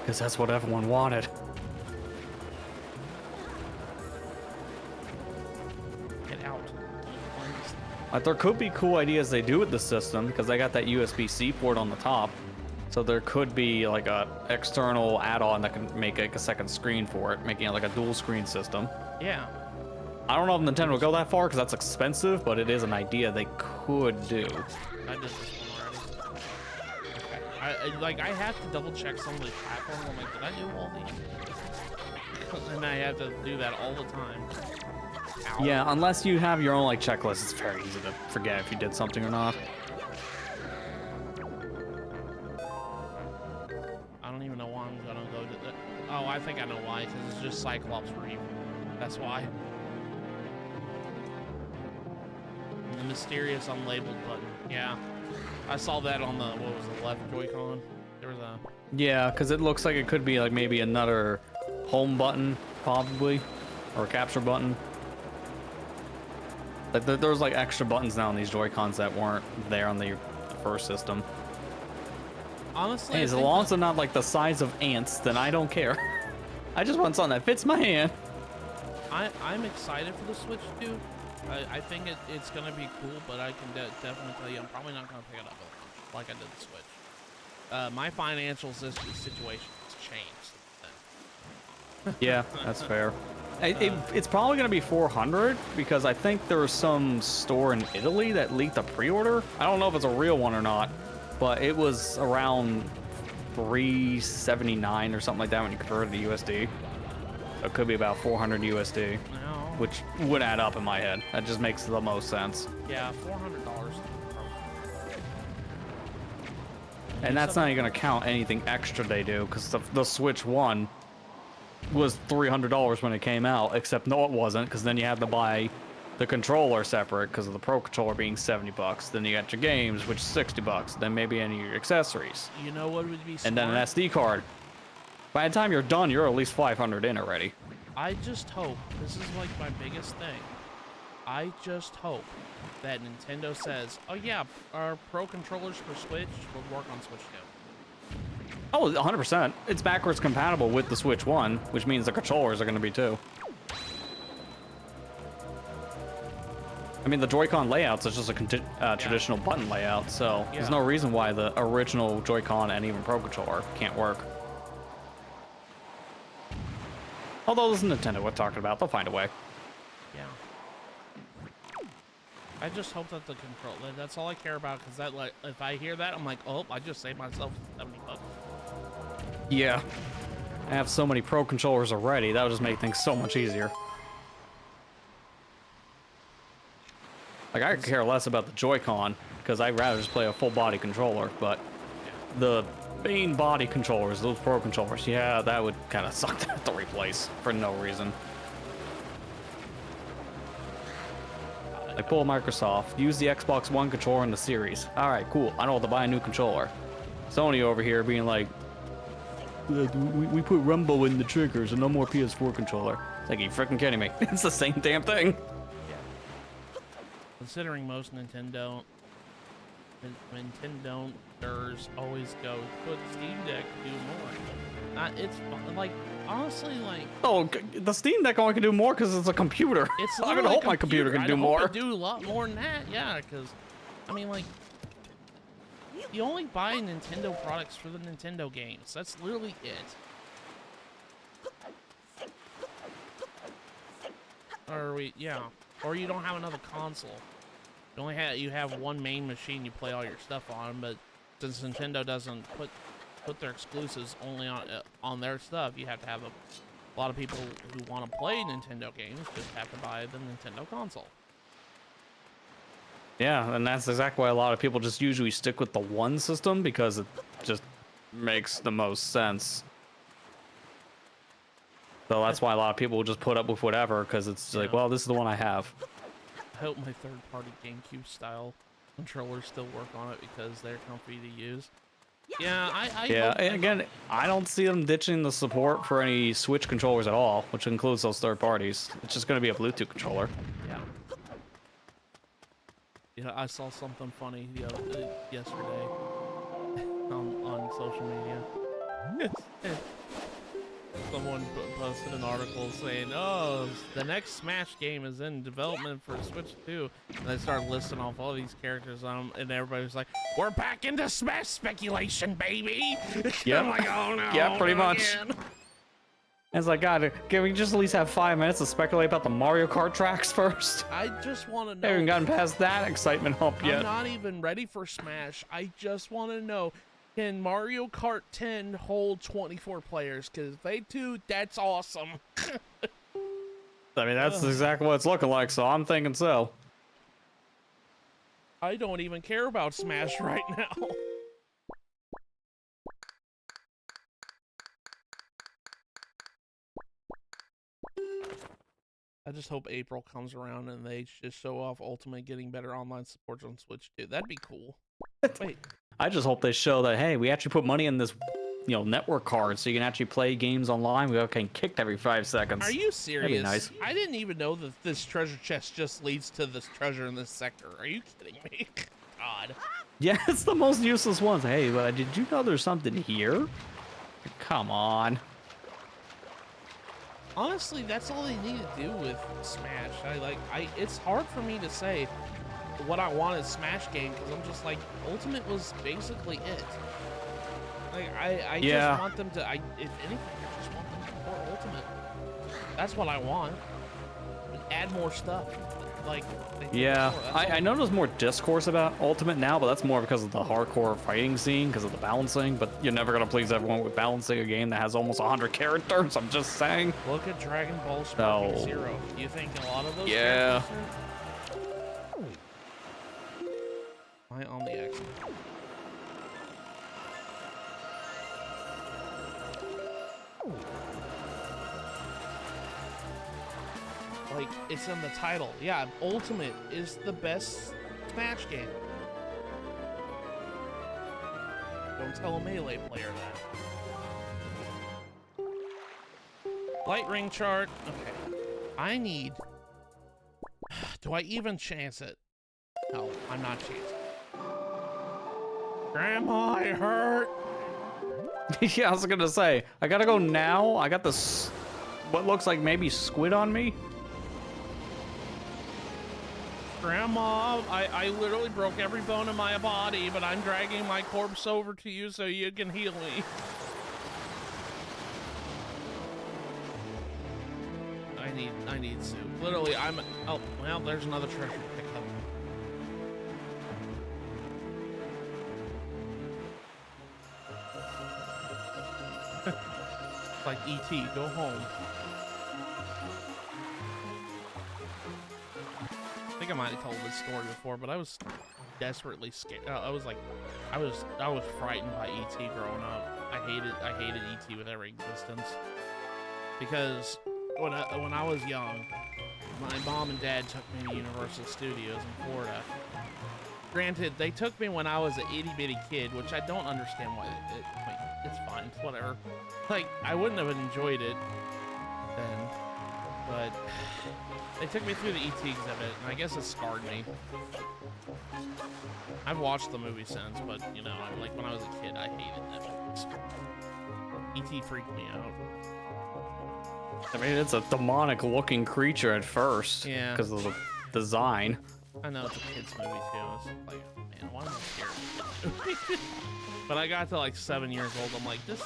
Because that's what everyone wanted. Get out. Like, there could be cool ideas they do with the system, because they got that USB-C port on the top. So there could be like a external add-on that can make like a second screen for it, making it like a dual screen system. Yeah. I don't know if Nintendo will go that far because that's expensive, but it is an idea they could do. I did this one already. Okay. I have to double check some of these platforms. I'm like, did I do all these? And I have to do that all the time. Ow. Yeah, unless you have your own like checklist, it's very easy to forget if you did something or not. I don't even know why I'm gonna go to the. Oh, I think I know why. Because it's just Cyclops Reef. That's why. And the mysterious unlabeled button. Yeah. I saw that on the, what was the left Joy-Con? There was a... Yeah, because it looks like it could be like maybe another home button, probably, or a capture button. Like there's like extra buttons now on these Joy-Cons that weren't there on the first system. Honestly, Hey, as long as they're not like the size of ants, then I don't care. I just want something that fits my hand. I'm excited for the Switch too. I think it's gonna be cool, but I can definitely tell you I'm probably not gonna pick it up like I did the Switch. My financial situation has changed. Yeah, that's fair. It's probably going to be 400 because I think there was some store in Italy that leaked a pre-order. I don't know if it's a real one or not, but it was around 379 or something like that when you convert it to USD. So it could be about 400 USD, No. which would add up in my head. That just makes the most sense. Yeah, $400. And that's not even going to count anything extra they do because the Switch 1 was $300 when it came out, except no, it wasn't, because then you had to buy the controller separate because of the Pro Controller being $70. Then you got your games, which is $60. Then maybe any of your accessories. You know what would be smart? And then an SD card. By the time you're done, you're at least 500 in already. I just hope, this is like my biggest thing, I just hope that Nintendo says, oh yeah, our Pro Controllers for Switch will work on Switch 2. Oh, 100%. It's backwards compatible with the Switch 1, which means the controllers are going to be too. I mean, the Joy-Con layouts is just a traditional button layout, so there's no reason why the original Joy-Con and even Pro Controller can't work. Although this is Nintendo we're talking about, they'll find a way. Yeah. I just hope that the control, that's all I care about, because that, like, if I hear that, I'm like, oh, I just saved myself $70. Yeah. I have so many Pro Controllers already, that would just make things so much easier. Like, I could care less about the Joy-Con, because I'd rather just play a full-body controller, but the main body controllers, those Pro Controllers, yeah, that would kind of suck to have to replace for no reason. Like, pull Microsoft, use the Xbox One controller in the series. Alright, cool, I don't have to buy a new controller. Sony over here being like, we put Rumble in the triggers and no more PS4 controller. It's like, are you freaking kidding me? It's the same damn thing. Considering most Nintenders always go, could Steam Deck do more? It's like, honestly, like... Oh, the Steam Deck only can do more because it's a computer. It's I'm gonna hope my computer can do more. I do a lot more than that, yeah, because, I mean, like, you only buy Nintendo products for the Nintendo games. That's literally it. Or or you don't have another console. You have one main machine you play all your stuff on, but since Nintendo doesn't put their exclusives only on their stuff, you have to have a lot of people who want to play Nintendo games just have to buy the Nintendo console. Yeah, and that's exactly why a lot of people just usually stick with the one system because it just makes the most sense. So that's why a lot of people will just put up with whatever because it's like, well, this is the one I have. I hope my third-party GameCube style controllers still work on it because they're comfy to use. Yeah, yeah, and again, I don't see them ditching the support for any Switch controllers at all, which includes those third parties. It's just going to be a Bluetooth controller. Yeah. Yeah, I saw something funny yesterday on social media. Someone posted an article saying, "Oh, the next Smash game is in development for Switch 2." And they started listing off all these characters and everybody was like, "We're back into Smash speculation, baby." Yeah. I'm like, "Oh no." Yeah, pretty much. Again. It's like, God, can we just at least have 5 minutes to speculate about the Mario Kart tracks first? I just want to know. I haven't gotten past that excitement hump yet. I'm not even ready for Smash. I just want to know, can Mario Kart 10 hold 24 players? Because if they do, that's awesome. I mean, that's exactly what it's looking like, so I'm thinking so. I don't even care about Smash right now. I just hope April comes around and they just show off Ultimate getting better online support on Switch too. That'd be cool. Wait. I just hope they show that, hey, we actually put money in this, network card so you can actually play games online without getting kicked every 5 seconds. Are you serious? That'd be nice. I didn't even know that this treasure chest just leads to this treasure in this sector. Are you kidding me? God. Yeah, it's the most useless ones. Hey, but did you know there's something here? Come on. Honestly, that's all they need to do with Smash. It's hard for me to say what I want in Smash game because I'm just like, Ultimate was basically it. Like, I just want them to, if anything, I just want them to support Ultimate. That's what I want. Add more stuff. Like, yeah, I know there's more discourse about Ultimate now, but that's more because of the hardcore fighting scene, because of the balancing. But you're never gonna please everyone with balancing a game that has almost 100 characters. I'm just saying. Look at Dragon Ball Sparking Zero. Do you think a lot of those? Yeah. Am I on the X? Like, it's in the title. Yeah, Ultimate is the best Smash game. Don't tell a Melee player that. Light ring chart. Okay. I need... Do I even chance it? No, I'm not chancing it. Grandma, I hurt! Yeah, I was gonna say, I gotta go now. I got this, what looks like maybe squid on me. Grandma, I literally broke every bone in my body, but I'm dragging my corpse over to you so you can heal me. I need soup. Literally, oh, well, there's another treasure to pick up. Like E.T., go home. I think I might have told this story before, but I was desperately scared. I was frightened by E.T. growing up. I hated E.T. with every existence. Because when I was young, my mom and dad took me to Universal Studios in Florida. Granted, they took me when I was an itty bitty kid, which I don't understand why. It's fine, it's whatever. Like, I wouldn't have enjoyed it then, but they took me through the E.T. exhibit, and I guess it scarred me. I've watched the movie since, but like when I was a kid, I hated that movie. E.T. freaked me out. I mean, it's a demonic-looking creature at first, yeah, because of the design. I know it's a kid's movie too. It's like, man, why am I scared of a kid's movie? But I got to like 7 years old. I'm like, this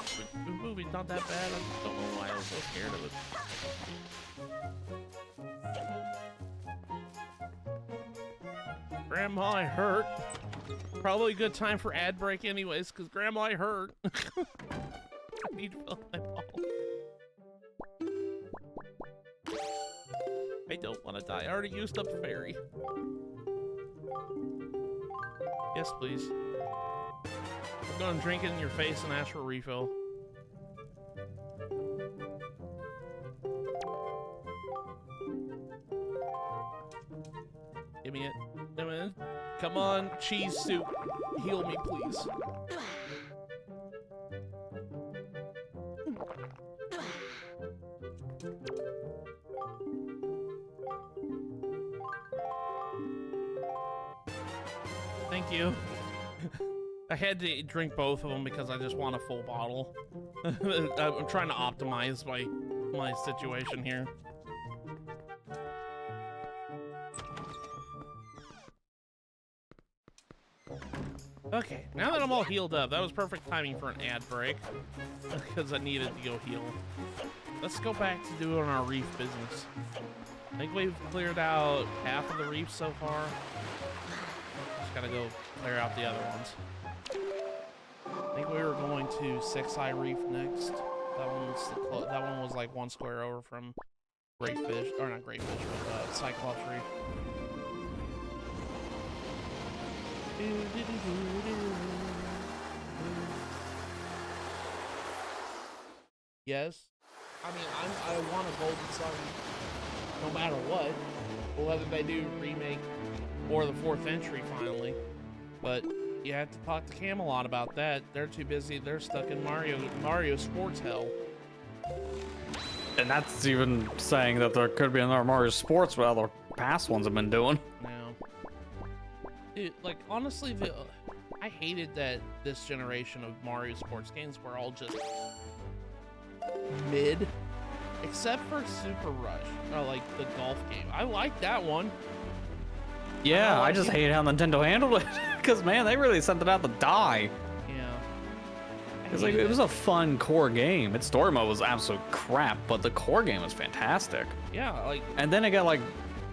movie's not that bad. I just don't know why I was so scared of it. Grandma, I hurt. Probably a good time for ad break anyways, because Grandma, I hurt. I need to fill my bottle. I don't want to die. I already used up fairy. Yes, please. I'm going to drink it in your face and ask for a refill. Give me it. Give me it. Come on, cheese soup. Heal me, please. Thank you. I had to drink both of them because I just want a full bottle. I'm trying to optimize my situation here. Okay, now that I'm all healed up, that was perfect timing for an ad break because I needed to go heal. Let's go back to doing our reef business. I think we've cleared out half of the reefs so far. Just gotta go clear out the other ones. I think we were going to Six Eye Reef next. That one was like 1 square over from Great Fish, or not Great Fish, but Cyclops Reef. Yes. I mean, I want a Golden Sun no matter what. Whether they do remake or the 4th entry finally. But you have to talk to Camelot about that. They're too busy. They're stuck in Mario Sports hell. And that's even saying that there could be another Mario Sports what other past ones have been doing. No. Dude, like, honestly, I hated that this generation of Mario Sports games were all just mid. Except for Super Rush, or like the golf game. I like that one. Yeah, I just hate how Nintendo handled it. Because, man, they really sent it out to die. Yeah. It's like, it was a fun core game. Its story mode was absolute crap, but the core game was fantastic. Yeah, like... And then it got, like,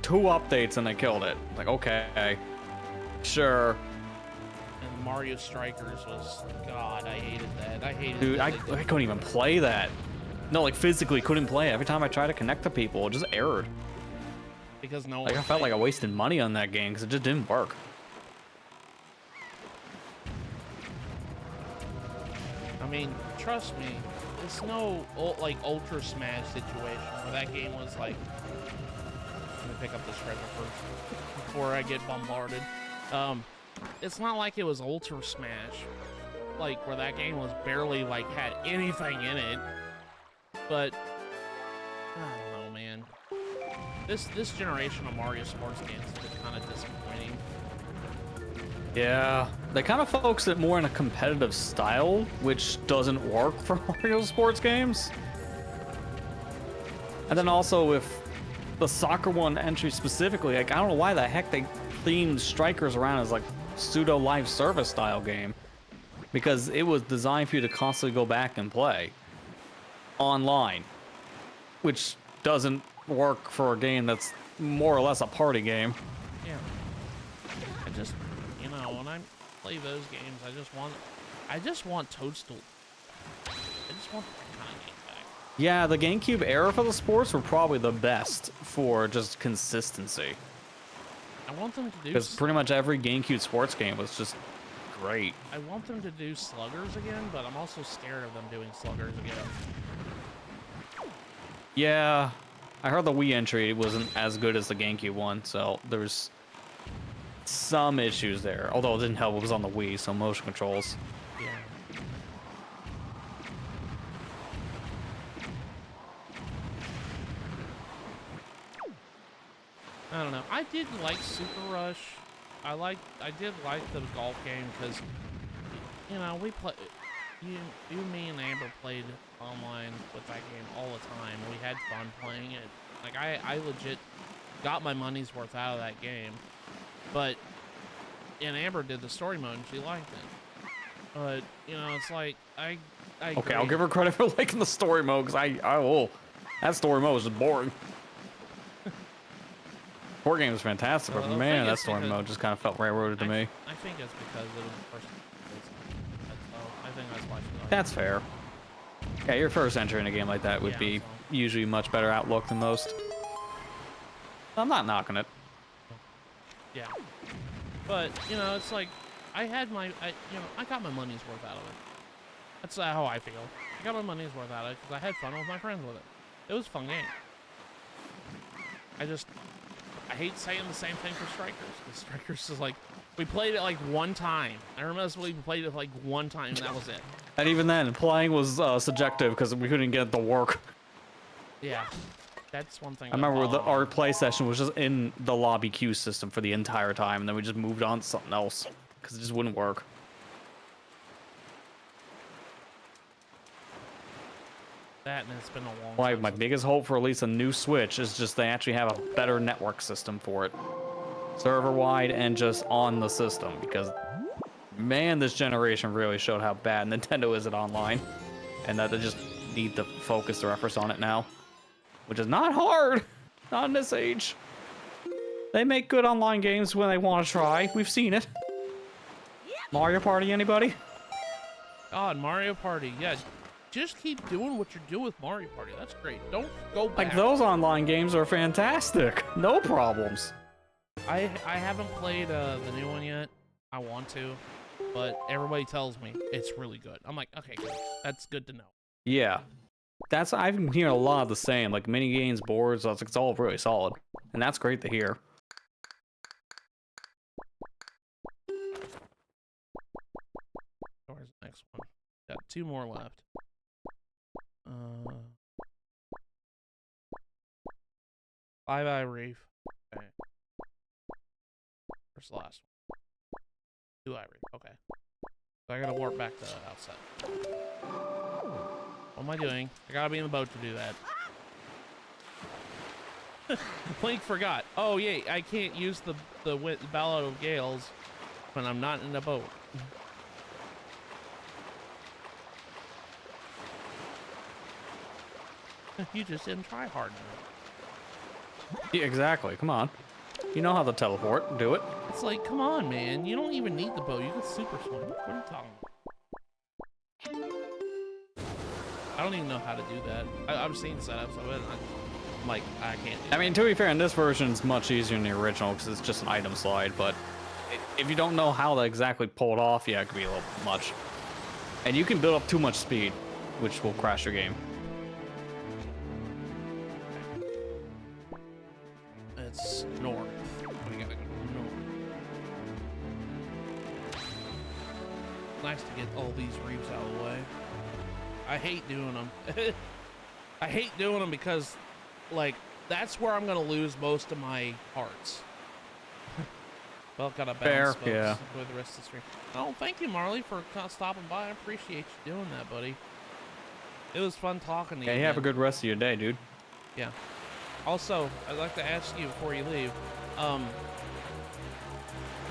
2 updates and they killed it. Like, okay. Sure. And Mario Strikers was... God, I hated that. I hated Dude, that I couldn't even play that. No, like, physically couldn't play it. Every time I tried to connect to people, it just errored. Because no one... Like, I felt like I wasted money on that game because it just didn't work. I mean, trust me, it's no, like, Ultra Smash situation where that game was like... Let me pick up this treasure first before I get bombarded. It's not like it was Ultra Smash, like, where that game was barely, like, had anything in it. But, I don't know, man. This generation of Mario Sports games has been kind of disappointing. Yeah, they kind of focus it more in a competitive style, which doesn't work for Mario Sports games. And then also with the soccer one entry specifically, like, I don't know why the heck they themed Strikers around as like pseudo live service style game, because it was designed for you to constantly go back and play online, which doesn't work for a game that's more or less a party game. Yeah. I just, you know, when I play those games, I just want Toadstool. I just want that kind of game back. Yeah, the GameCube era for the sports were probably the best for just consistency. I want them to do... Because pretty much every GameCube sports game was just great. I want them to do Sluggers again, but I'm also scared of them doing Sluggers again. Yeah, I heard the Wii entry wasn't as good as the GameCube one, so there's some issues there. Although it didn't help, it was on the Wii, so motion controls. Yeah. I don't know. I did like Super Rush. I did like the golf game because, you know, we play. You, me, and Amber played online with that game all the time. We had fun playing it. Like, I legit got my money's worth out of that game. But, and Amber did the story mode and she liked it. But, you know, it's like, I Okay, agree. I'll give her credit for liking the story mode, because that story mode was just boring. Port game was fantastic, but I man, think that it's story because- mode just kind of felt railroaded to me. I think it's because it was the first. I think that's why she liked it. That's fair. Yeah, your first entry in a game like that would Yeah, be so- usually much better outlook than most. I'm not knocking it. Yeah. But, you know, it's like, I got my money's worth out of it. That's how I feel. I got my money's worth out of it because I had fun with my friends with it. It was a fun game. I hate saying the same thing for Strikers, because Strikers is like, we played it like one time. I remember we played it like one time, and that was it. And even then, playing was subjective because we couldn't get it to work. Yeah. That's one thing. I remember our play session was just in the lobby queue system for the entire time, and then we just moved on to something else because it just wouldn't work. That, and it's been a long Why, time. my biggest hope for at least a new Switch is just they actually have a better network system for it. Server-wide and just on the system, because, man, this generation really showed how bad Nintendo is at online, and that they just need to focus their efforts on it now. Which is not hard, not in this age. They make good online games when they want to try. We've seen it. Mario Party, anybody? God, Mario Party. Yeah, just keep doing what you're doing with Mario Party. That's great. Don't go back. Like, those online games are fantastic. No problems. I haven't played the new one yet. I want to, but everybody tells me it's really good. I'm like, okay, good. That's good to know. Yeah. I've been hearing a lot of the same, like mini games, boards, it's all really solid. And that's great to hear. Where's the next one? Got 2 more left. Bye-bye Reef. Okay. Where's the last one? 2-eye Reef. Okay. So I gotta warp back to outside. What am I doing? I gotta be in the boat to do that. Blink forgot. Oh, yeah, I can't use the Ballad of Gales when I'm not in the boat. You just didn't try hard enough. Yeah, exactly. Come on. You know how to teleport. Do it. It's like, come on, man. You don't even need the boat. You can super swim. What are you talking about? I don't even know how to do that. I've seen setups of it. I'm like, I can't do it. I mean, to be fair, in this version, it's much easier than the original because it's just an item slide, but if you don't know how to exactly pull it off, yeah, it could be a little much. And you can build up too much speed, which will crash your game. It's north. We gotta go north. Nice to get all these reefs out of the way. I hate doing them. I hate doing them because, like, that's where I'm gonna lose most of my hearts. Well, gotta bounce, folks. Yeah. Enjoy the rest of the stream. Oh, thank you, Marley, for stopping by. I appreciate you doing that, buddy. It was fun talking to you. Yeah, you have a good rest of your day, dude. Yeah. Also, I'd like to ask you before you leave,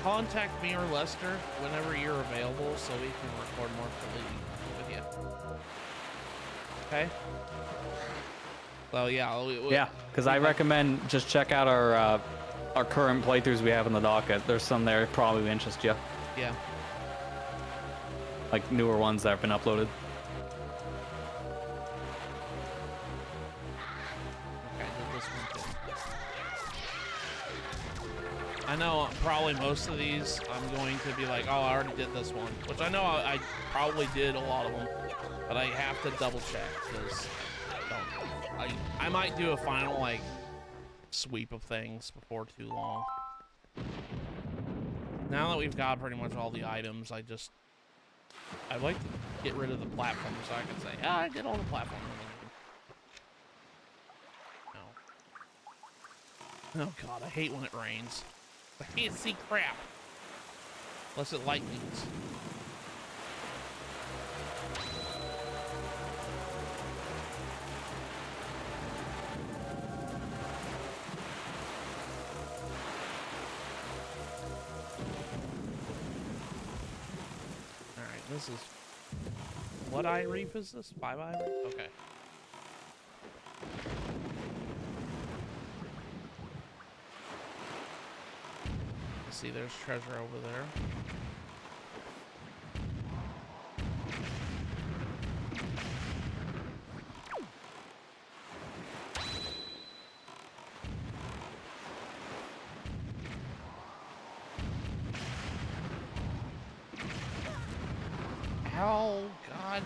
contact me or Lester whenever you're available so we can record more for League with you. Okay? Well, yeah. Yeah, because I recommend just check out our current playthroughs we have in the docket. There's some there probably interest you. Yeah. Like newer ones that have been uploaded. Okay, did this one too. I know probably most of these I'm going to be like, oh, I already did this one. Which I know I probably did a lot of them. But I have to double check because I might do a final, like, sweep of things before too long. Now that we've got pretty much all the items, I'd like to get rid of the platform so I can say, yeah, I did all the platforms. No. Oh god, I hate when it rains. I can't see crap. Unless it lightnings. This is... What eye reef is this? 5-eye reef? Okay. see, there's treasure over there. Oh, God.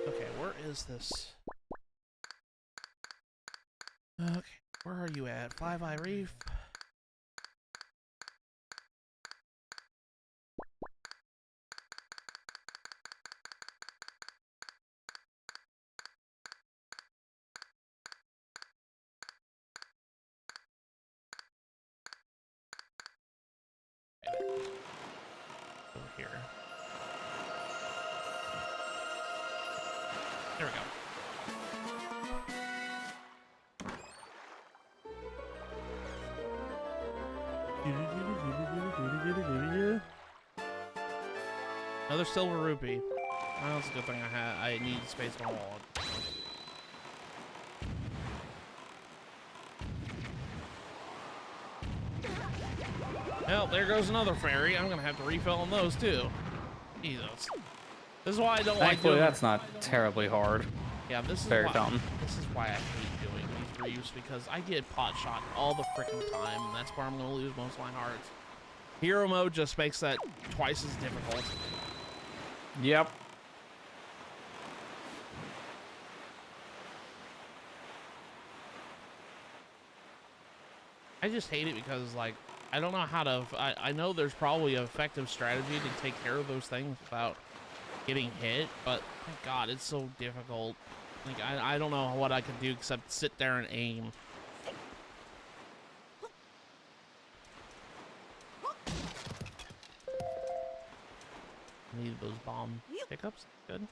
Okay, where is this? Okay, where are you at? Five Eye Reef? Over here. There we go. Another silver rupee. Well, that's a good thing I need space on my wallet. Well, there goes another fairy. I'm gonna have to refill on those too. Jesus. This is why I don't like doing. That's not terribly hard. Yeah, this is Fairy why, fountain. This is why I hate doing these reefs, because I get pot shot all the freaking time, and that's where I'm gonna lose most of my hearts. Hero mode just makes that twice as difficult. Yep. I just hate it because, like, I don't know how to. I know there's probably an effective strategy to take care of those things without getting hit, but my God, it's so difficult. Like, I don't know what I can do except sit there and aim. Need those bomb pickups. Good.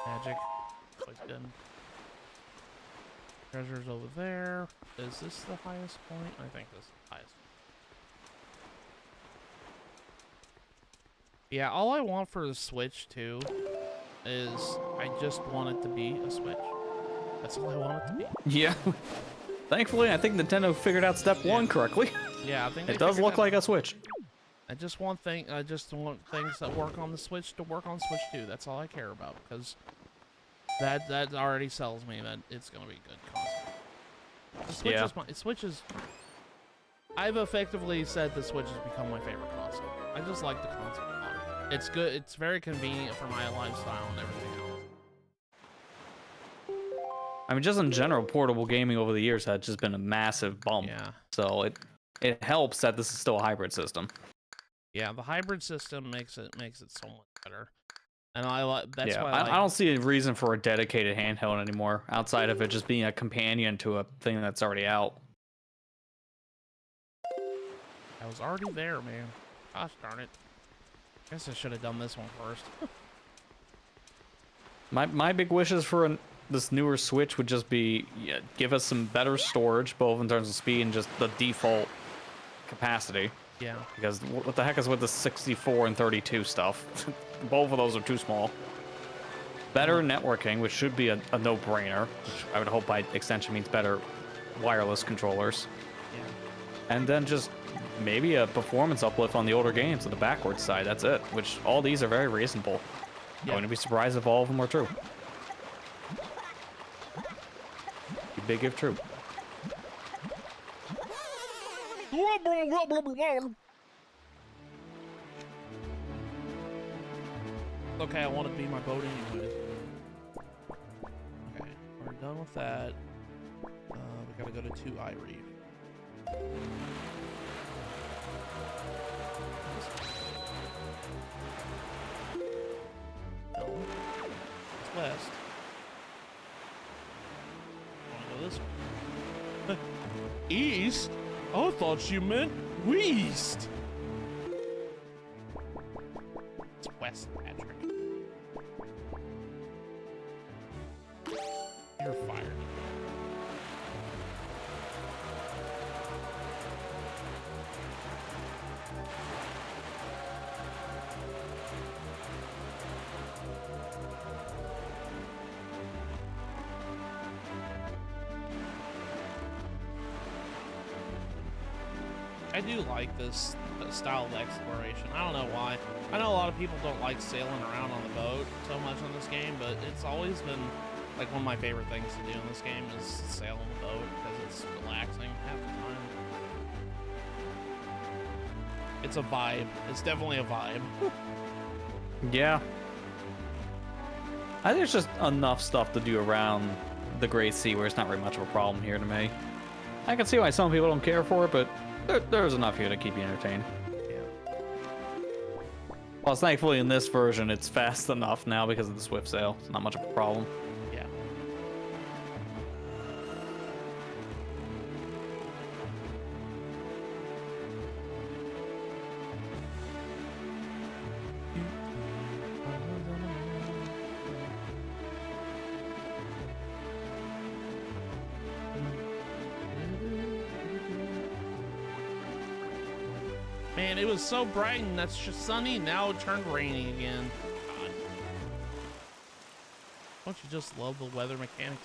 Magic. Always good. Treasure's over there. Is this the highest point? I think this is the highest. Yeah, all I want for the Switch, too, is I just want it to be a Switch. That's all I want it to be. Yeah. Thankfully, I think Nintendo figured out step one correctly. Yeah, I think it does look like a Switch. I just want things that work on the Switch to work on Switch 2. That's all I care about, because that already sells me that it's gonna be a good console. The Switch is Switch is. I've effectively said the Switch has become my favorite console. I just like the console. It's good. It's very convenient for my lifestyle and everything else. I mean, just in general, portable gaming over the years has just been a massive bump. Yeah. So it helps that this is still a hybrid system. Yeah, the hybrid system makes it so much better, and I like. That's why I don't see a reason for a dedicated handheld anymore, outside of it just being a companion to a thing that's already out. I was already there, man. Gosh darn it. Guess I should have done this one first. My big wishes for this newer Switch would just be give us some better storage, both in terms of speed and just the default capacity. Yeah. Because what the heck is with the 64 and 32 stuff? Both of those are too small. Better networking, which should be a no-brainer, which I would hope by extension means better wireless controllers. Yeah. And then just maybe a performance uplift on the older games on the backwards side. That's it. Which all these are very reasonable. Yeah. I wouldn't be surprised if all of them were true. Be big if true. Okay, I want to be my boat anyway. Okay, we're done with that. We gotta go to 2 Eye Reef. No, it's west. I wanna go this way. East? I thought you meant west. It's west, Patrick. You're fired. I do like this style of exploration. I don't know why. I know a lot of people don't like sailing around on the boat so much on this game, but it's always been like one of my favorite things to do in this game is sail on the boat because it's relaxing half the time. It's a vibe. It's definitely a vibe. Yeah. I think there's just enough stuff to do around the Great Sea where it's not very much of a problem here to me. I can see why some people don't care for it, but there's enough here to keep you entertained. Yeah. Plus, thankfully in this version, it's fast enough now because of the swift sail. It's not much of a problem. Yeah. Man, it was so bright and that's just sunny. Now it turned rainy again. God. Don't you just love the weather mechanics?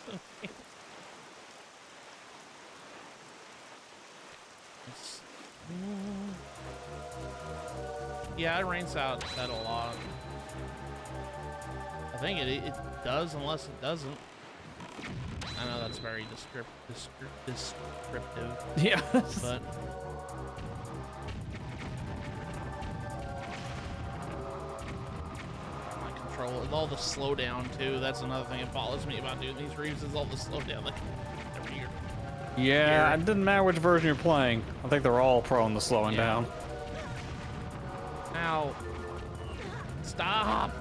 Yeah, it rains out that a lot. I think it does unless it doesn't. I know that's very descriptive. Yeah. But all the slowdown too. That's another thing that bothers me about doing these Reefs is all the slowdown. Like every year. Yeah, it didn't matter which version you're playing. I think they're all prone to slowing down. Now, stop.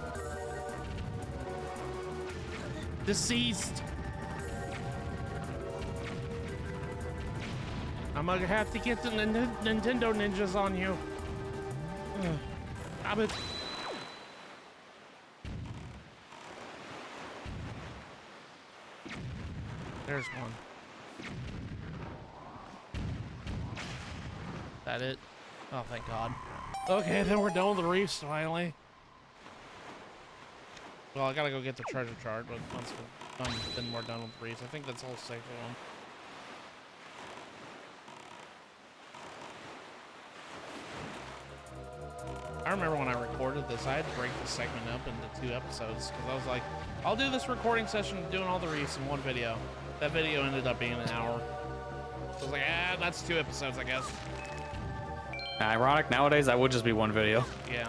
Deceased. I'm gonna have to get the Nintendo ninjas on you. Stop it. There's one. That it? Oh, thank God. Okay, then we're done with the Reefs finally. Well, I gotta go get the treasure chart, but once we're done, then we're done with the Reefs. I think that's all safe for them. I remember when I recorded this, I had to break the segment up into 2 episodes because I was like, I'll do this recording session doing all the Reefs in one video. That video ended up being an hour. So I was like, that's 2 episodes, I guess. Ironic, nowadays that would just be one video. Yeah.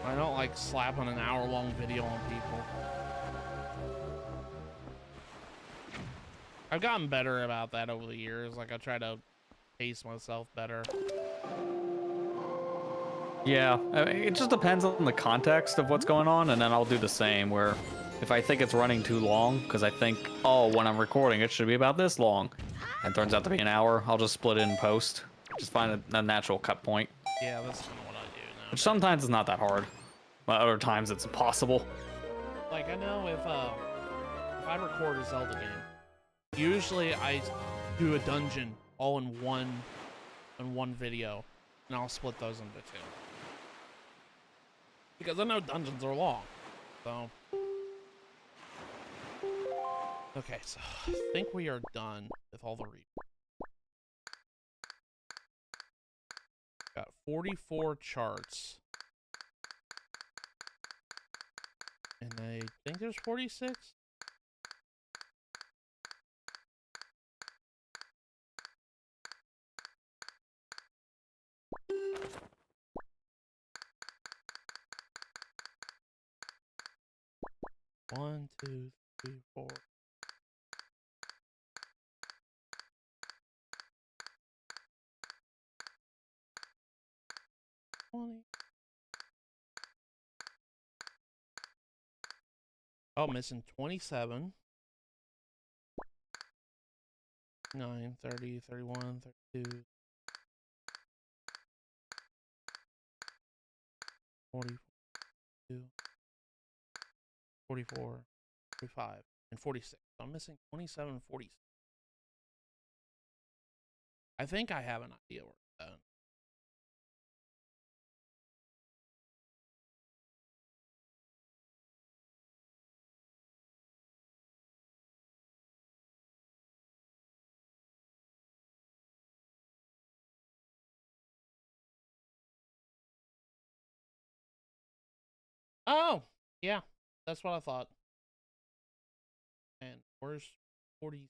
I don't like slapping an hour-long video on people. I've gotten better about that over the years. Like, I try to pace myself better. Yeah, I mean, it just depends on the context of what's going on, and then I'll do the same, where if I think it's running too long, because I think, oh, when I'm recording, it should be about this long, and it turns out to be an hour, I'll just split it in post. Just find a natural cut point. Yeah, that's kind of what I do now. Which sometimes it's not that hard, but other times it's impossible. Like, I know if I record a Zelda game, usually I do a dungeon all in one video, and I'll split those into 2. Because I know dungeons are long, so. Okay, so I think we are done with all the Reefs. Got 44 charts. And I think there's 46. One, two, three, four. Oh, missing 27. 9, 30, 31, 32. 42, 44, 45, and 46. So I'm missing 27 and 46. I think I have an idea where it's at. Oh, yeah, that's what I thought. And where's 40?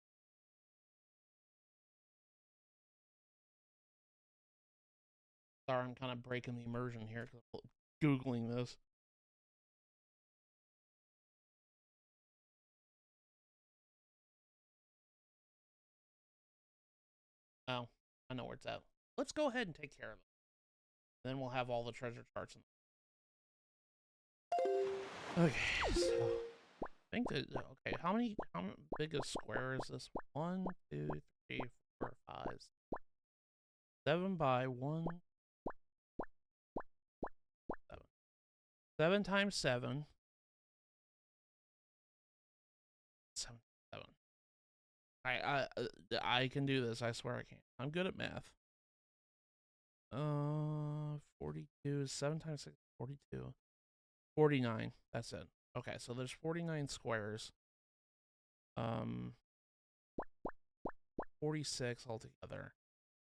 Sorry, I'm kind of breaking the immersion here because I'm Googling this. Oh, I know where it's at. Let's go ahead and take care of it. Then we'll have all the treasure charts. Okay, so I think that okay. How big a square is this? 1, 2, 3, 4, 5, 7 by 1, 7. 7 times 7. 7, 7. I can do this. I swear I can. I'm good at math. 42 is 7 times 6, 42. 49. That's it. Okay, so there's 49 squares. 46 altogether.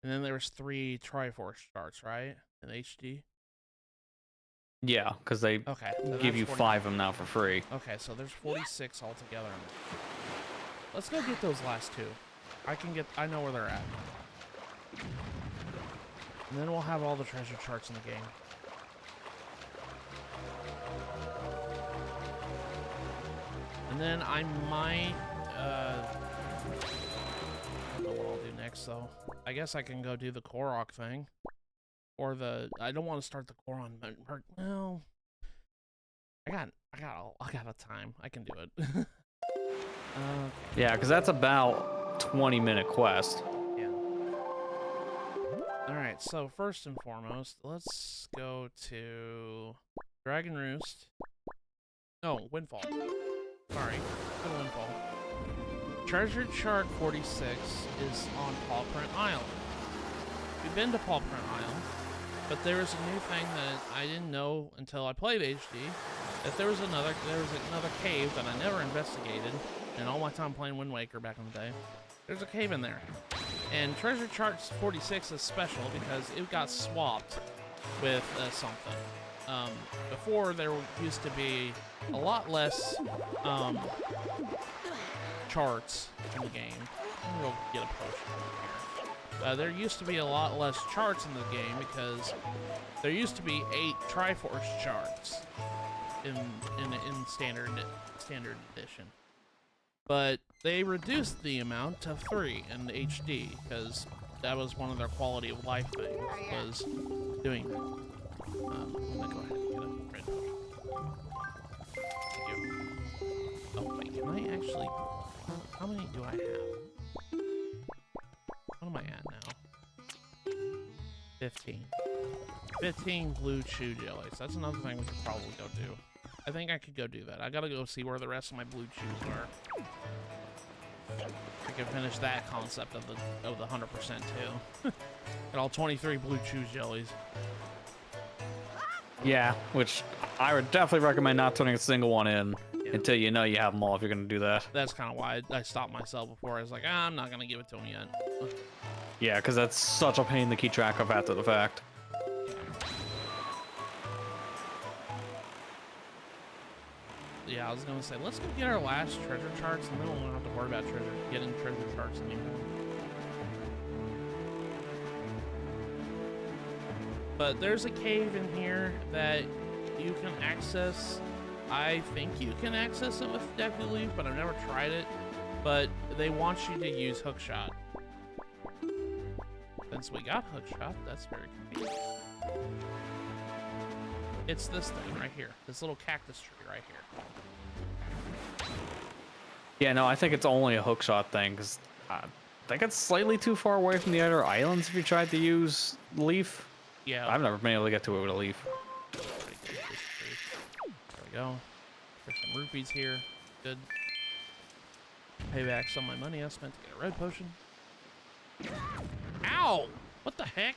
And then there's 3 Triforce charts, right? In HD. Yeah, because they okay, so give you 5 of them now for free. Okay, so there's 46 altogether. Let's go get those last 2. I know where they're at. And then we'll have all the treasure charts in the game. And then I might, I don't know what I'll do next, though. I guess I can go do the Korok thing. Or I don't want to start the Koron. Well, I got a time. I can do it. Yeah, because that's about 20-minute quest. Yeah. Alright, so first and foremost, let's go to Dragon Roost. No, Windfall. Sorry, go to Windfall. Treasure Chart 46 is on Paw Print Island. We've been to Paw Print Island, but there is a new thing that I didn't know until I played HD, that there was another cave that I never investigated in all my time playing Windwaker back in the day. There's a cave in there. And Treasure Chart 46 is special because it got swapped with something. Before, there used to be a lot less charts in the game. I'm gonna go get a potion here. There used to be a lot less charts in the game because there used to be 8 Triforce charts in standard edition. But they reduced the amount to 3 in the HD because that was one of their quality of life things, was doing that. I'm gonna go ahead and get a red potion. Thank you. Oh wait, can I actually? How many do I have? What am I at now? 15. 15 blue chew jellies. That's another thing we could probably go do. I think I could go do that. I gotta go see where the rest of my blue chews are. I can finish that concept of the 100% too. Got all 23 blue chew jellies. Yeah, which I would definitely recommend not turning a single one in until you know you have them all if you're gonna do that. That's kind of why I stopped myself before. I was like, I'm not gonna give it to him yet. Yeah, because that's such a pain to keep track of after the fact. Yeah, I was gonna say, let's go get our last treasure charts, and then we won't have to worry about getting treasure charts anymore. But there's a cave in here that you can access. I think you can access it with Deku Leaf, but I've never tried it. But they want you to use Hookshot. Since we got Hookshot, that's very convenient. It's this thing right here. This little cactus tree right here. Yeah, no, I think it's only a hookshot thing, because I think it's slightly too far away from the other islands if you tried to use Leaf. Yeah. I've never been able to get to it with a Leaf. There we go. There's some rupees here. Good. Pay back some of my money I spent to get a red potion. Ow! What the heck?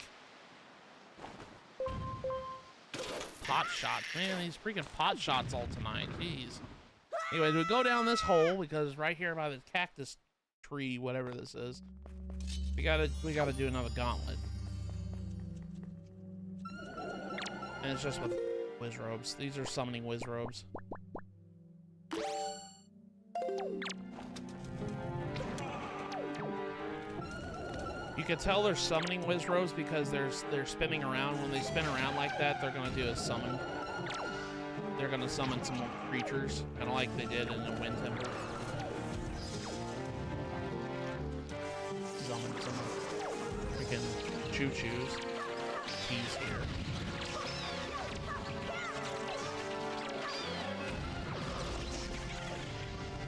Pot shots. Man, these freaking pot shots all tonight. Jeez. Anyways, we go down this hole because right here by the cactus tree, whatever this is, we gotta do another gauntlet. And it's just with Wizrobes. These are summoning Wizrobes. You can tell they're summoning Wizrobes because they're spinning around. When they spin around like that, they're gonna do a summon. They're gonna summon some more creatures, kind of like they did in the Wind Timber. Summon some freaking choo-choos. He's here.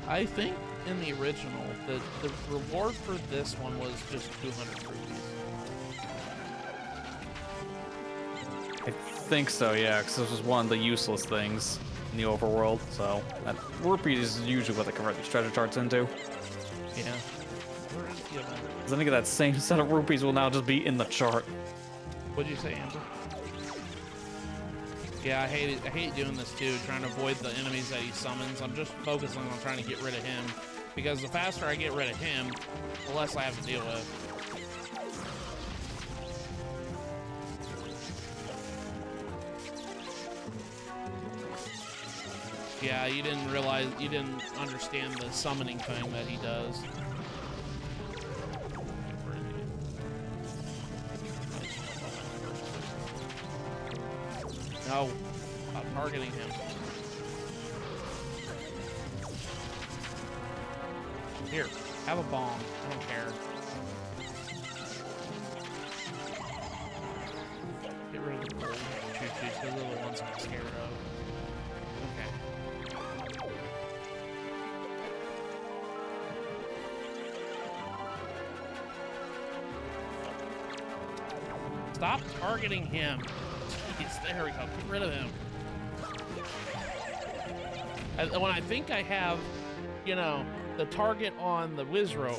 I think in the original, the reward for this one was just 200 rupees. I think so, yeah, because this was one of the useless things in the overworld, so that rupees is usually what they convert these treasure charts into. Yeah. Where is the event? Because I think that same set of rupees will now just be in the chart. What'd you say, Amber? Yeah, I hate doing this too, trying to avoid the enemies that he summons. I'm just focusing on trying to get rid of him, because the faster I get rid of him, the less I have to deal with. Yeah, you didn't understand the summoning thing that he does. No, stop targeting him. Here, have a bomb. I don't care. Get rid of the gold choo-choos. Those are the ones I'm scared of. Okay. Stop targeting him. Jeez, there we go. Get rid of him. When I think I have, you know, the target on the Wizrobe.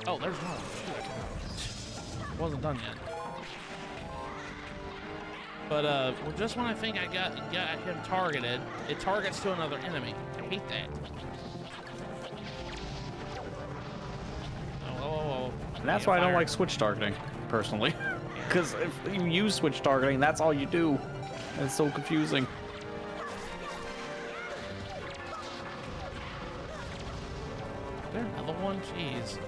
Oh, there's one. Wasn't done yet. But just when I think I got him targeted, it targets to another enemy. I hate that. Oh. And that's why I don't like switch targeting, personally. Because if you use switch targeting, that's all you do. And it's so confusing. Is there another one? Jeez.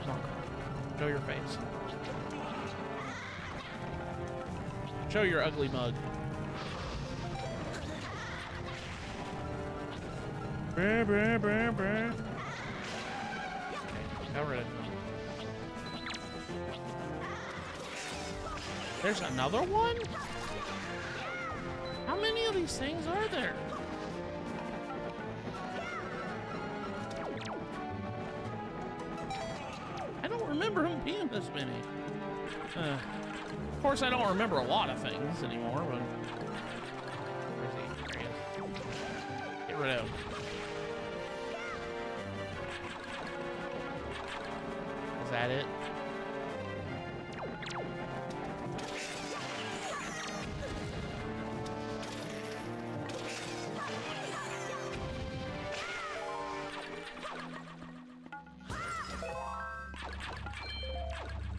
Come on. Show your face. Show your ugly mug. Brr, brr, brr, brr. Got rid of him. There's another one? How many of these things are there? I don't remember him being this many. Of course, I don't remember a lot of things anymore, but... Where is he? There he is. Get rid of him. Is that it?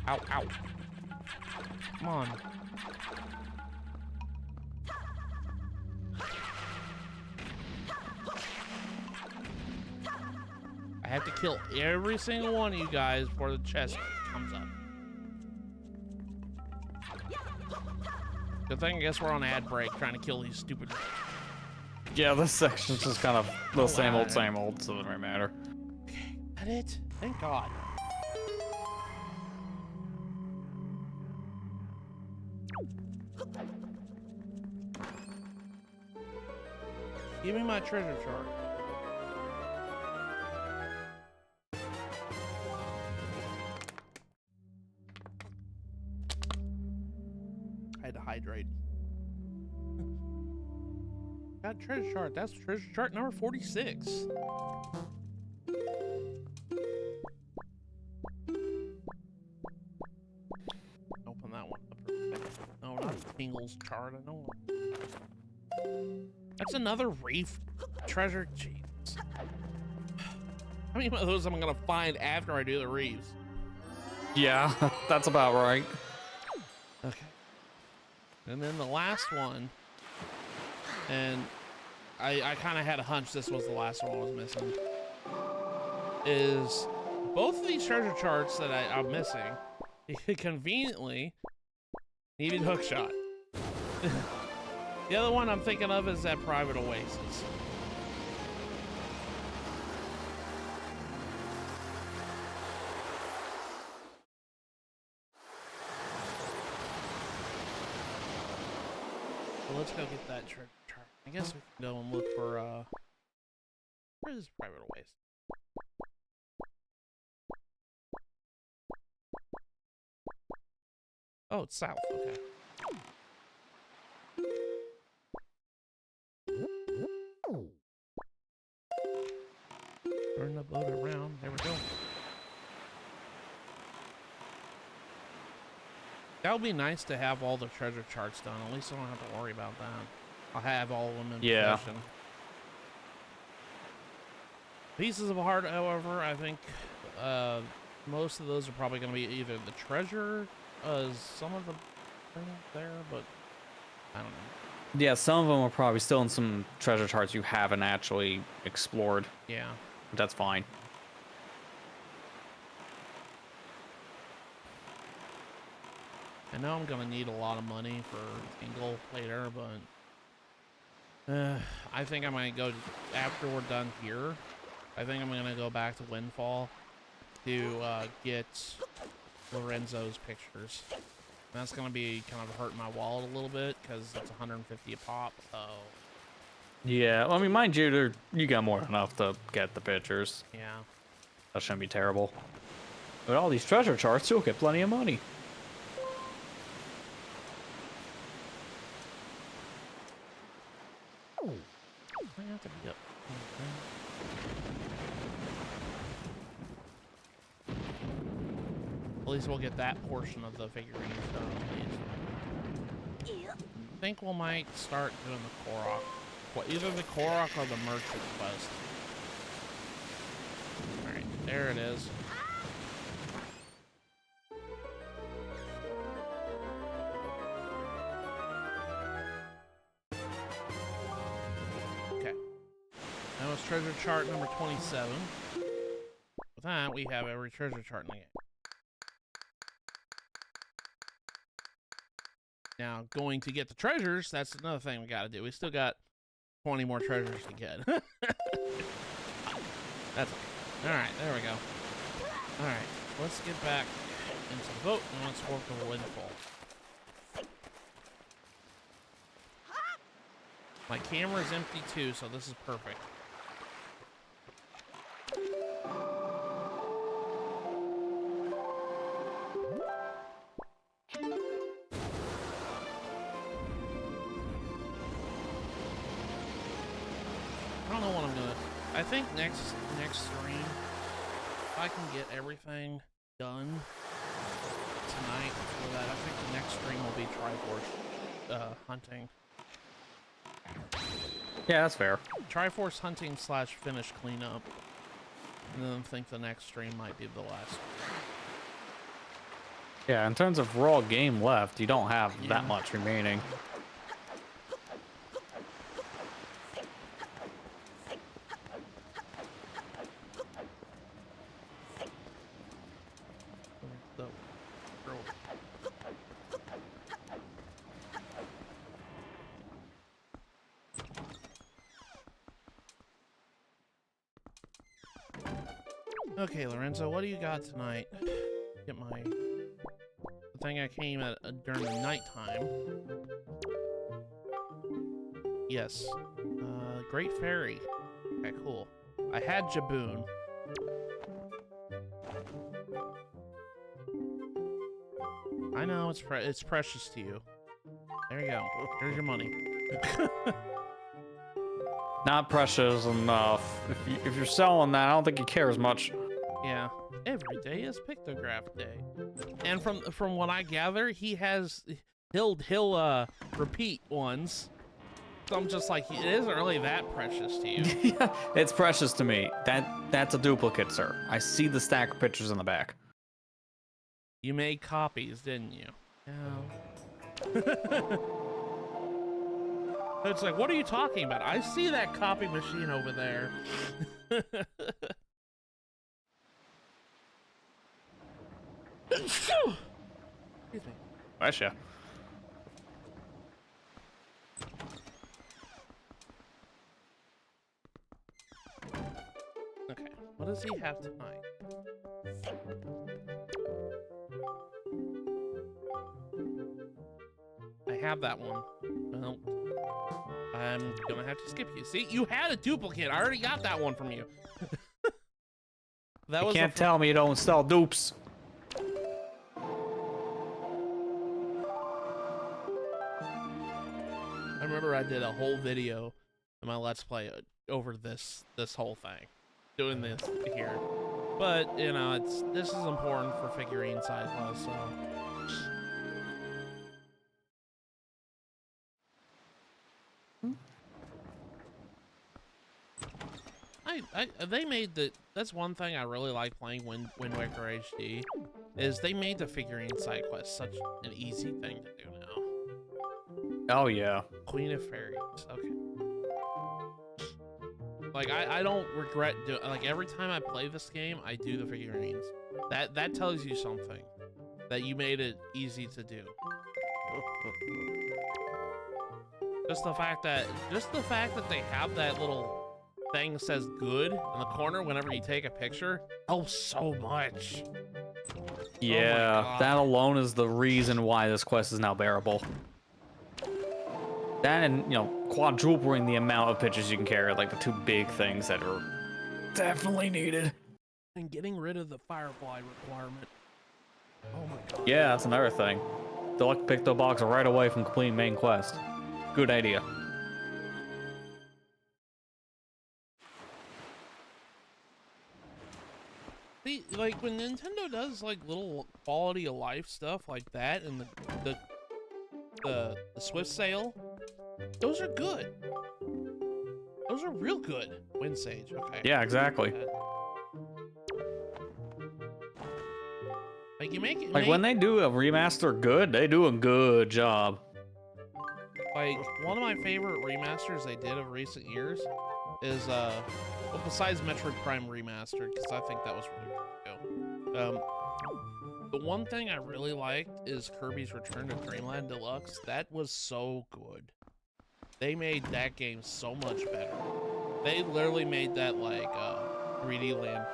Ow, ow. Come on. I have to kill every single one of you guys before the chest comes up. Good thing I guess we're on ad break trying to kill these stupid... Yeah, this section's just kind of the same old, so it doesn't really matter. Okay, that it? Thank God. Give me my treasure chart. I had to hydrate. Got treasure chart. That's treasure chart number 46. Open that one up. No, not Tingle's chart. I don't want. That's another reef treasure. Jeez. How many of those am I gonna find after I do the reefs? Yeah, that's about right. Okay. And then the last one, and I kind of had a hunch this was the last one I was missing, is both of these treasure charts that I'm missing conveniently needed hookshot. The other one I'm thinking of is that private oasis. So let's go get that treasure chart. I guess we can go and look for, where is private oasis? Oh, it's south, okay. Turn the boat around, there we go. That would be nice to have all the treasure charts done. At least I don't have to worry about that. I'll have all of them in possession. Pieces of heart, however, I think most of those are probably going to be either the treasure, some of the things there, but I don't know. Yeah, some of them are probably still in some treasure charts you haven't actually explored. Yeah. But that's fine. I know I'm going to need a lot of money for Tingle later, but I think I might go, after we're done here, I think I'm going to go back to Windfall to get Lorenzo's pictures. And that's going to be kind of hurting my wallet a little bit because it's 150 a pop, so... Yeah, well, I mean, mind you, you got more than enough to get the pictures. Yeah. That shouldn't be terrible. With all these treasure charts, you'll get plenty of money. I have to be up. At least we'll get that portion of the figurines done, at least. I think we might start doing the Korok. Well, either the Korok or the Merchant quest. Alright, there it is. Okay. That was treasure chart number 27. With that, we have every treasure chart in the game. Now, going to get the treasures, that's another thing we gotta do. We still got 20 more treasures to get. That's alright, there we go. Alright, let's get back into the boat and let's work the Windfall. My camera is empty too, so this is perfect. I don't know what I'm gonna. I think next stream, if I can get everything done tonight for that, I think the next stream will be Triforce hunting. Yeah, that's fair. Triforce hunting / finish cleanup, and then I think the next stream might be the last. Yeah, in terms of raw game left, you don't have that much remaining. Okay, Lorenzo, what do you got tonight? Get the thing I came at during the nighttime. Yes. Great Fairy. Okay, cool. I had Jaboon. I know it's precious to you. There you go. Here's your money. Not precious enough. If you're selling that, I don't think you care as much. Yeah. Every day is pictograph day. And from what I gather, he'll repeat ones So I'm just like, it isn't really that precious to you. Yeah, it's precious to me. That's a duplicate, sir. I see the stack of pictures in the back. You made copies, didn't you? Yeah. It's like, what are you talking about? I see that copy machine over there. Excuse me. Bless ya. Okay, what does he have tonight? I have that one. Well, I'm gonna have to skip you. See, you had a duplicate. I already got that one from you. That was You can't tell me you don't sell dupes. I remember I did a whole video in my Let's Play over this whole thing, doing this here. But you know, this is important for figurine side quest, so. They made that's one thing I really like playing Windwaker HD, is they made the figurine side quest such an easy thing to do now. Oh yeah. Queen of Fairies, okay. Like I don't regret doing, like every time I play this game, I do the figurines. That tells you something, that you made it easy to do. Just the fact that they have that little thing that says good in the corner whenever you take a picture helps so much. Yeah, Oh that alone is the reason why this quest is now bearable. That and, you know, quadrupling the amount of pictures you can carry, like the two big things that are definitely needed. And getting rid of the firefly requirement. Oh my god. Yeah, that's another thing. They'll pick the box right away from completing main quest. Good idea. See, like when Nintendo does like little quality of life stuff like that, and the Swift sale, those are good. Those are real good. Wind Sage, okay. Yeah, exactly. Like you make it like when they do a remaster good, they do a good job. Like one of my favorite remasters they did of recent years is well, besides Metroid Prime Remastered, because I think that was really cool. The one thing I really liked is Kirby's Return to Dreamland Deluxe. That was so good. They made that game so much better. They literally made that like 3D Land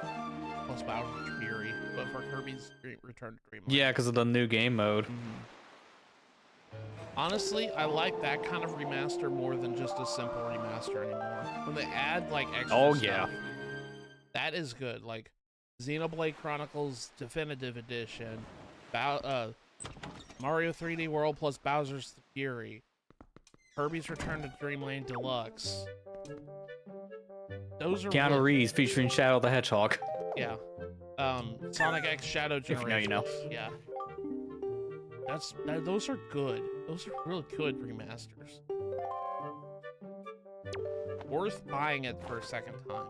plus Bowser's Fury, but for Kirby's Return to Dreamland. Yeah, because of the new game mode. Honestly, I like that kind of remaster more than just a simple remaster anymore. When they add like extra stuff, that is good. Like Xenoblade Chronicles Definitive Edition, Mario 3D World plus Bowser's Fury, Kirby's Return to Dreamland Deluxe. Those are Keanu Reeves featuring Shadow the Hedgehog. Yeah. Sonic X Shadow Generation. If you know, you know. Yeah. Those are good. Those are really good remasters. Worth buying it for a second time.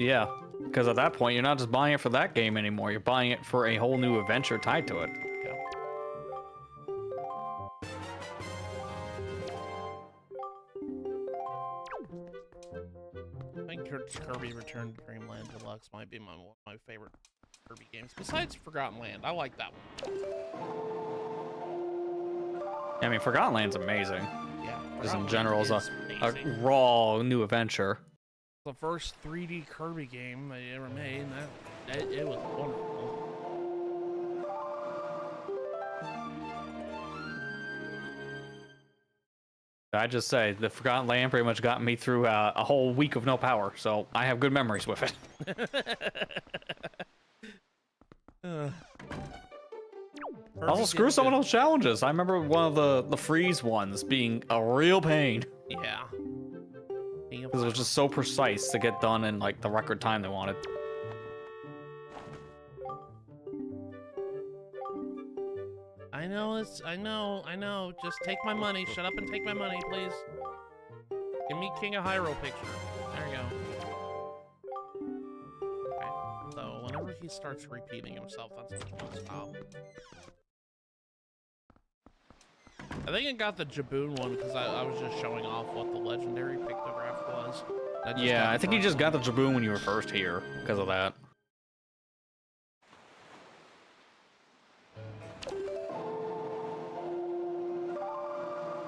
Yeah, because at that point, you're not just buying it for that game anymore. You're buying it for a whole new adventure tied to it. Yeah. I think Kirby Return to Dreamland Deluxe might be one of my favorite Kirby games. Besides Forgotten Land, I like that one. I mean, Forgotten Land's amazing. Yeah. Just in general, as a raw new adventure. The first 3D Kirby game they ever made, and it was wonderful. I just say, the Forgotten Land pretty much got me through a whole week of no power, so I have good memories with it. Also, screw some of those challenges. I remember one of the freeze ones being a real pain. Yeah. Because it was just so precise to get done in like the record time they wanted. I know I know. Just take my money. Shut up and take my money, please. Give me King of Hyrule picture. There you go. Okay. So whenever he starts repeating himself, that's when I'm gonna stop. I think I got the Jaboon one because I was just showing off what the legendary pictograph was. Yeah, I think you just got the Jaboon when you were first here because of that.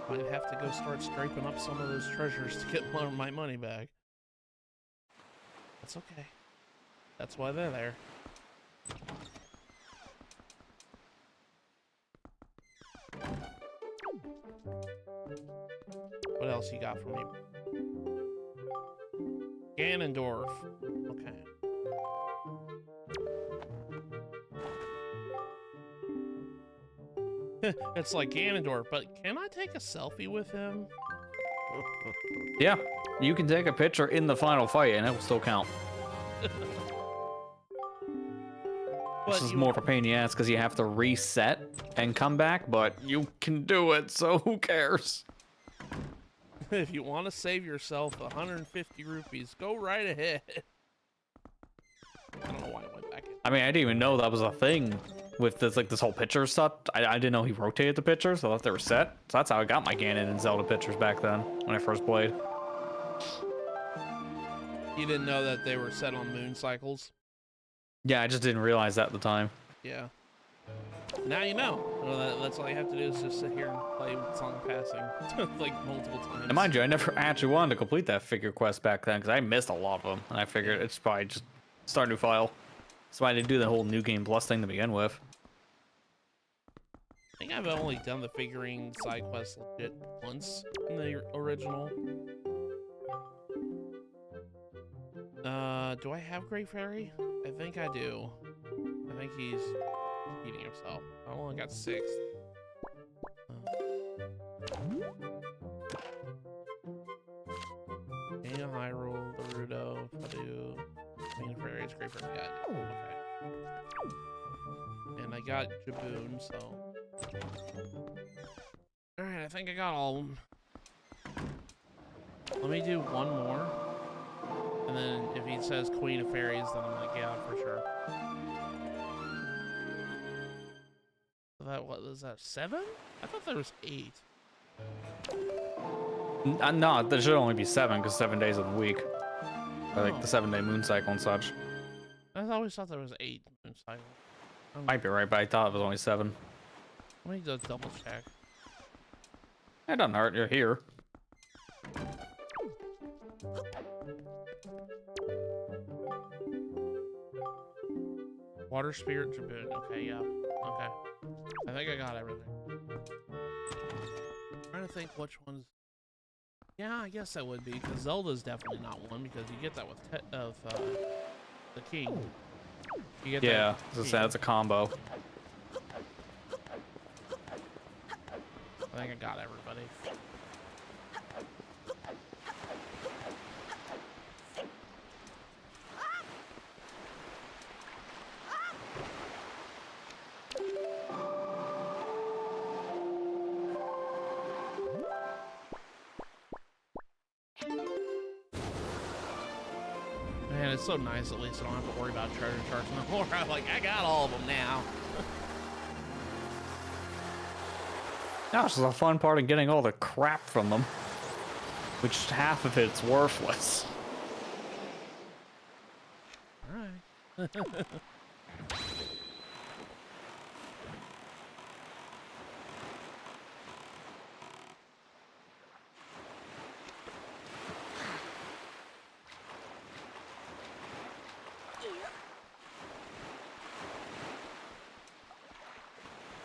Might have to go start scraping up some of those treasures to get more of my money back. That's okay. That's why they're there. What else you got for me? Ganondorf. Okay. It's like Ganondorf, but can I take a selfie with him? Yeah, you can take a picture in the final fight and it will still count. This is more of a pain in the ass because you have to reset and come back, but you can do it, so who cares? If you want to save yourself 150 rupees, go right ahead. I don't know why I went back in. I mean, I didn't even know that was a thing with this, like, this whole picture stuff. I didn't know he rotated the pictures, so I thought they were set. So that's how I got my Ganon and Zelda pictures back then, when I first played. You didn't know that they were set on moon cycles? Yeah, I just didn't realize that at the time. Yeah. Now you know. Well, that's all you have to do is just sit here and play with Song Passing like multiple times. And mind you, I never actually wanted to complete that figure quest back then because I missed a lot of them, and I figured it's probably just start a new file. That's why I didn't do the whole New Game Plus thing to begin with. I think I've only done the figuring side quest legit once in the original. Do I have Great Fairy? I think I do. I think he's eating himself. I only got 6. King of Hyrule, Gerudo, Padu, Queen of Fairies, Great Fairy. Yeah, I did. Okay. And I got Jaboon, so. Alright, I think I got all of them. Let me do one more. And then if he says Queen of Fairies, then I'm like, yeah, for sure. So that, what was that, 7? I thought there was 8. No, there should only be 7 because 7 days of the week. Or like the 7-day moon cycle and such. I always thought there was 8 moon cycles. Might be right, but I thought it was only 7. Let me just double check. It doesn't hurt, you're here. Water Spirit Jaboon. Okay, yeah. Okay. I think I got everything. I'm trying to think which ones. Yeah, I guess that would be, because Zelda's definitely not one, because you get that with the King. You get yeah, that that's a combo. I think I got everybody. Man, it's so nice at least I don't have to worry about treasure charts no more. I'm like, I got all of them now. Now it's just a fun part of getting all the crap from them. Which half of it's worthless. Alright.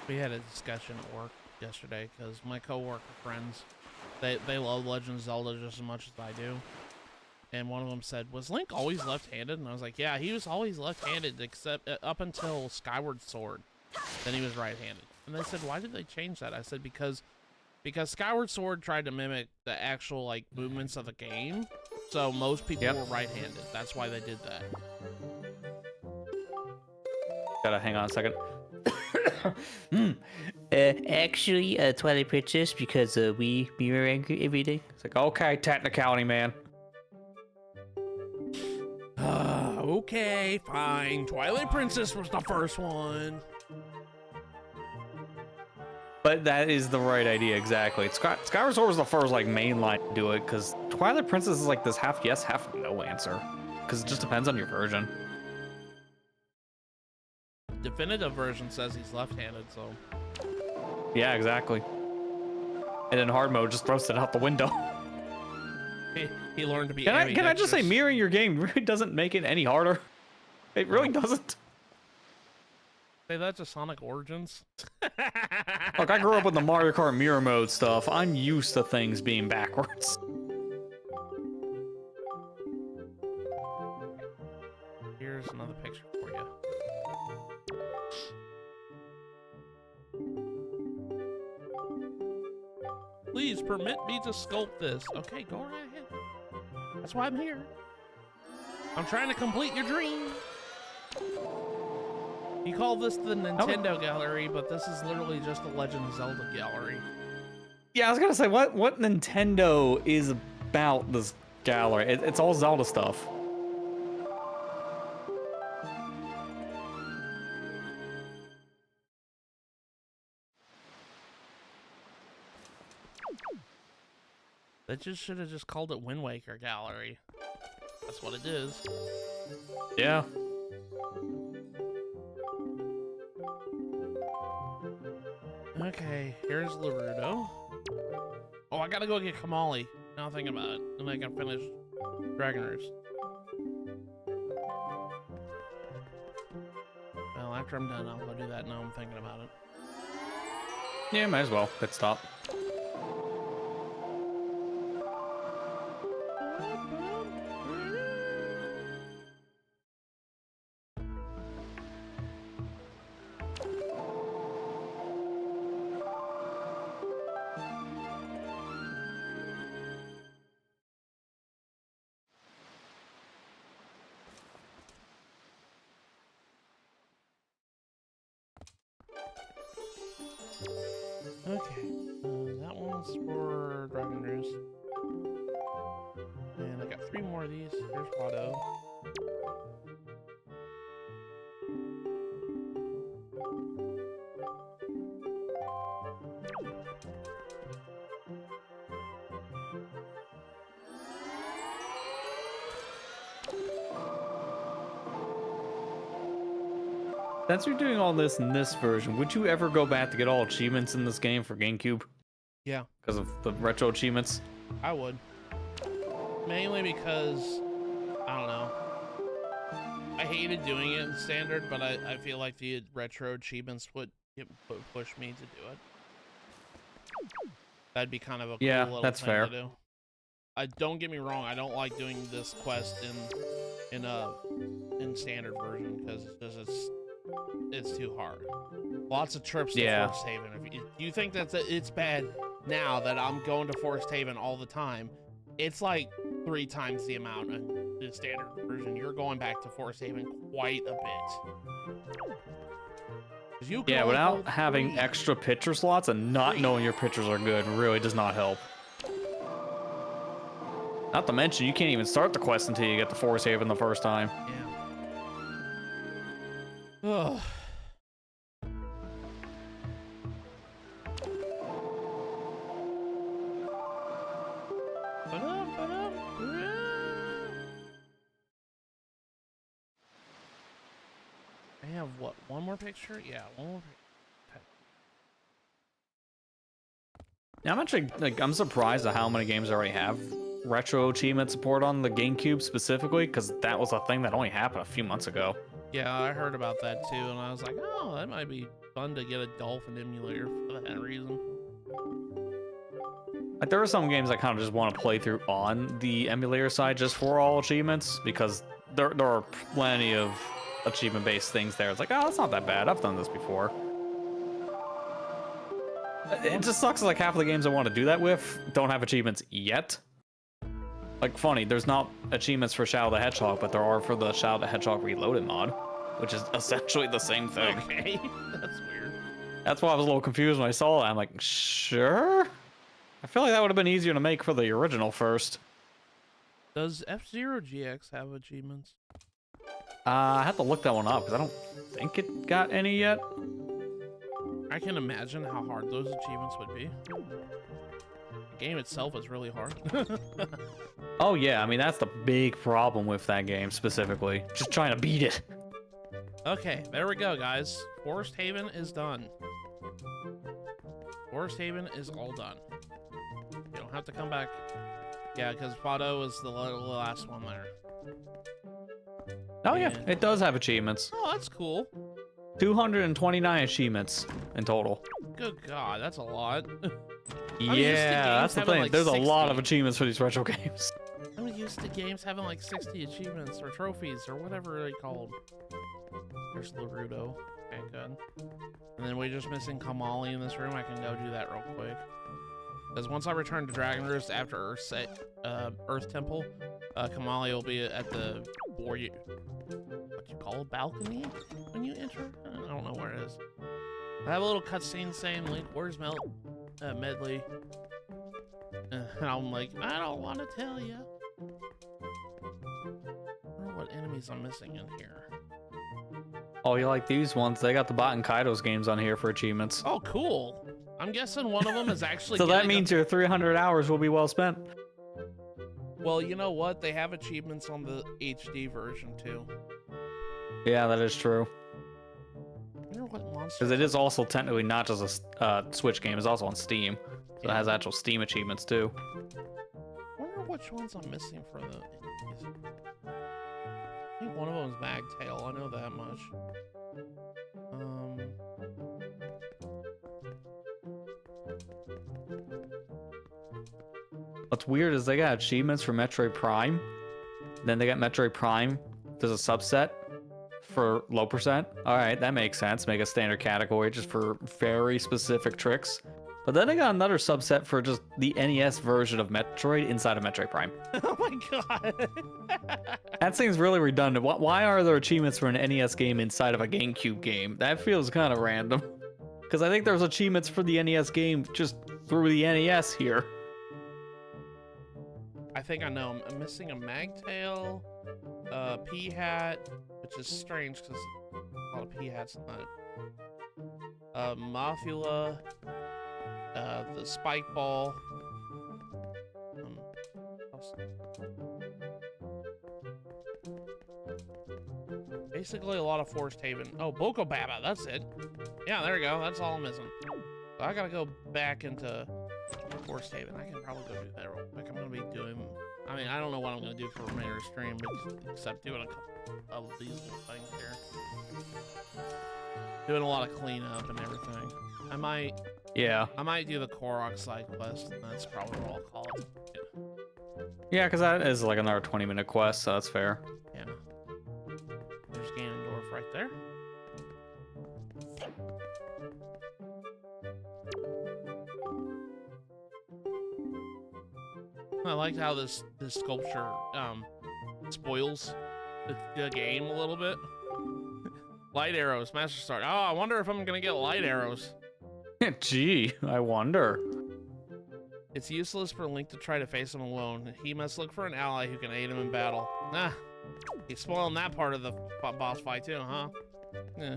We had a discussion at work yesterday because my coworker friends, they love Legend of Zelda just as much as I do. And one of them said, was Link always left-handed? And I was like, yeah, he was always left-handed except up until Skyward Sword. Then he was right-handed. And they said, why did they change that? I said, because Skyward Sword tried to mimic the actual like movements of the game. So most people were right-handed. That's why they did that. Gotta hang on a second. Actually, Twilight Princess, because we mirror everything. It's like, okay, technicality, man. Okay, fine. Twilight Princess was the first one. But that is the right idea, exactly. Skyward Sword was the first like mainline to do it, because Twilight Princess is like this half yes, half no answer, because it just depends on your version. Definitive version says he's left-handed, so Yeah, exactly. And in hard mode, just throws it out the window. he learned to be. Can I just say, mirroring your game really doesn't make it any harder. It really doesn't. Say that to Sonic Origins. Look, I grew up with the Mario Kart mirror mode stuff. I'm used to things being backwards. Here's another picture for you. Please permit me to sculpt this. Okay, go right ahead. That's why I'm here. I'm trying to complete your dream. You call this the Nintendo gallery, but this is literally just the Legend of Zelda gallery. Yeah, I was gonna say, what Nintendo is about this gallery? It's all Zelda stuff. They just should have just called it Windwaker gallery. That's what it is. Yeah. Okay, here's Larudo. Oh, I gotta go get Kamali. Now think about it. Then I can finish Dragon Roost. Well, after I'm done, I'll go do that. Now I'm thinking about it. Yeah, might as well. Pit stop. Okay, that one's for Dragon Roost. And I got 3 more of these. Here's Watto. Since you're doing all this in this version, would you ever go back to get all achievements in this game for GameCube? Yeah. Because of the retro achievements? I would. Mainly because, I don't know. I hated doing it in standard, but I feel like the retro achievements would push me to do it. That'd be kind of a cool little that's thing fair. to do. Don't get me wrong, I don't like doing this quest in standard version because it's too hard. Lots of trips to Forest Haven. If you think it's bad now that I'm going to Forest Haven all the time, it's like 3 times the amount in the standard version. You're going back to Forest Haven quite a bit. Yeah, without having extra picture slots and not knowing your pictures are good really does not help. Not to mention, you can't even start the quest until you get to Forest Haven the first time. Yeah. Ugh. I have what? One more picture? Yeah, one more picture. Yeah, I'm actually I'm surprised at how many games already have retro achievement support on the GameCube specifically, because that was a thing that only happened a few months ago. Yeah, I heard about that too, and I was like, oh, that might be fun to get a Dolphin emulator for that reason. Like, there are some games I kind of just want to play through on the emulator side just for all achievements, because there are plenty of achievement-based things there. It's like, oh, that's not that bad. I've done this before. It just sucks like half of the games I want to do that with don't have achievements yet. Like, funny, there's not achievements for Shadow the Hedgehog, but there are for the Shadow the Hedgehog Reloaded mod, which is essentially the same thing. Okay, that's weird. That's why I was a little confused when I saw that. I'm like, sure? I feel like that would have been easier to make for the original first. Does F-Zero GX have achievements? I have to look that one up because I don't think it got any yet. I can imagine how hard those achievements would be. The game itself is really hard. Oh yeah, I mean that's the big problem with that game specifically. Just trying to beat it. Okay, there we go, guys. Forest Haven is done. Forest Haven is all done. You don't have to come back. Yeah, because Fado was the last one there. Oh yeah, it does have achievements. Oh, that's cool. 229 achievements in total. Good God, that's a lot. Yeah, that's the thing. Like There's 60. a lot of achievements for these retro games. I'm used to games having like 60 achievements or trophies or whatever they called. There's Larudo. Okay, good. And then we're just missing Kamali in this room. I can go do that real quick. Because once I return to Dragon Roost after Earth Temple, Kamali will be at the what you call a balcony when you enter. I don't know where it is. I have a little cutscene saying, "Link, where's Medley?" And I'm like, I don't want to tell you. I don't know what enemies I'm missing in here. Oh, you like these ones? They got the Bot and Kaido's games on here for achievements. Oh, cool. I'm guessing one of them is actually. So that means your 300 hours will be well spent. Well, you know what? They have achievements on the HD version too. Yeah, that is true. I wonder what monster. Because it is also technically not just a Switch game; it's also on Steam, so it has actual Steam achievements too. I wonder which ones I'm missing for the. I think one of them is Magtail. I know that much. What's weird is they got achievements for Metroid Prime. Then they got Metroid Prime. There's a subset for low percent. All right, that makes sense. Make a standard category just for very specific tricks. But then they got another subset for just the NES version of Metroid inside of Metroid Prime. Oh my God. That seems really redundant. Why are there achievements for an NES game inside of a GameCube game? That feels kind of random. Because I think there's achievements for the NES game just through the NES here. I think I know. I'm missing a Magtail, P-Hat, which is strange because a lot of P-Hats in that. Mothula, the Spike Ball. Basically a lot of Forest Haven. Oh, Boko Baba, that's it. Yeah, there we go. That's all I'm missing. So I gotta go back into Forest Haven. I can probably go do that real quick. I'm gonna be doing. I mean, I don't know what I'm gonna do for the remainder of the stream, but except doing a couple of these little things here. Doing a lot of cleanup and everything. I might do the Korok side quest, and that's probably what I'll call it. Yeah, because that is like another 20-minute quest, so that's fair. Yeah. There's Ganondorf right there. I like how this sculpture spoils the game a little bit. Light arrows, Master Start. Oh, I wonder if I'm gonna get light arrows. Gee, I wonder. It's useless for Link to try to face him alone. He must look for an ally who can aid him in battle. Nah, he's spoiling that part of the boss fight too, huh? Yeah.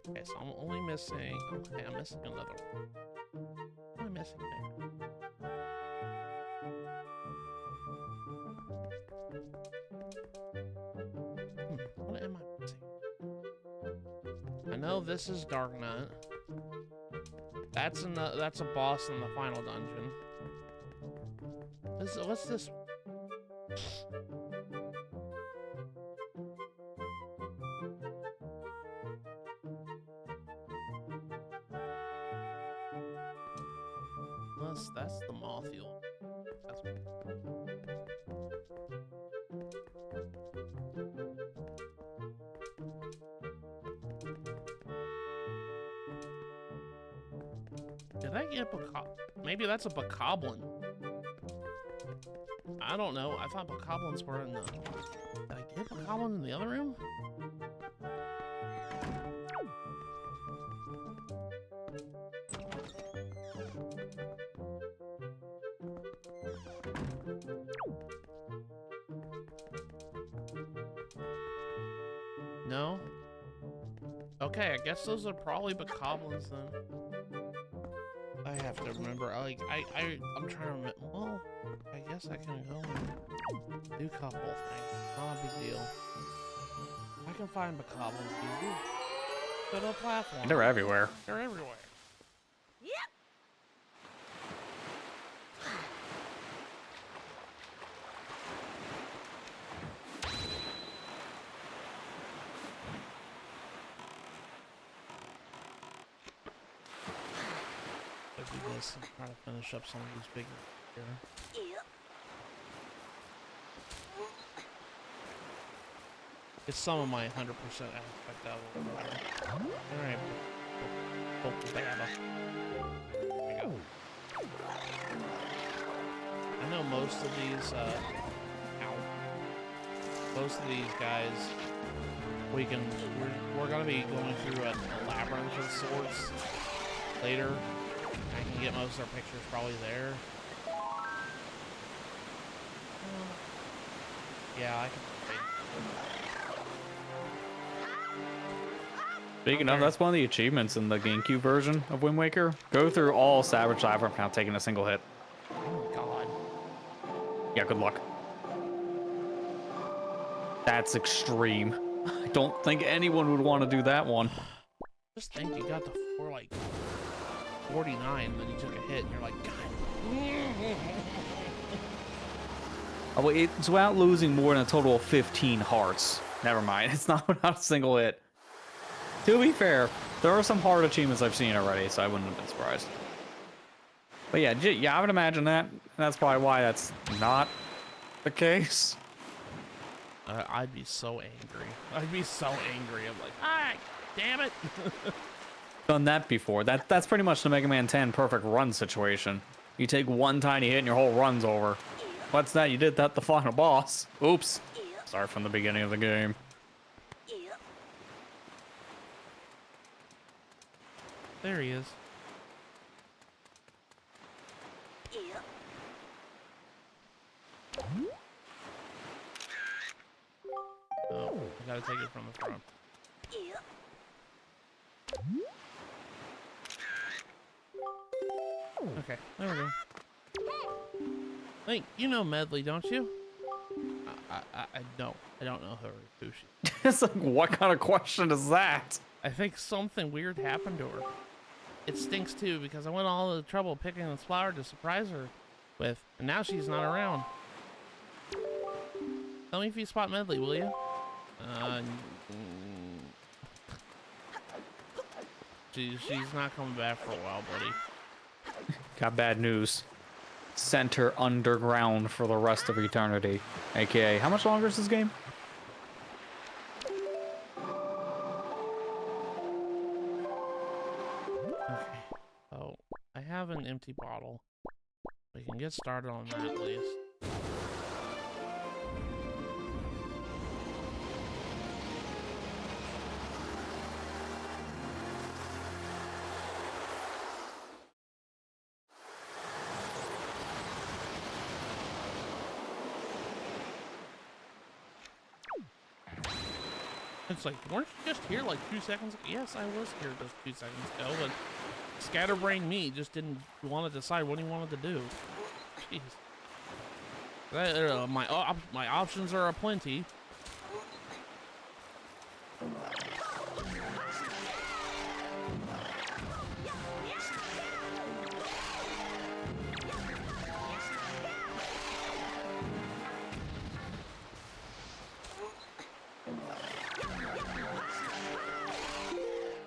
Okay, so I'm only missing. Okay, I'm missing another one. What am I missing there? What am I missing? I know this is Dark Knight. That's a boss in the final dungeon. What's this? That's the Mothule. Did I get maybe that's a Bokoblin. I don't know. I thought Bokoblins were in the. Did I get Bokoblin in the other room? No? Okay, I guess those are probably bokoblins then. I have to remember, I'm trying to remember, well, I guess I can go and do a couple things. Not a big deal. I can find bokoblins easy. Go to a platform. They're everywhere. They're everywhere. Do this and try to finish up some of these bigger here. It's some of my 100% aspect of it. Alright. There we go. I know most of these, most of these guys, we're gonna be going through a labyrinth of sorts later. I can get most of their pictures probably there. Yeah, I can. Speaking of, that's one of the achievements in the GameCube version of Wind Waker. Go through all Savage Labyrinth without taking a single hit. Oh God. Yeah, good luck. That's extreme. I don't think anyone would want to do that one. Just think you got to 49, and then you took a hit, and you're like, God. Oh, well, it's without losing more than a total of 15 hearts. Never mind, it's not without a single hit. To be fair, there are some hard achievements I've seen already, so I wouldn't have been surprised. But yeah, I would imagine that. That's probably why that's not the case. I'd be so angry. I'd be so angry. I'm like, ah, damn it. Done that before. That's pretty much the Mega Man 10 perfect run situation. You take one tiny hit and your whole run's over. What's that? You did that the final boss. Oops. Start from the beginning of the game. There he is. Oh, I gotta take it from the front. Okay, there we go. Hey, you know Medley, don't you? I don't. I don't know her. Who she? It's like, what kind of question is that? I think something weird happened to her. It stinks too because I went all the trouble picking this flower to surprise her with, and now she's not around. Tell me if you spot Medley, will you? She's not coming back for a while, buddy. Got bad news. Sent her underground for the rest of eternity. AKA, how much longer is this game? Okay, so I have an empty bottle. We can get started on that at least. It's like, weren't you just here like 2 seconds ago? Yes, I was here just 2 seconds ago, but scatterbrain me just didn't want to decide what he wanted to do. Jeez. My options are aplenty.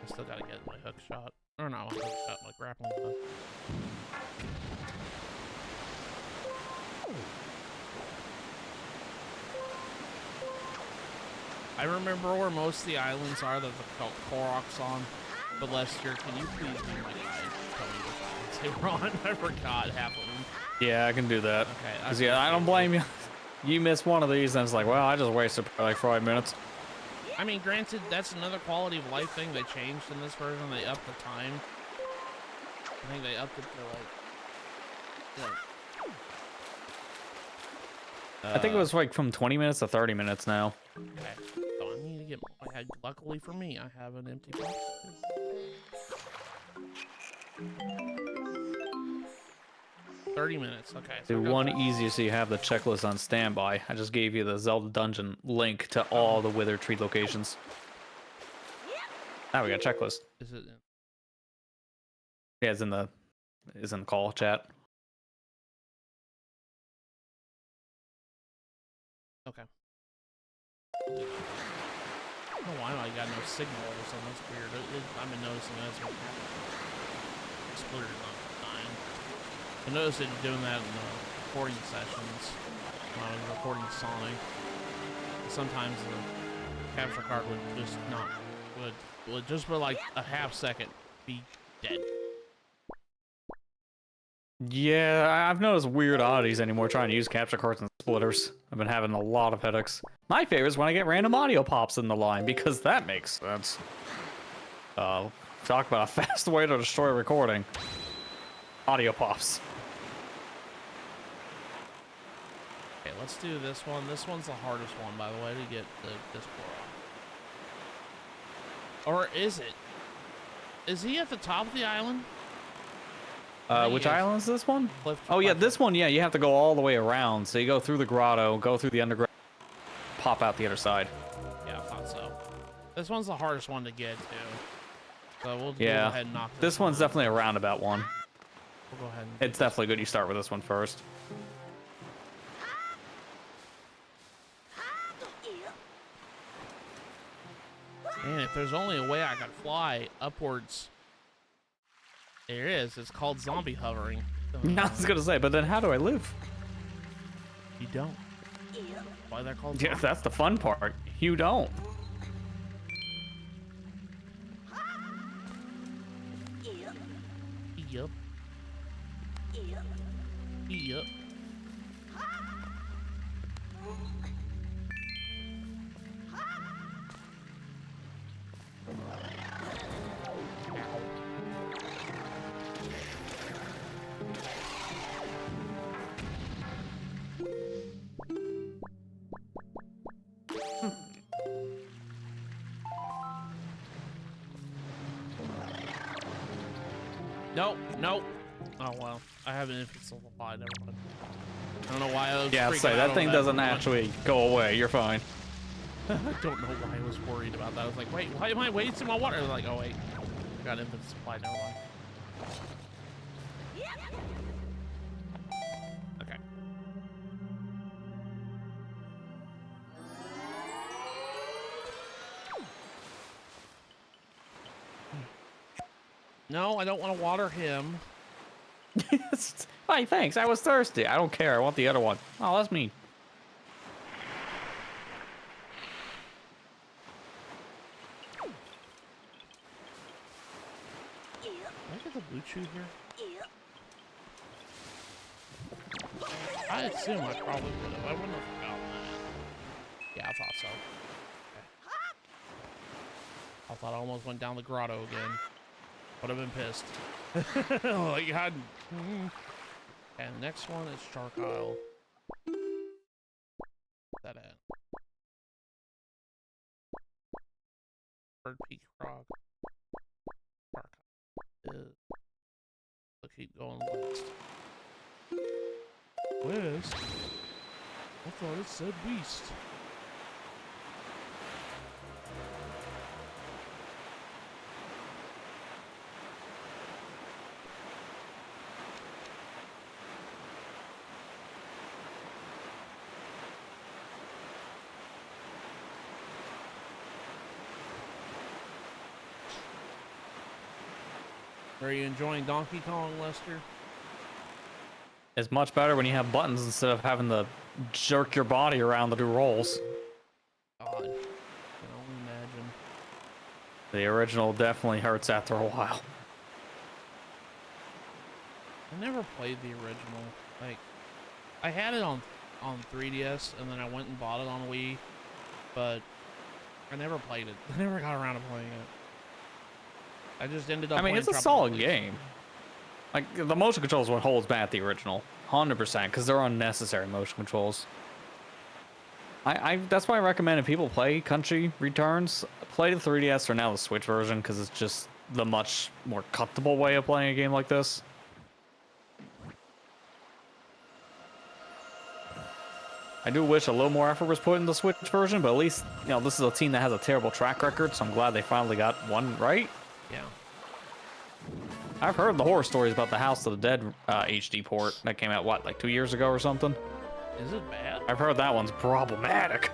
Still gotta get my hook shot. Or not my hook shot, my grappling hook. I remember where most of the islands are that the Korok's on. But Lester, can you please be my guide? Tell me which islands they were on. I forgot half of them. Yeah, I can do that. Okay. Because yeah, I don't blame you. You miss one of these and it's like, well, I just wasted like 5 minutes. I mean, granted, that's another quality of life thing they changed in this version. They upped the time. I think they upped it to like I think it was like from 20 minutes to 30 minutes now. okay. So I need to get. I luckily for me, I have an empty box. 30 minutes. Okay. So Do one easier so you have the checklist on standby. I just gave you the Zelda dungeon link to all the Wither Tree locations. Now we got a checklist. Is it? Yeah, it's in the call chat. Okay. I don't know why I got no signal or something. That's weird. I've been noticing that's what's happening. Splitter not dying. I noticed it doing that in the recording sessions when I was recording Sonic. Sometimes the capture card would just not would just for like a half second be dead. Yeah, I've noticed weird oddities anymore trying to use capture cards and splitters. I've been having a lot of headaches. My favorite is when I get random audio pops in the line, because that makes sense. Talk about a fast way to destroy a recording. Audio pops. Okay, let's do this one. This one's the hardest one, by the way, to get the Discord on. Or is it? Is he at the top of the island? Which island is this one? Cliff Oh yeah, this one, yeah, you have to go all the way around. So you go through the grotto, go through the underground, pop out the other side. Yeah, I thought so. This one's the hardest one to get to. So we'll go ahead and knock this one's definitely a roundabout one. We'll go ahead and It's definitely good you start with this one first. Man, if there's only a way I could fly upwards. There it is. It's called zombie hovering. I was gonna say, but then how do I live? You don't. Why they're called Yeah, that's the fun part. You don't. Yup. Yup. Nope, nope. Oh well, I have an infinite supply. Never mind. I don't know why I was. Yeah, say that thing doesn't actually go away. You're fine. I don't know why I was worried about that. I was like, wait, why am I wasting my water? I was like, oh wait, got infinite supply. Never mind. Okay. No, I don't want to water him. Hey, thanks. I was thirsty. I don't care. I want the other one. Oh, that's mean. Can I get the blue chew here? I assume I probably would have. I wouldn't have forgotten that. Yeah, I thought so. Okay. I thought I almost went down the grotto again. Would have been pissed. Like, God. And the next one is Shark Isle. What's that at? Bird Peak Rock. Shark Isle. I'll keep going west. West? I thought it said west. Are you enjoying Donkey Kong, Lester? It's much better when you have buttons instead of having to jerk your body around to do rolls. God, I can only imagine. The original definitely hurts after a while. I never played the original. Like, I had it on 3DS, and then I went and bought it on Wii, but I never played it. I never got around to playing it. I just ended up. I mean, it's a solid game. Like, the motion controls what holds back the original, 100%, because they're unnecessary motion controls. That's why I recommend if people play Country Returns, play the 3DS or now the Switch version, because it's just the much more comfortable way of playing a game like this. I do wish a little more effort was put in the Switch version, but at least, you know, this is a team that has a terrible track record, so I'm glad they finally got one right. Yeah. I've heard the horror stories about the House of the Dead HD port that came out, what, like 2 years ago or something? Is it bad? I've heard that one's problematic.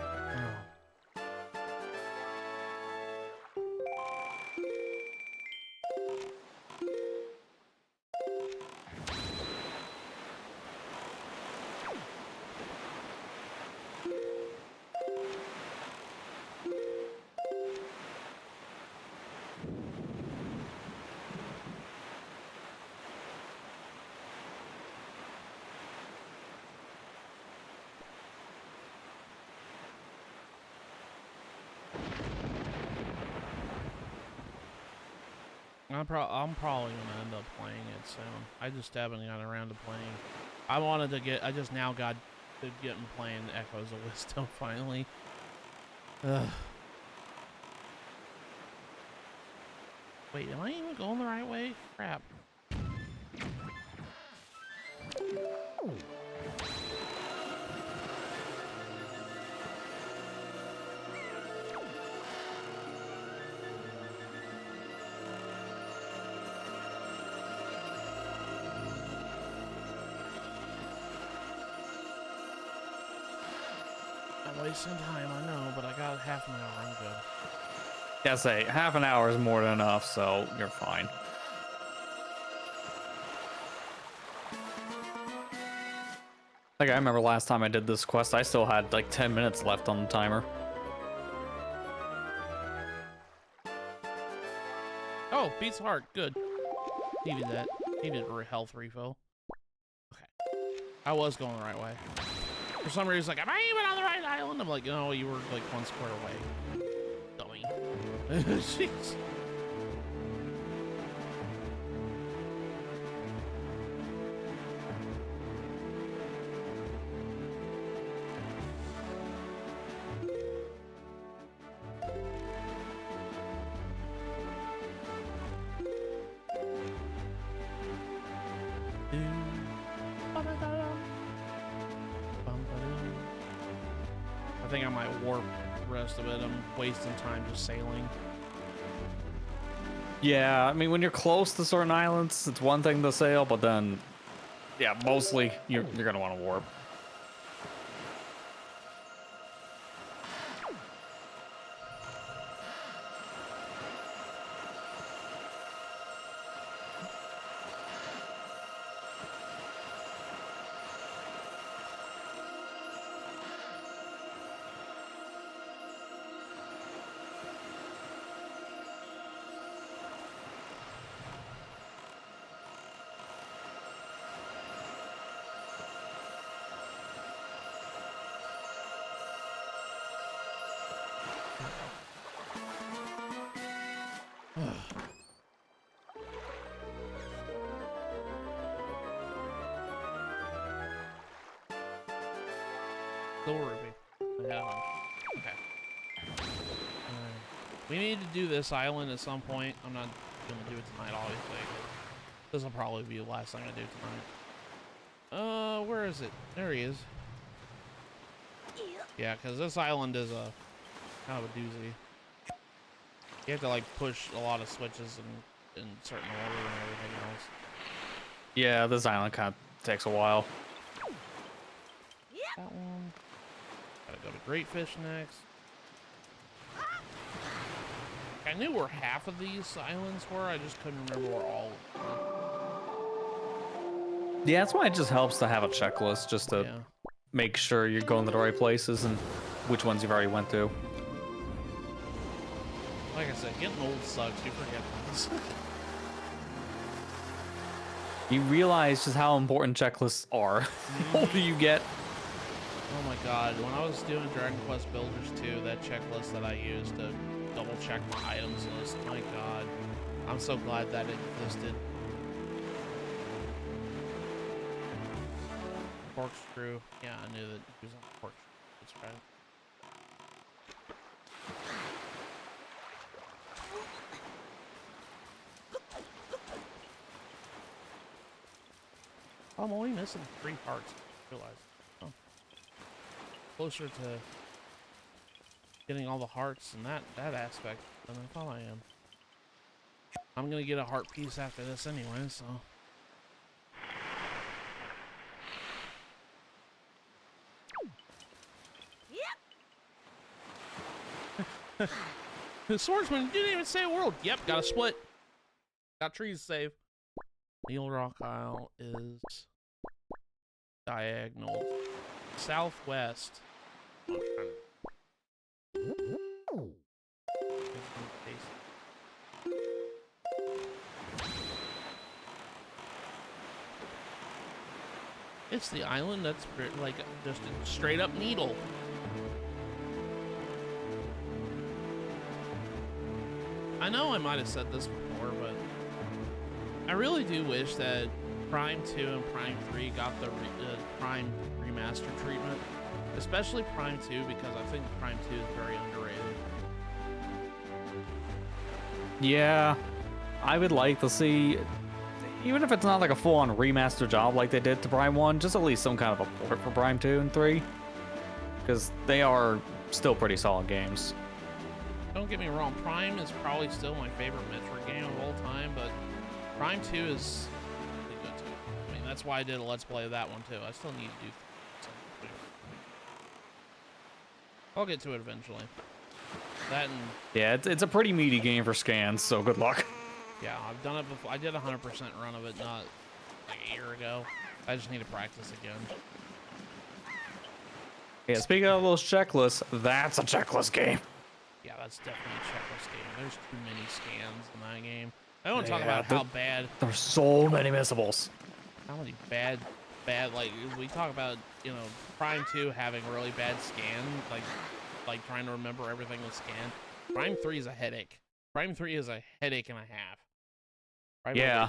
I'm probably gonna end up playing it soon. I just haven't gotten around to playing. I just now got to getting playing Echoes of Wisdom finally. Ugh. Wait, am I even going the right way? Crap. I'm wasting time, I know, but I got half an hour. I'm good. Yeah, say half an hour is more than enough, so you're fine. Like, I remember last time I did this quest, I still had like 10 minutes left on the timer. Oh, Pete's Heart, good. Needed that. Needed a health refill. Okay. I was going the right way. For some reason, like, am I even on the right island? I'm like, no, you were like 1 square away. Dummy. Jeez. I think I might warp the rest of it. I'm wasting time just sailing. Yeah, I mean, when you're close to certain islands, it's one thing to sail, but then, yeah, mostly you're gonna want to warp. Still Ruby. Yeah. Okay. We need to do this island at some point. I'm not gonna do it tonight, obviously. This will probably be the last thing I do tonight. Where is it? There he is. Yeah, because this island is a kind of a doozy. You have to like push a lot of switches in certain order and everything else. Yeah, this island kind of takes a while. That one. Gotta go to Great Fish next. I knew where half of these islands were, I just couldn't remember where all of them were. Yeah, that's why it just helps to have a checklist, just to make sure you're going to the right places and which ones you've already went to. Like I said, getting old sucks, you forget things. You realize just how important checklists are the older you get. Oh my god, when I was doing Dragon Quest Builders 2, that checklist that I used to double check my items list, my god. I'm so glad that it existed. Corkscrew. Yeah, I knew that he was on corkscrew. That's right. I'm only missing 3 hearts. I realize. Oh. Closer to getting all the hearts in that aspect than I thought I am. I'm gonna get a heart piece after this anyway, so. Yep. The swordsman didn't even say a word. Yep, got a split. Got trees to save. Needle Rock Isle is diagonal southwest. It's the island that's like just a straight up needle. I know I might have said this before, but I really do wish that Prime 2 and Prime 3 got the Prime remaster treatment, especially Prime 2, because I think Prime 2 is very underrated. Yeah, I would like to see, even if it's not like a full-on remaster job like they did to Prime 1, just at least some kind of a port for Prime 2 and 3, because they are still pretty solid games. Don't get me wrong, Prime is probably still my favorite Metroid game of all time, but Prime 2 is really good too. I mean, that's why I did a Let's Play of that one too. I still need to do something. I'll get to it eventually. That and... Yeah, it's a pretty meaty game for scans, so good luck. Yeah, I've done it before. I did a 100% run of it not like a year ago. I just need to practice again. Yeah, speaking of those checklists, that's a checklist game. Yeah, that's definitely a checklist game. There's too many scans in that game. I want to talk about how bad... There's so many missables. How many bad, like, we talk about, you know, Prime 2 having really bad scan, like trying to remember everything with scan. Prime 3 is a headache. Prime 3 is a headache and a half. Prime yeah.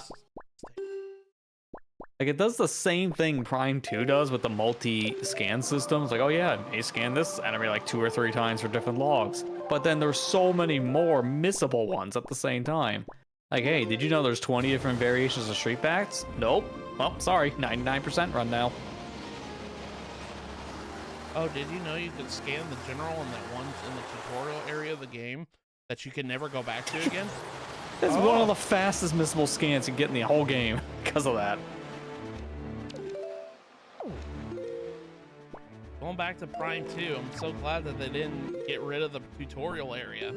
Like, it does the same thing Prime 2 does with the multi-scan systems. Like, oh yeah, it may scan this enemy like 2 or 3 times for different logs. But then there's so many more missable ones at the same time. Like, hey, did you know there's 20 different variations of Street Bats? Nope. Well, sorry, 99% run now. Oh, did you know you could scan the general in that one in the tutorial area of the game that you can never go back to again? It's one of the fastest missable scans you get in the whole game because of that. Going back to Prime 2, I'm so glad that they didn't get rid of the tutorial area.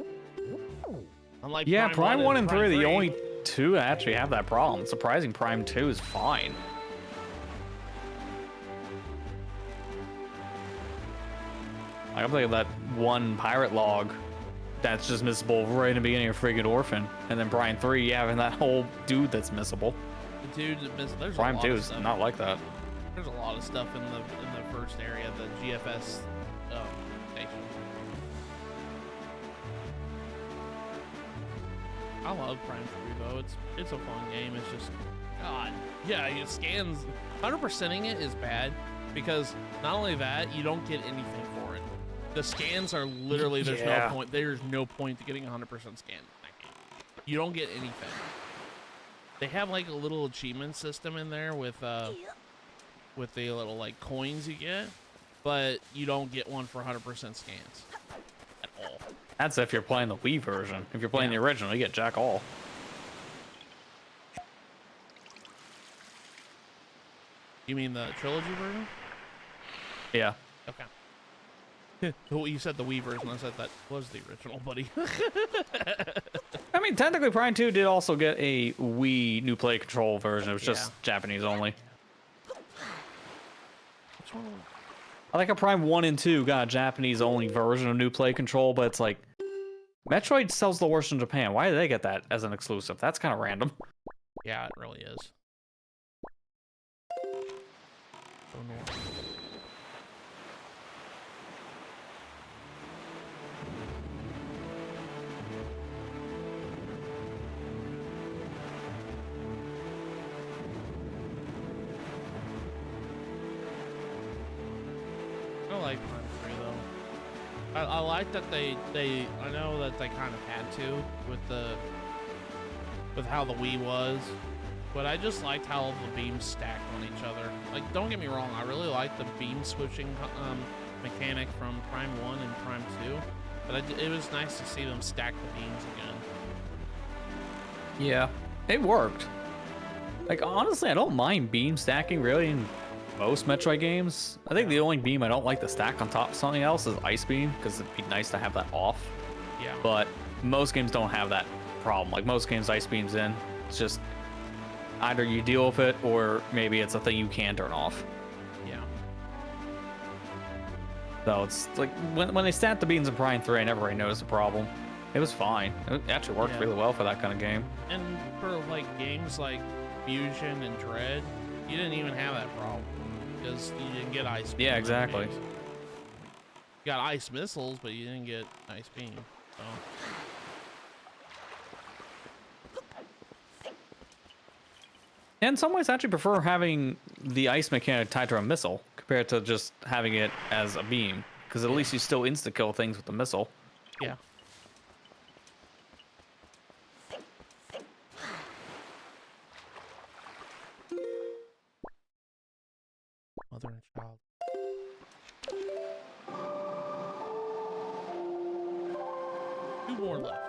Unlike yeah, Prime 1 and 3 are the only 2 that actually have that problem. It's surprising Prime 2 is fine. Like, I'm thinking of that one pirate log that's just missable right in the beginning of friggin' Orphan. And then Prime 3, yeah, having that whole dude that's missable. The dude that there's Prime a lot 2 of is stuff. not like that. There's a lot of stuff in the first area, the GFS station. I love Prime 3 though. It's a fun game. It's just, God, yeah, it scans. 100%ing it is bad because not only that, you don't get anything for it. The scans are literally there's no point. There's no point to getting 100% scan in that game. You don't get anything. They have like a little achievement system in there with the little like coins you get, but you don't get one for 100% scans at all. That's if you're playing the Wii version. If you're playing the original, you get jack all. You mean the trilogy version? Yeah. Okay. Well, you said the Wii version. I said that was the original, buddy. I mean, technically, Prime 2 did also get a Wii New Play Control version. It was just Japanese only. Which one? I like a Prime 1 and 2 got a Japanese only version of New Play Control, but it's like, Metroid sells the worst in Japan. Why did they get that as an exclusive? That's kind of random. Yeah, it really is. Oh no. I like Prime 3 though. I like that they I know that they kind of had to with how the Wii was, but I just liked how the beams stacked on each other. Like, don't get me wrong, I really like the beam switching mechanic from Prime 1 and Prime 2, but it was nice to see them stack the beams again. Yeah, it worked. Like, honestly, I don't mind beam stacking really in most Metroid games. I think the only beam I don't like to stack on top of something else is Ice Beam, because it'd be nice to have that off. Yeah. But most games don't have that problem. Like, most games, Ice Beam's in. It's just either you deal with it, or maybe it's a thing you can turn off. Yeah. So it's like, when they stacked the beams in Prime 3, I never really noticed a problem. It was fine. It actually worked really well for that kind of game. And for, like, games like Fusion and Dread, you didn't even have that problem. Because you didn't get Ice Beam. Yeah, exactly. You got Ice Missiles, but you didn't get Ice Beam. So. In some ways, I actually prefer having the ice mechanic tied to a missile compared to just having it as a beam, because at least you still insta-kill things with the missile. Yeah. Mother and child. Two more left.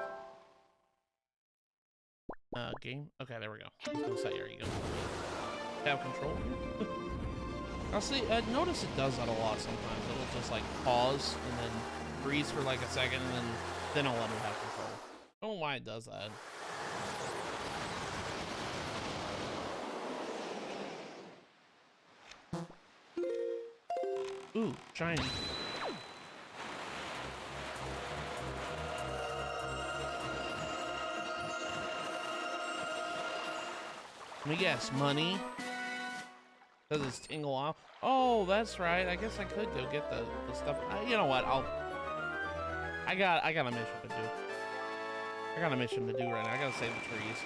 Game? Okay, there we go. I was gonna say, there you go. Have control. I'll see, notice it does that a lot sometimes. It'll just like pause and then freeze for like a second and then I'll let it have control. I don't know why it does that. Ooh, shiny. Let me guess, money? Does it's tingle off? Oh, that's right. I guess I could go get the stuff. You know what? I got a mission to do. I got a mission to do right now. I gotta save the trees.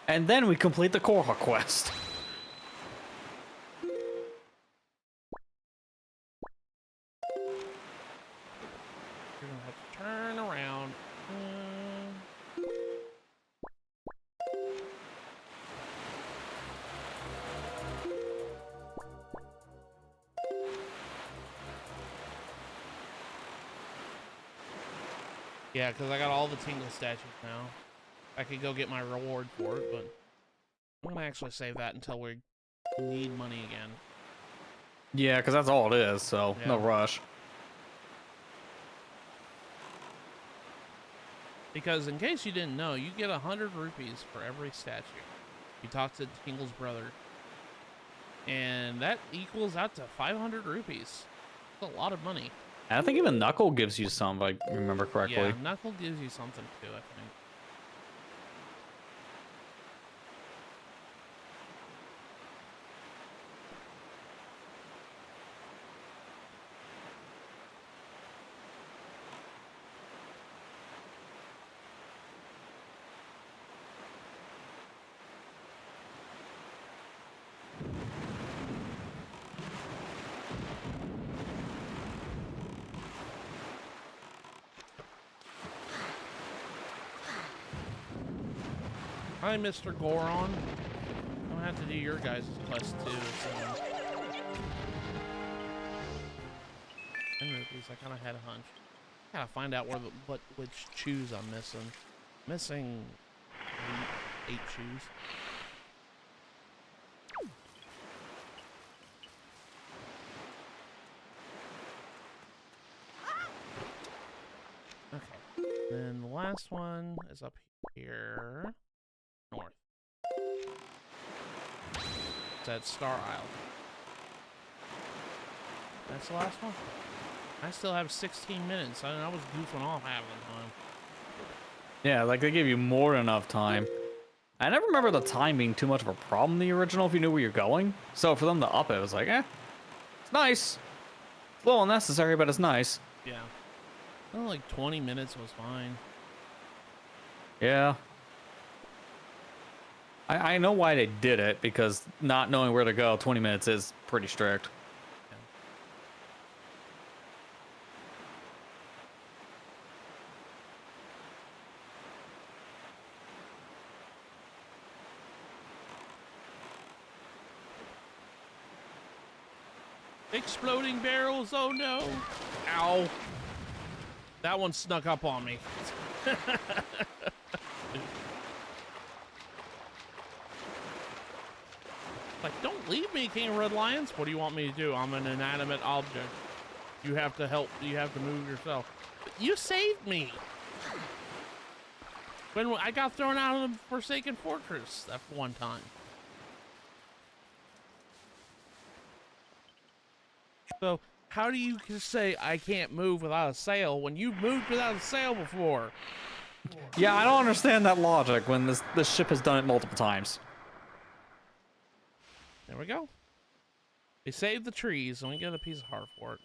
And then we complete the Korra quest. You're gonna have to turn around. Yeah, because I got all the Tingle statues now. I could go get my reward for it, but I'm gonna actually save that until we need money again. Yeah, because that's all it is, so no rush. Because in case you didn't know, you get 100 rupees for every statue. You talk to Tingle's brother. And that equals out to 500 rupees. That's a lot of money. And I think even Knuckle gives you some, if I remember correctly. Yeah, Knuckle gives you something too, I think. Hi, Mr. Goron. I'm gonna have to do your guys' quest too. So. 10 rupees. I kind of had a hunch. Gotta find out which shoes I'm missing. Missing 8 shoes. Okay. Then the last one is up here. North. It's at Star Isle. That's the last one? I still have 16 minutes. I was goofing off half the time. Yeah, like they give you more than enough time. I never remember the time being too much of a problem in the original if you knew where you're going. So for them to up it, it was like, it's nice. It's a little unnecessary, but it's nice. Yeah. Well, like 20 minutes was fine. Yeah. I know why they did it, because not knowing where to go, 20 minutes is pretty strict. Exploding barrels, oh no. Ow. That one snuck up on me. Like, don't leave me, King of Red Lions. What do you want me to do? I'm an inanimate object. You have to help. You have to move yourself. But you saved me. When I got thrown out of the Forsaken Fortress that one time. So, how do you just say I can't move without a sail when you've moved without a sail before? Yeah, I don't understand that logic when this ship has done it multiple times. There we go. We saved the trees and we get a piece of heart for it.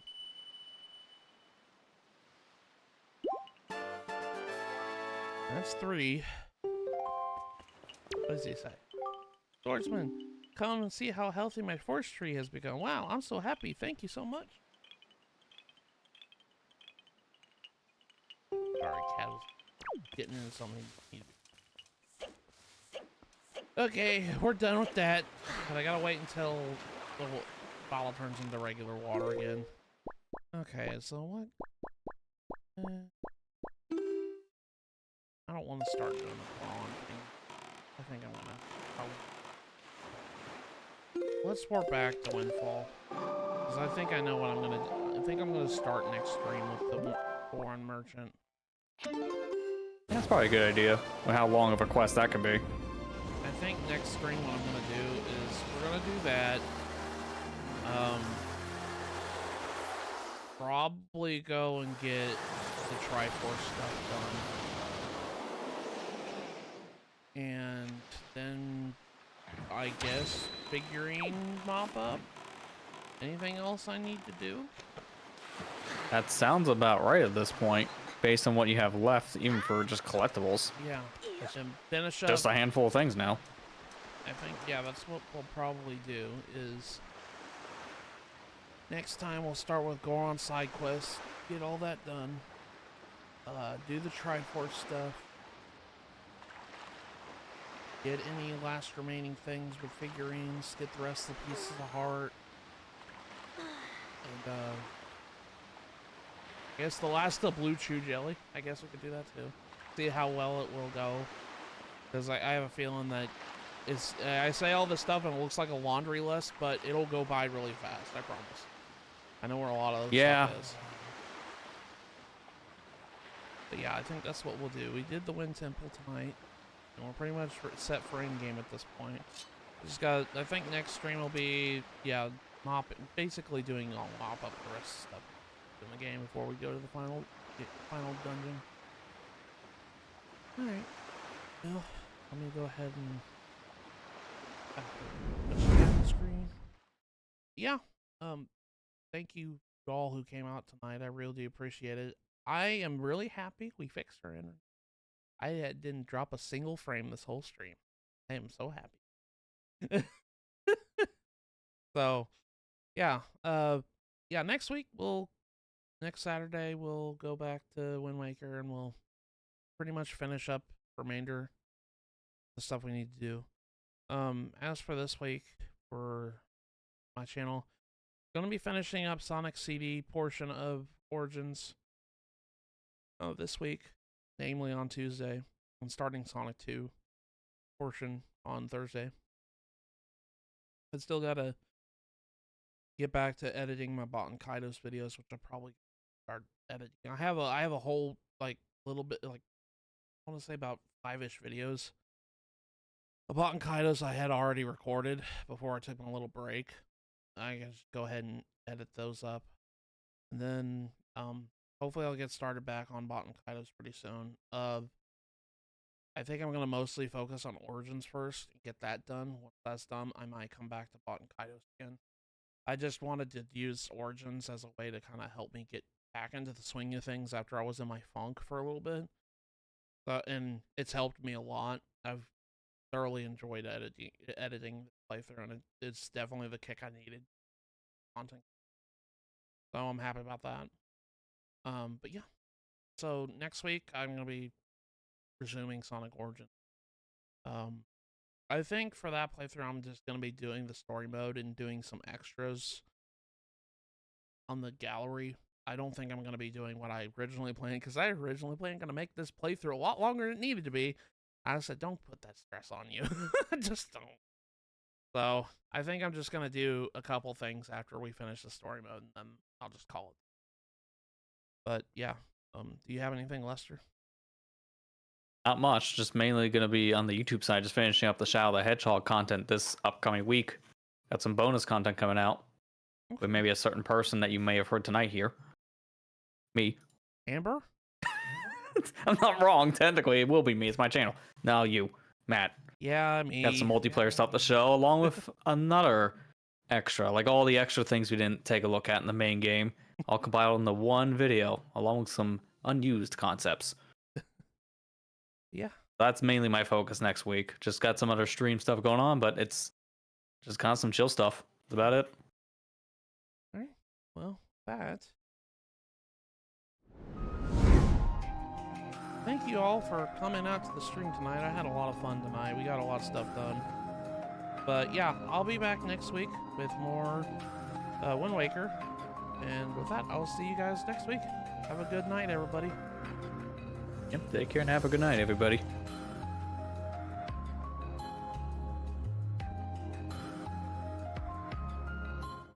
That's 3. What does he say? Swordsman, come and see how healthy my forest tree has become. Wow, I'm so happy. Thank you so much. Sorry, cat was getting into something. Okay, we're done with that. But I gotta wait until the bottle turns into regular water again. Okay, so what? I don't want to start doing the prawn thing. I think I'm gonna. Let's warp back to Windfall. Because I think I know what I'm gonna do. I think I'm gonna start next stream with the foreign merchant. That's probably a good idea. Well, how long of a quest that can be. I think next stream what I'm gonna do is we're gonna do that. Probably go and get the Triforce stuff done. And then I guess figurine mop up. Anything else I need to do? That sounds about right at this point, based on what you have left, even for just collectibles. Yeah. And finish up. Just a handful of things now. I think, yeah, that's what we'll probably do is next time we'll start with Goron side quests, get all that done, do the Triforce stuff, get any last remaining things with figurines, get the rest of the pieces of heart, and I guess the last of Blue Chew Jelly. I guess we could do that too. See how well it will go, because I have a feeling that it's. I say all this stuff and it looks like a laundry list, but it'll go by really fast. I promise. I know where a lot of this stuff is. But yeah, I think that's what we'll do. We did the Wind Temple tonight, and we're pretty much set for in-game at this point. We just got. I think next stream will be, yeah, basically doing all mop up the rest of stuff in the game before we go to the final dungeon. All right. Well, let me go ahead and share the screen. Yeah. Thank you to all who came out tonight. I really do appreciate it. I am really happy we fixed our internet. I didn't drop a single frame this whole stream. I am so happy. So, yeah. Yeah, next Saturday, we'll go back to Windwaker and we'll pretty much finish up remainder the stuff we need to do. As for this week, for my channel, going to be finishing up Sonic CD portion of Origins this week, namely on Tuesday, and starting Sonic 2 portion on Thursday. I still gotta get back to editing my Bot and Kaidos videos, which I'll probably start editing. I have a whole like little bit like I want to say about 5-ish videos. The Bot and Kaidos I had already recorded before I took my little break. I can just go ahead and edit those up, and then hopefully I'll get started back on Bot and Kaidos pretty soon. I think I'm gonna mostly focus on Origins first and get that done. Once that's done, I might come back to Bot and Kaidos again. I just wanted to use Origins as a way to kind of help me get back into the swing of things after I was in my funk for a little bit. And it's helped me a lot. I've thoroughly enjoyed editing the playthrough, and it's definitely the kick I needed. Content. So I'm happy about that. But yeah. So next week I'm gonna be resuming Sonic Origins. I think for that playthrough I'm just gonna be doing the story mode and doing some extras on the gallery. I don't think I'm going to be doing what I originally planned, because I originally planned going to make this playthrough a lot longer than it needed to be. I said, don't put that stress on you. Just don't. So I think I'm just going to do a couple things after we finish the story mode, and then I'll just call it. But yeah, do you have anything, Lester? Not much. Just mainly going to be on the YouTube side, just finishing up the Shadow the Hedgehog content this upcoming week. Got some bonus content coming out with maybe a certain person that you may have heard tonight here. Me. Amber? I'm not wrong. Technically, it will be me. It's my channel. Now you, Matt. Yeah, me. Got some multiplayer stuff to show, along with another extra, like all the extra things we didn't take a look at in the main game, all compiled into one video, along with some unused concepts. Yeah. That's mainly my focus next week. Just got some other stream stuff going on, but it's just kind of some chill stuff. That's about it. All right. Well, that. Thank you all for coming out to the stream tonight. I had a lot of fun tonight. We got a lot of stuff done. But yeah, I'll be back next week with more Windwaker. And with that, I'll see you guys next week. Have a good night, everybody. Yep, take care and have a good night, everybody.